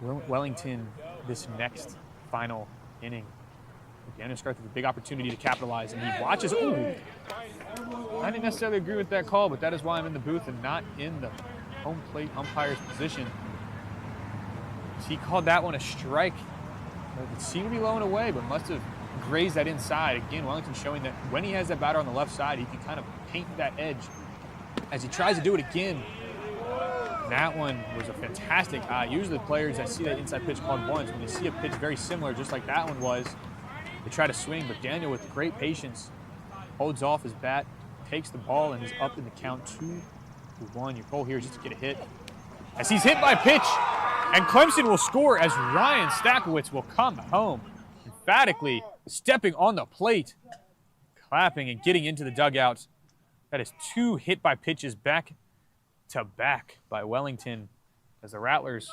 [SPEAKER 1] Wellington this next final inning. Daniel Scarth with a big opportunity to capitalize, and he watches. Ooh! I didn't necessarily agree with that call, but that is why I'm in the booth and not in the home plate umpire's position. He called that one a strike. It seemed to be low and away, but must have grazed that inside. Again, Wellington showing that when he has that batter on the left side, he can kind of paint that edge. As he tries to do it again, that one was a fantastic eye. Usually the players that see that inside pitch called once, when they see a pitch very similar, just like that one was, they try to swing, but Daniel, with great patience, holds off his bat, takes the ball, and is up in the count 2-1. Your goal here is just to get a hit. As he's hit by pitch, and Clemson will score as Ryan Stakowitz will come home, emphatically stepping on the plate, clapping and getting into the dugout. That is 2 hit by pitches back to back by Wellington, as the Rattlers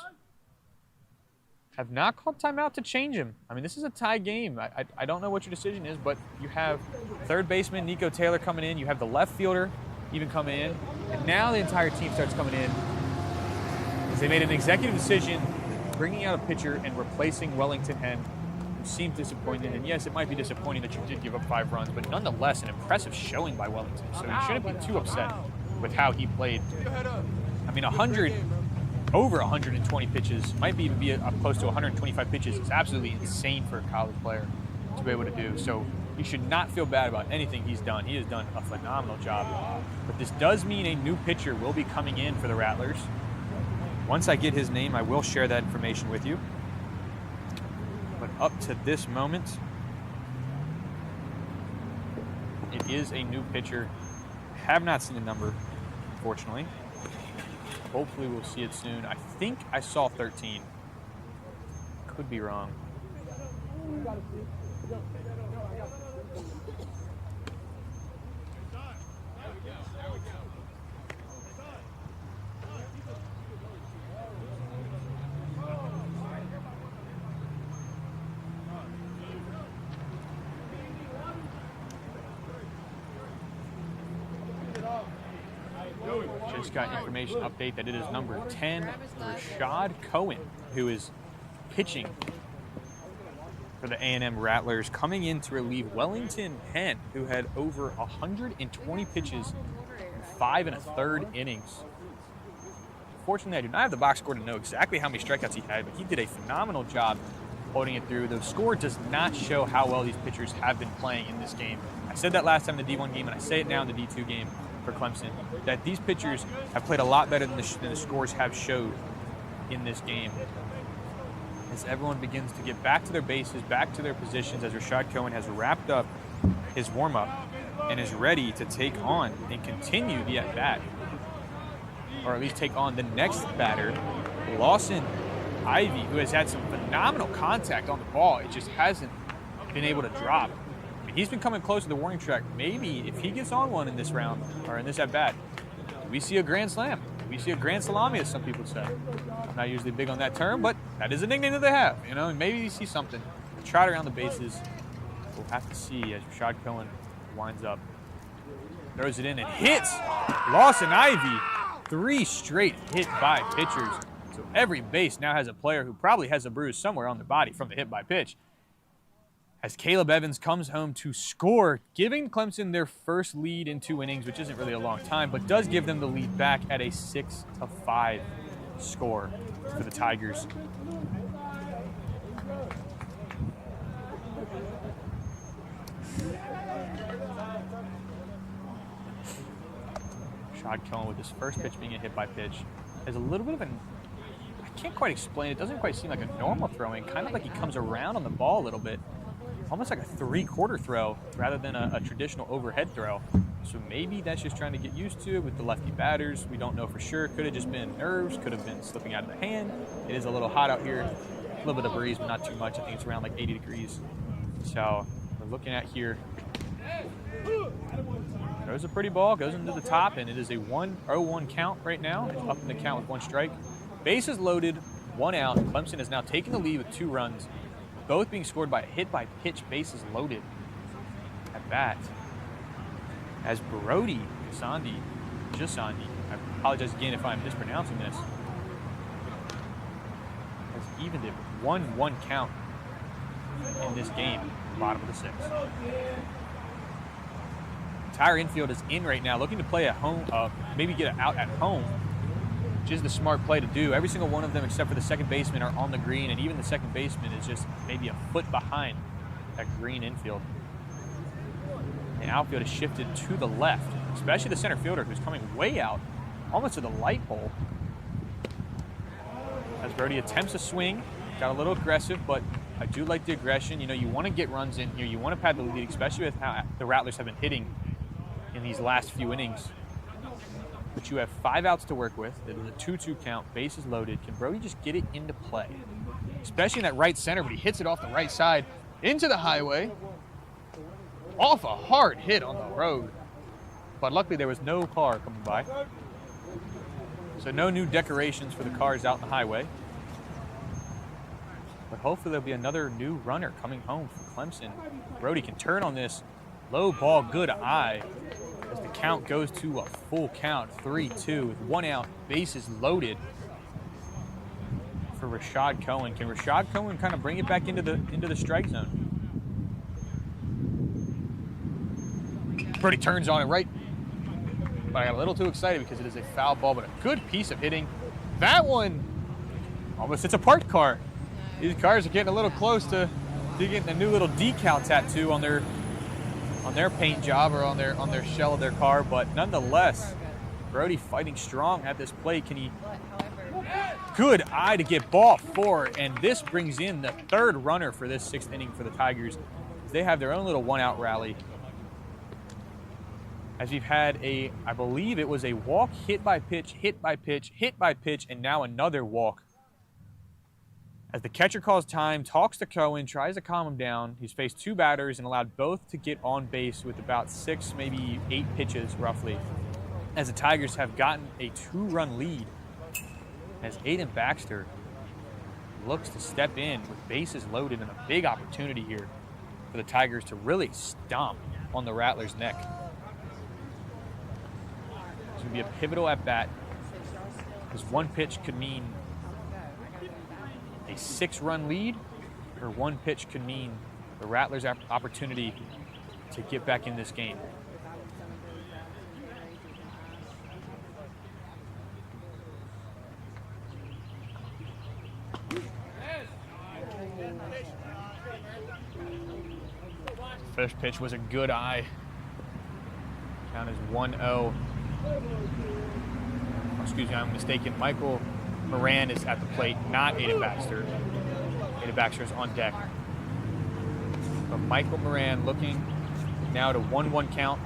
[SPEAKER 1] have not called timeout to change him. I mean, this is a tie game. I don't know what your decision is, but you have third baseman Nico Taylor coming in. You have the left fielder even coming in. And now the entire team starts coming in, as they made an executive decision bringing out a pitcher and replacing Wellington Henn, who seemed disappointed. And yes, it might be disappointing that you did give up 5 runs, but nonetheless an impressive showing by Wellington. So you shouldn't be too upset with how he played. I mean, over 120 pitches, might even be up close to 125 pitches, is absolutely insane for a college player to be able to do. So you should not feel bad about anything he's done. He has done a phenomenal job. But this does mean a new pitcher will be coming in for the Rattlers. Once I get his name, I will share that information with you. But up to this moment, it is a new pitcher. I have not seen the number, unfortunately. Hopefully we'll see it soon. I think I saw 13. Could be wrong. just got information update that it is number 10, Rashad Cohen, who is pitching for the A&M Rattlers, coming in to relieve Wellington Penn, who had over 120 pitches in 5 1/3 innings. Fortunately, I do not have the box score to know exactly how many strikeouts he had, but he did a phenomenal job holding it through. The score does not show how well these pitchers have been playing in this game. I said that last time in the D1 game, and I say it now in the D2 game for Clemson, that these pitchers have played a lot better than the scores have showed in this game. As everyone begins to get back to their bases, back to their positions, as Rashad Cohen has wrapped up his warm-up and is ready to take on and continue the at-bat, or at least take on the next batter, Lawson Ivy, who has had some phenomenal contact on the ball. It just hasn't been able to drop. I mean, he's been coming close to the warning track. Maybe if he gets on one in this round, or in this at-bat, we see a grand slam. We see a grand salami, as some people say. I'm not usually big on that term, but that is a nickname that they have, you know, and maybe you see something. Trot around the bases. We'll have to see as Rashad Cohen winds up. Throws it in and hits Lawson Ivy. 3 straight hit by pitchers. So every base now has a player who probably has a bruise somewhere on their body from the hit by pitch. As Caleb Evans comes home to score, giving Clemson their first lead in 2 innings, which isn't really a long time, but does give them the lead back at a 6-5 score for the Tigers. Rashad Cohen with his first pitch being a hit by pitch has a little bit of an, I can't quite explain it, doesn't quite seem like a normal throwing, kind of like he comes around on the ball a little bit. Almost like a 3/4 throw rather than a traditional overhead throw. So maybe that's just trying to get used to it with the lefty batters. We don't know for sure. Could have just been nerves, could have been slipping out of the hand. It is a little hot out here. A little bit of breeze, but not too much. I think it's around like 80 degrees. So we're looking at here. Throws a pretty ball, goes into the top, and it is a 1-0-1 count right now. It's up in the count with 1 strike. Bases loaded, 1 out. Clemson has now taken the lead with 2 runs. Both being scored by a hit-by-pitch, bases loaded at bat. As Brody Jasandi, I apologize again if I'm mispronouncing this, has evened it with 1-1 count in this game, bottom of the 6th. Entire infield is in right now, looking to play at home, maybe get it out at home, which is the smart play to do. Every single one of them, except for the second baseman, are on the green, and even the second baseman is just maybe a foot behind that green infield. The outfield is shifted to the left, especially the center fielder, who's coming way out, almost to the light pole. As Brody attempts a swing, got a little aggressive, but I do like the aggression. You know, you want to get runs in here. You want to pad the lead, especially with how the Rattlers have been hitting in these last few innings. But you have 5 outs to work with. It is a 2-2 count, bases loaded. Can Brody just get it into play? Especially in that right center, but he hits it off the right side into the highway. Off a hard hit on the road. But luckily there was no car coming by. So no new decorations for the cars out in the highway. But hopefully there'll be another new runner coming home for Clemson. Brody can turn on this low ball, good eye. As the count goes to a full count, 3-2 with 1 out, bases loaded for Rashad Cohen. Can Rashad Cohen kind of bring it back into the strike zone? Brody turns on it right, but I got a little too excited because it is a foul ball, but a good piece of hitting. That one almost hits a parked car. These cars are getting a little close to getting a new little decal tattoo on their paint job or on their shell of their car, but nonetheless, Brody fighting strong at this plate. Can he? Good eye to get ball 4, and this brings in the 3rd runner for this 6th inning for the Tigers. They have their own little 1-out rally. As we've had I believe it was a walk, hit by pitch, hit by pitch, hit by pitch, and now another walk. As the catcher calls time, talks to Cohen, tries to calm him down. He's faced 2 batters and allowed both to get on base with about 6, maybe 8 pitches roughly. As the Tigers have gotten a 2-run lead. As Aiden Baxter looks to step in with bases loaded and a big opportunity here for the Tigers to really stomp on the Rattlers' neck.
[SPEAKER 4] going to be a pivotal at bat, because one pitch could mean a 6-run lead, or one pitch could mean the Rattlers' opportunity to get back in this game. First pitch was a good eye. Count is 1-0. Excuse me, I'm mistaken. Michael Moran is at the plate, not Aiden Baxter. Aiden Baxter is on deck. But Michael Moran looking now at a 1-1 count.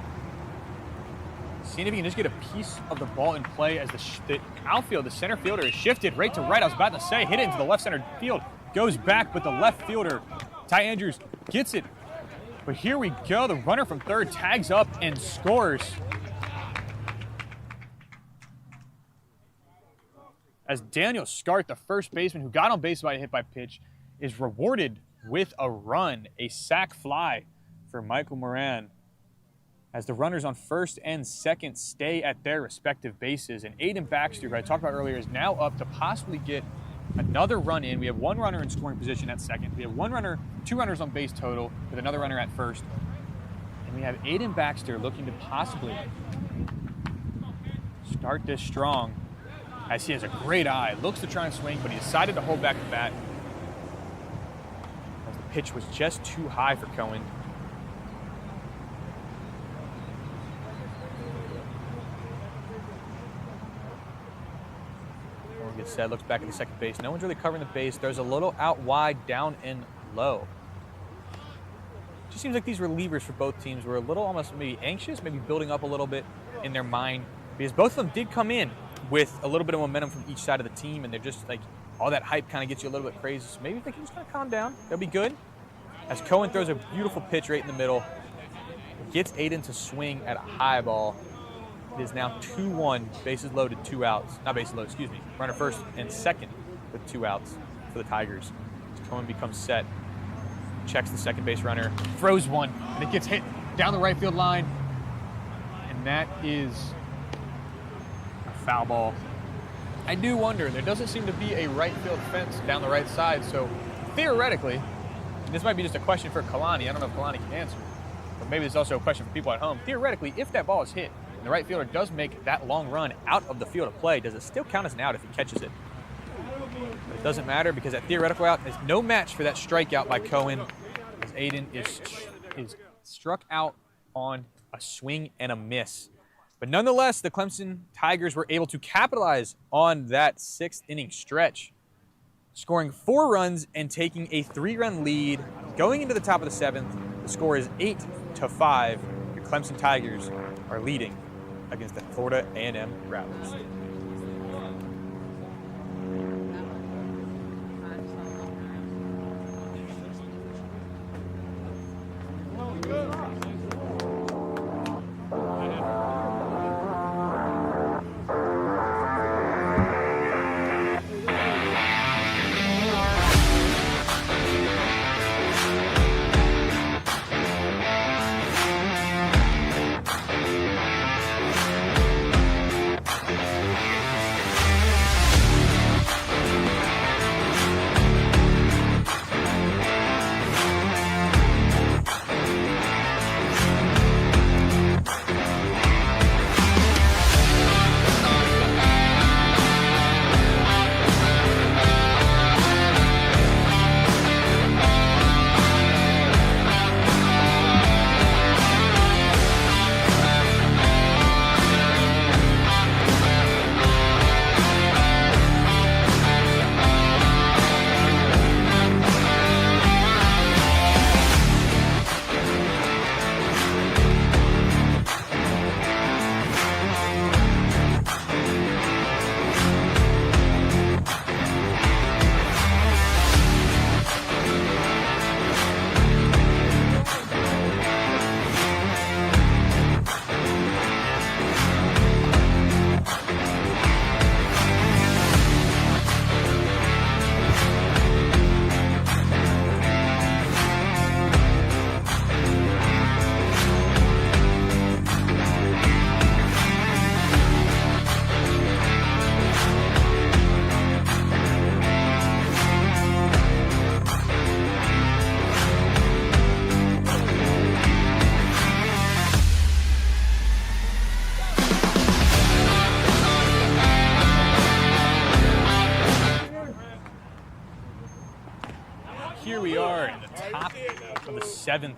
[SPEAKER 4] Seeing if he can just get a piece of the ball in play as the outfield, the center fielder is shifted right to right. I was about to say, hit it into the left center field. Goes back, but the left fielder, Ty Andrews, gets it. But here we go. The runner from third tags up and scores. As Daniel Scart, the first baseman who got on base by a hit by pitch, is rewarded with a run, a sac fly for Michael Moran. As the runners on first and second stay at their respective bases. And Aiden Baxter, who I talked about earlier, is now up to possibly get another run in. We have one runner in scoring position at second. We have two runners on base total with another runner at first. And we have Aiden Baxter looking to possibly start this strong, as he has a great eye. Looks to try and swing, but he decided to hold back the bat, as the pitch was just too high for Cohen. Gets set, looks back at the second base. No one's really covering the base. There's a little out wide, down and low. Just seems like these relievers for both teams were a little almost maybe anxious, maybe building up a little bit in their mind, because both of them did come in with a little bit of momentum from each side of the team, and they're just like, all that hype kind of gets you a little bit crazy. So maybe if they can just kind of calm down, they'll be good. As Cohen throws a beautiful pitch right in the middle, gets Aiden to swing at a high ball. It is now 2-1, bases loaded, 2 outs. Not bases loaded, excuse me. Runner first and second with 2 outs for the Tigers. Cohen becomes set, checks the second base runner, throws one, and it gets hit down the right field line. And that is a foul ball. I do wonder, there doesn't seem to be a right field fence down the right side, so theoretically, this might be just a question for Kalani. I don't know if Kalani can answer, but maybe it's also a question for people at home. Theoretically, if that ball is hit, and the right fielder does make that long run out of the field of play, does it still count as an out if he catches it? But it doesn't matter, because that theoretical out is no match for that strikeout by Cohen, as Aiden is struck out on a swing and a miss. But nonetheless, the Clemson Tigers were able to capitalize on that 6th inning stretch, scoring 4 runs and taking a 3-run lead. Going into the top of the 7th, the score is 8-5. Your Clemson Tigers are leading against the Florida A&M Rattlers. 7th.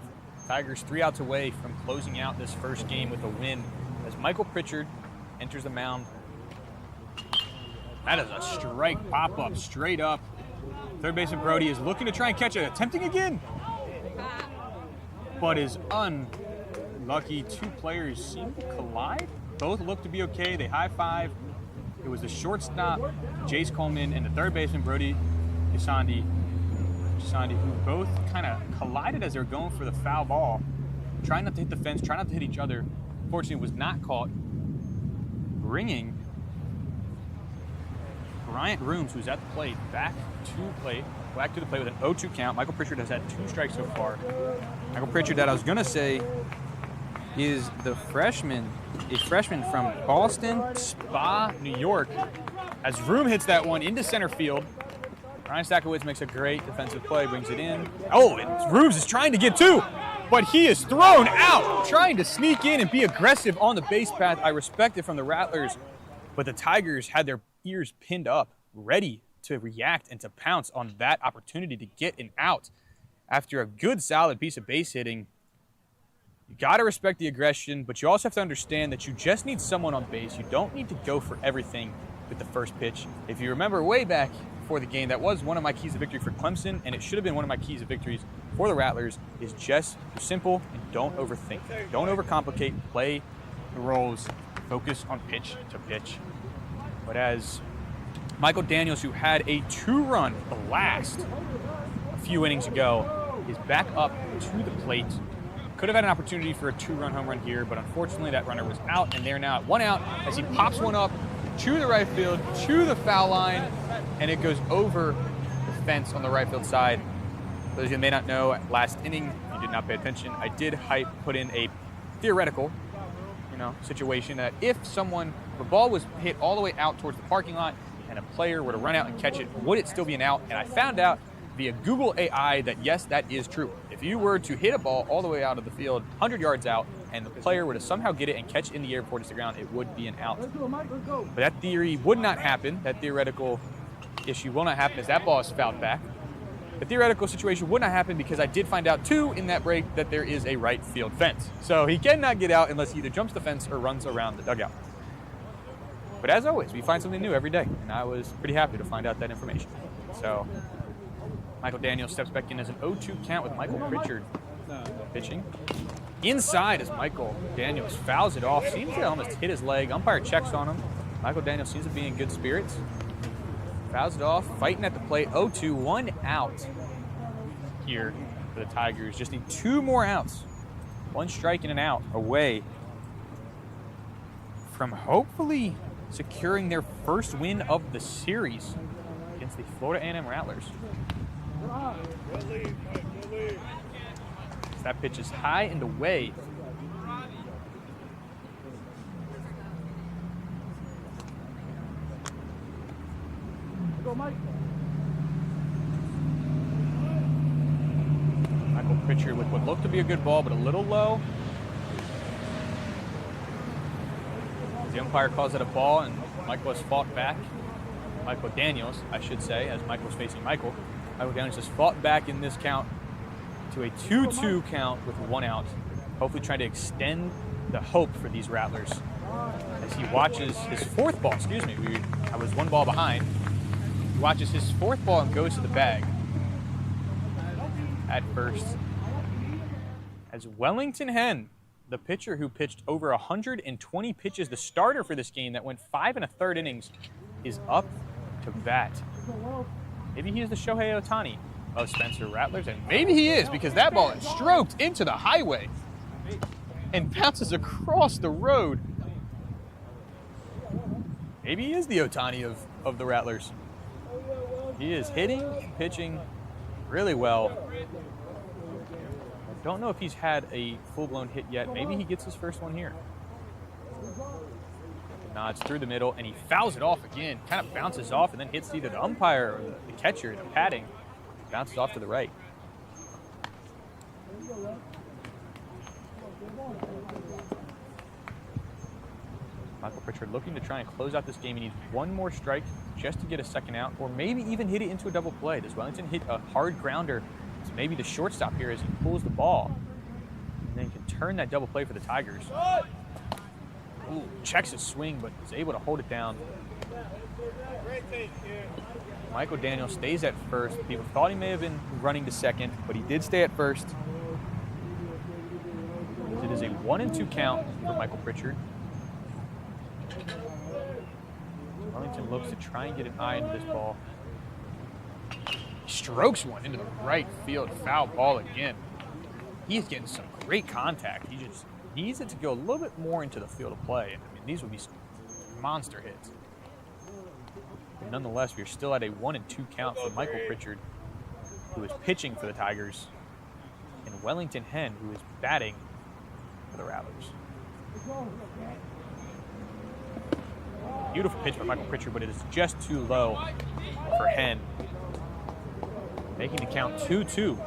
[SPEAKER 4] Tigers 3 outs away from closing out this first game with a win as Michael Pritchard enters the mound. That is a strike pop-up straight up. Third baseman Brody is looking to try and catch it, attempting again, but is unlucky. Two players seem to collide. Both look to be okay. They high-five. It was the shortstop, Jace Coleman, and the third baseman, Brody Gisandi, who both kind of collided as they were going for the foul ball, trying not to hit the fence, trying not to hit each other. Fortunately, was not caught. Bringing Bryant Rooms, who's at the plate, back to the plate with an 0-2 count. Michael Pritchard has had 2 strikes so far. Michael Pritchard, that I was gonna say, is a freshman from Boston Spa, New York. As Room hits that one into center field, Ryan Stakowicz makes a great defensive play, brings it in. Oh, and Rooms is trying to get 2, but he is thrown out, trying to sneak in and be aggressive on the base path. I respect it from the Rattlers, but the Tigers had their ears pinned up, ready to react and to pounce on that opportunity to get an out. After a good, solid piece of base hitting, you got to respect the aggression, but you also have to understand that you just need someone on base. You don't need to go for everything with the first pitch. If you remember way back before the game, that was one of my keys to victory for Clemson, and it should have been one of my keys to victories for the Rattlers, is just be simple and don't overthink. Don't overcomplicate, play the roles, focus on pitch to pitch. But as Michael Daniels, who had a 2-run blast a few innings ago, is back up to the plate. Could have had an opportunity for a 2-run home run here, but unfortunately that runner was out, and they're now at 1 out as he pops one up to the right field, to the foul line, and it goes over the fence on the right field side. For those of you who may not know, last inning, you did not pay attention, I did put in a theoretical situation that if a ball was hit all the way out towards the parking lot and a player were to run out and catch it, would it still be an out? And I found out via Google AI that yes, that is true. If you were to hit a ball all the way out of the field, 100 yards out, and the player were to somehow get it and catch it in the air before it hits the ground, it would be an out. But that theory would not happen. That theoretical issue will not happen as that ball is fouled back. The theoretical situation would not happen because I did find out, too, in that break that there is a right field fence. So he cannot get out unless he either jumps the fence or runs around the dugout. But as always, we find something new every day, and I was pretty happy to find out that information. So Michael Daniels steps back in as an 0-2 count with Michael Pritchard pitching. Inside as Michael Daniels fouls it off. Seems to almost hit his leg. Umpire checks on him. Michael Daniels seems to be in good spirits. Fouls it off, fighting at the plate. 0-2, 1 out here for the Tigers. Just need 2 more outs. 1 strike and an out away from hopefully securing their first win of the series against the Florida A&M Rattlers. That pitch is high and away. Michael Pritchard with what looked to be a good ball, but a little low. The umpire calls it a ball, and Michael has fought back. Michael Daniels, I should say, as Michael's facing Michael. Michael Daniels has fought back in this count to a 2-2 count with 1 out. Hopefully trying to extend the hope for these Rattlers as he watches his 4th ball, I was 1 ball behind. He watches his 4th ball and goes to the bag at first. As Wellington Henn, the pitcher who pitched over 120 pitches, the starter for this game that went 5 1/3 innings, is up to bat. Maybe he is the Shohei Ohtani of Spencer Rattlers, and maybe he is because that ball is stroked into the highway and bounces across the road. Maybe he is the Ohtani of the Rattlers. He is hitting and pitching really well. Don't know if he's had a full-blown hit yet. Maybe he gets his first one here. Nods through the middle, and he fouls it off again. Kind of bounces off and then hits either the umpire or the catcher, the padding. Bounces off to the right. Michael Pritchard looking to try and close out this game. He needs 1 more strike just to get a second out, or maybe even hit it into a double play. Does Wellington hit a hard grounder So maybe the shortstop here as he pulls the ball and then can turn that double play for the Tigers. Ooh, checks his swing, but is able to hold it down. Michael Daniels stays at first. People thought he may have been running to second, but he did stay at first. It is a 1-2 count for Michael Pritchard. Wellington looks to try and get an eye into this ball. Strokes one into the right field, foul ball again. He's getting some great contact. He just needs it to go a little bit more into the field of play. I mean, these would be some monster hits. But nonetheless, we're still at a 1-2 count for Michael Pritchard, who is pitching for the Tigers, and Wellington Henn, who is batting for the Rattlers. Beautiful pitch by Michael Pritchard, but it is just too low for Henn, making the count 2-2.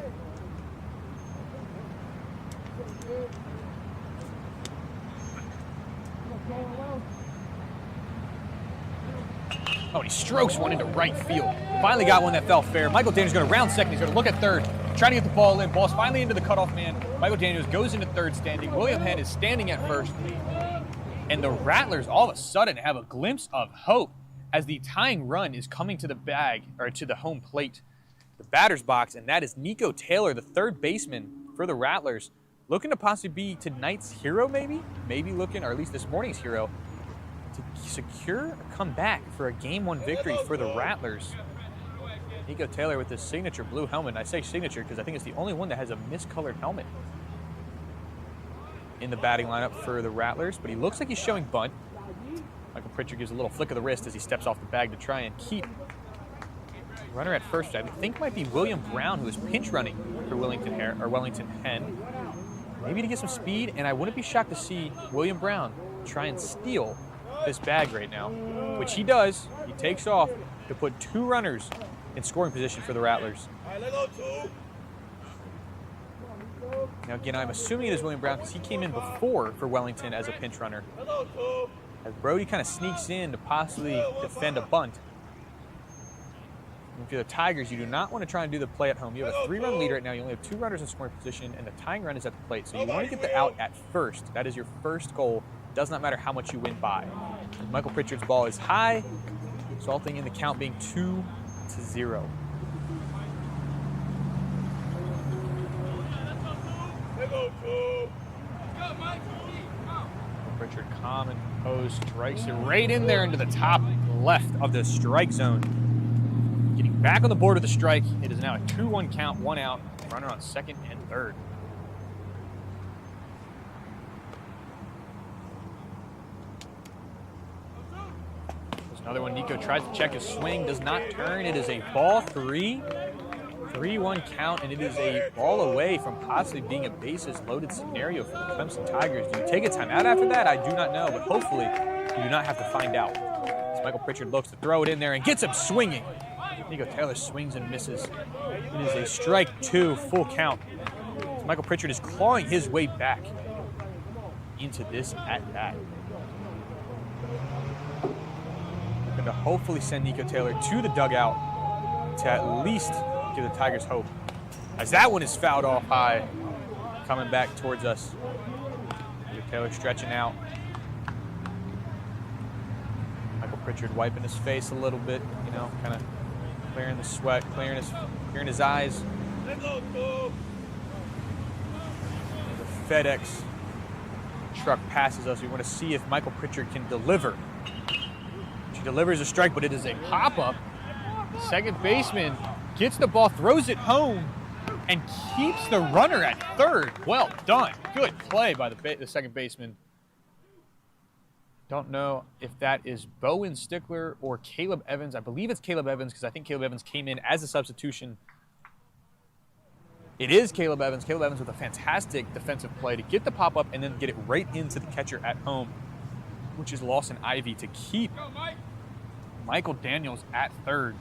[SPEAKER 4] Oh, and he strokes one into right field. Finally got one that fell fair. Michael Daniels going to round second. He's going to look at third, trying to get the ball in. Ball's finally into the cutoff man. Michael Daniels goes into third standing. William Henn is standing at first. And the Rattlers all of a sudden have a glimpse of hope as the tying run is coming to the bag, or to the home plate, the batter's box, and that is Nico Taylor, the third baseman for the Rattlers, looking to possibly be tonight's hero, maybe looking, or at least this morning's hero, to secure a comeback for a Game 1 victory for the Rattlers. Nico Taylor with his signature blue helmet. And I say signature because I think it's the only one that has a miscolored helmet in the batting lineup for the Rattlers, but he looks like he's showing bunt. Michael Pritchard gives a little flick of the wrist as he steps off the bag to try and keep runner at first, which I think might be William Brown, who is pinch running for Wellington Henn. Maybe to get some speed, and I wouldn't be shocked to see William Brown try and steal this bag right now, which he does. He takes off to put two runners in scoring position for the Rattlers. Now again, I'm assuming it is William Brown because he came in before for Wellington as a pinch runner. As Brody kind of sneaks in to possibly defend a bunt. And if you're the Tigers, you do not want to try and do the play at home. You have a 3-run lead right now. You only have 2 runners in scoring position, and the tying run is at the plate. So you want to get the out at first. That is your first goal. Does not matter how much you win by. And Michael Pritchard's ball is high, resulting in the count being 2-0. Pritchard, calm and composed, strikes it right in there into the top left of the strike zone. Getting back on the board with the strike. It is now a 2-1 count, 1 out. Runner on second and third. There's another one. Nico tries to check his swing, does not turn. It is a ball 3. 3-1 count, and it is a ball away from possibly being a bases-loaded scenario for the Clemson Tigers. Do you take a timeout after that? I do not know, but hopefully you do not have to find out. As Michael Pritchard looks to throw it in there and gets him swinging. Nico Taylor swings and misses. It is a strike 2, full count. As Michael Pritchard is clawing his way back into this at-bat. Going to hopefully send Nico Taylor to the dugout to at least give the Tigers hope. As that one is fouled off high, coming back towards us. Nico Taylor stretching out. Michael Pritchard wiping his face a little bit, you know, kind of clearing the sweat, clearing his eyes. The FedEx truck passes us. We want to see if Michael Pritchard can deliver. She delivers a strike, but it is a pop-up. Second baseman gets the ball, throws it home, and keeps the runner at third. Well done. Good play by the second baseman. Don't know if that is Bowen Stickler or Caleb Evans. I believe it's Caleb Evans because I think Caleb Evans came in as a substitution. It is Caleb Evans. Caleb Evans with a fantastic defensive play to get the pop-up and then get it right into the catcher at home, which is Lawson Ivy, to keep Michael Daniels at third.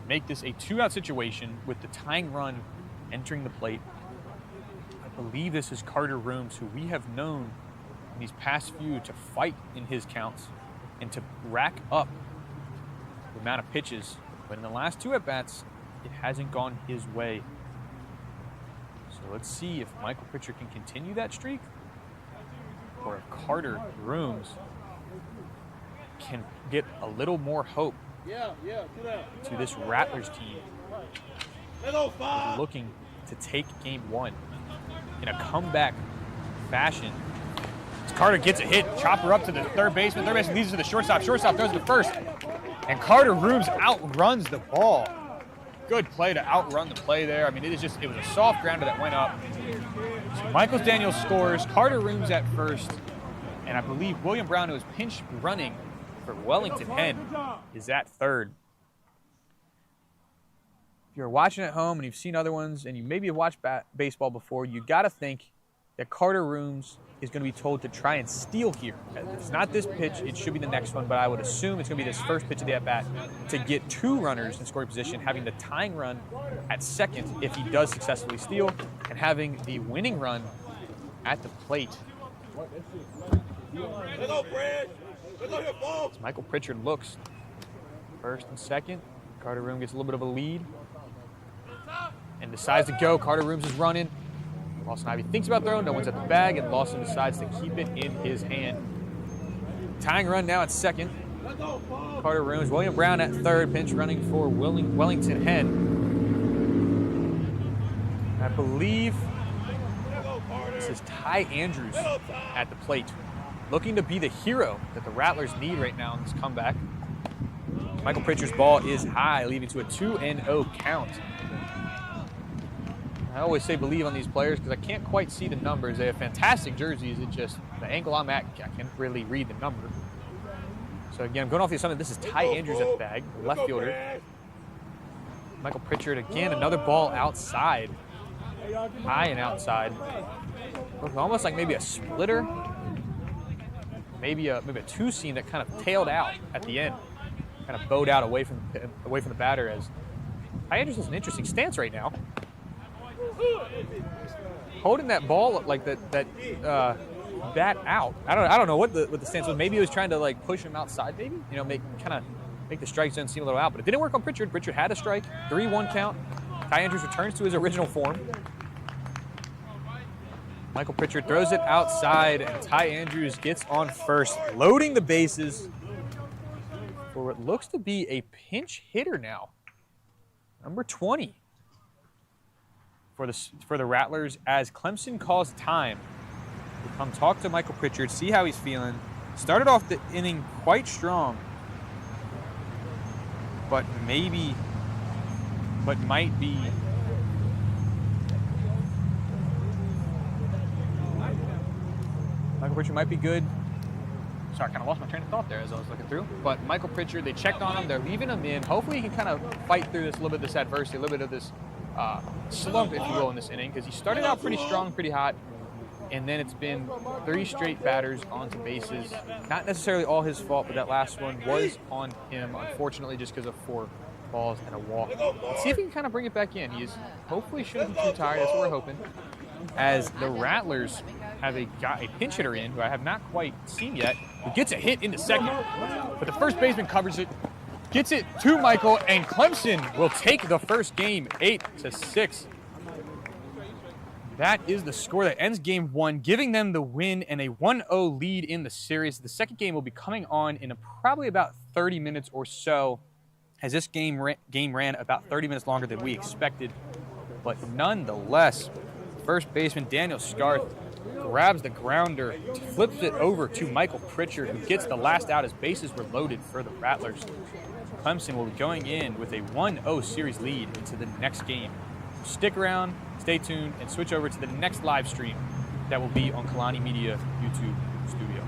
[SPEAKER 4] Make this a 2-out situation with the tying run entering the plate. I believe this is Carter Rooms, who we have known in these past few to fight in his counts and to rack up the amount of pitches. But in the last 2 at-bats, it hasn't gone his way. So let's see if Michael Pritchard can continue that streak or if Carter Rooms can get a little more hope to this Rattlers team looking to take game 1 in a comeback fashion. As Carter gets a hit, chopper up to the third baseman leads it to the shortstop. Shortstop throws it to first, and Carter Rooms outruns the ball. Good play to outrun the play there. I mean, it was a soft grounder that went up. So Michaels Daniels scores, Carter Rooms at first, and I believe William Brown, who is pinch running for Wellington Hen, is at third. If you're watching at home and you've seen other ones and you maybe have watched baseball before, you got to think that Carter Rooms is going to be told to try and steal here. If it's not this pitch, it should be the next one, but I would assume it's going to be this first pitch of the at-bat to get 2 runners in scoring position, having the tying run at second if he does successfully steal, and having the winning run at the plate. As Michael Pritchard looks first and second, Carter Rooms gets a little bit of a lead and decides to go. Carter Rooms is running. Lawson Ivy thinks about throwing, no one's at the bag, and Lawson decides to keep it in his hand. Tying run now at second. Carter Rooms, William Brown at third, pinch running for Wellington Hen. I believe this is Ty Andrews at the plate, looking to be the hero that the Rattlers need right now in this comeback. Michael Pritchard's ball is high, leading to a 2-0 count. I always say believe on these players because I can't quite see the numbers. They have fantastic jerseys. It's just the angle I'm at, I can't really read the number. So again, I'm going off the assumption this is Ty Andrews at the bag, left fielder. Michael Pritchard, again, another ball outside. High and outside. Almost like maybe a splitter. Maybe a 2-seam that kind of tailed out at the end. Kind of bowed out away from the batter, as Ty Andrews has an interesting stance right now. Holding that ball like that out. I don't know what the stance was. Maybe he was trying to like push him outside. Maybe make the strike zone seem a little out. But it didn't work on Pritchard. Pritchard had a strike. 3-1 count. Ty Andrews returns to his original form. Michael Pritchard throws it outside, and Ty Andrews gets on first, loading the bases for what looks to be a pinch hitter now. Number 20. For the Rattlers, as Clemson calls time to come talk to Michael Pritchard, see how he's feeling. Started off the inning quite strong, but might be. Michael Pritchard might be good. Sorry, I kind of lost my train of thought there as I was looking through. But Michael Pritchard, they checked on him. They're leaving him in. Hopefully he can kind of fight through this, a little bit of this adversity, a little bit of this slump, if you will, in this inning, because he started out pretty strong, pretty hot, and then it's been 3 straight batters onto bases. Not necessarily all his fault, but that last one was on him, unfortunately, just because of 4 balls and a walk. Let's see if he can kind of bring it back in. He hopefully shouldn't be too tired. That's what we're hoping. As the Rattlers have a pinch hitter in, who I have not quite seen yet, who gets a hit into second, but the first baseman covers it, gets it to Michael, and Clemson will take the first game 8-6. That is the score that ends game 1, giving them the win and a 1-0 lead in the series. The second game will be coming on in probably about 30 minutes or so, as this game ran about 30 minutes longer than we expected. But nonetheless, first baseman Daniel Scarth grabs the grounder, flips it over to Michael Pritchard, who gets the last out as bases were loaded for the Rattlers. Clemson will be going in with a 1-0 series lead into the next game. Stick around, stay tuned, and switch over to the next live stream that will be on Kalani Media YouTube studio.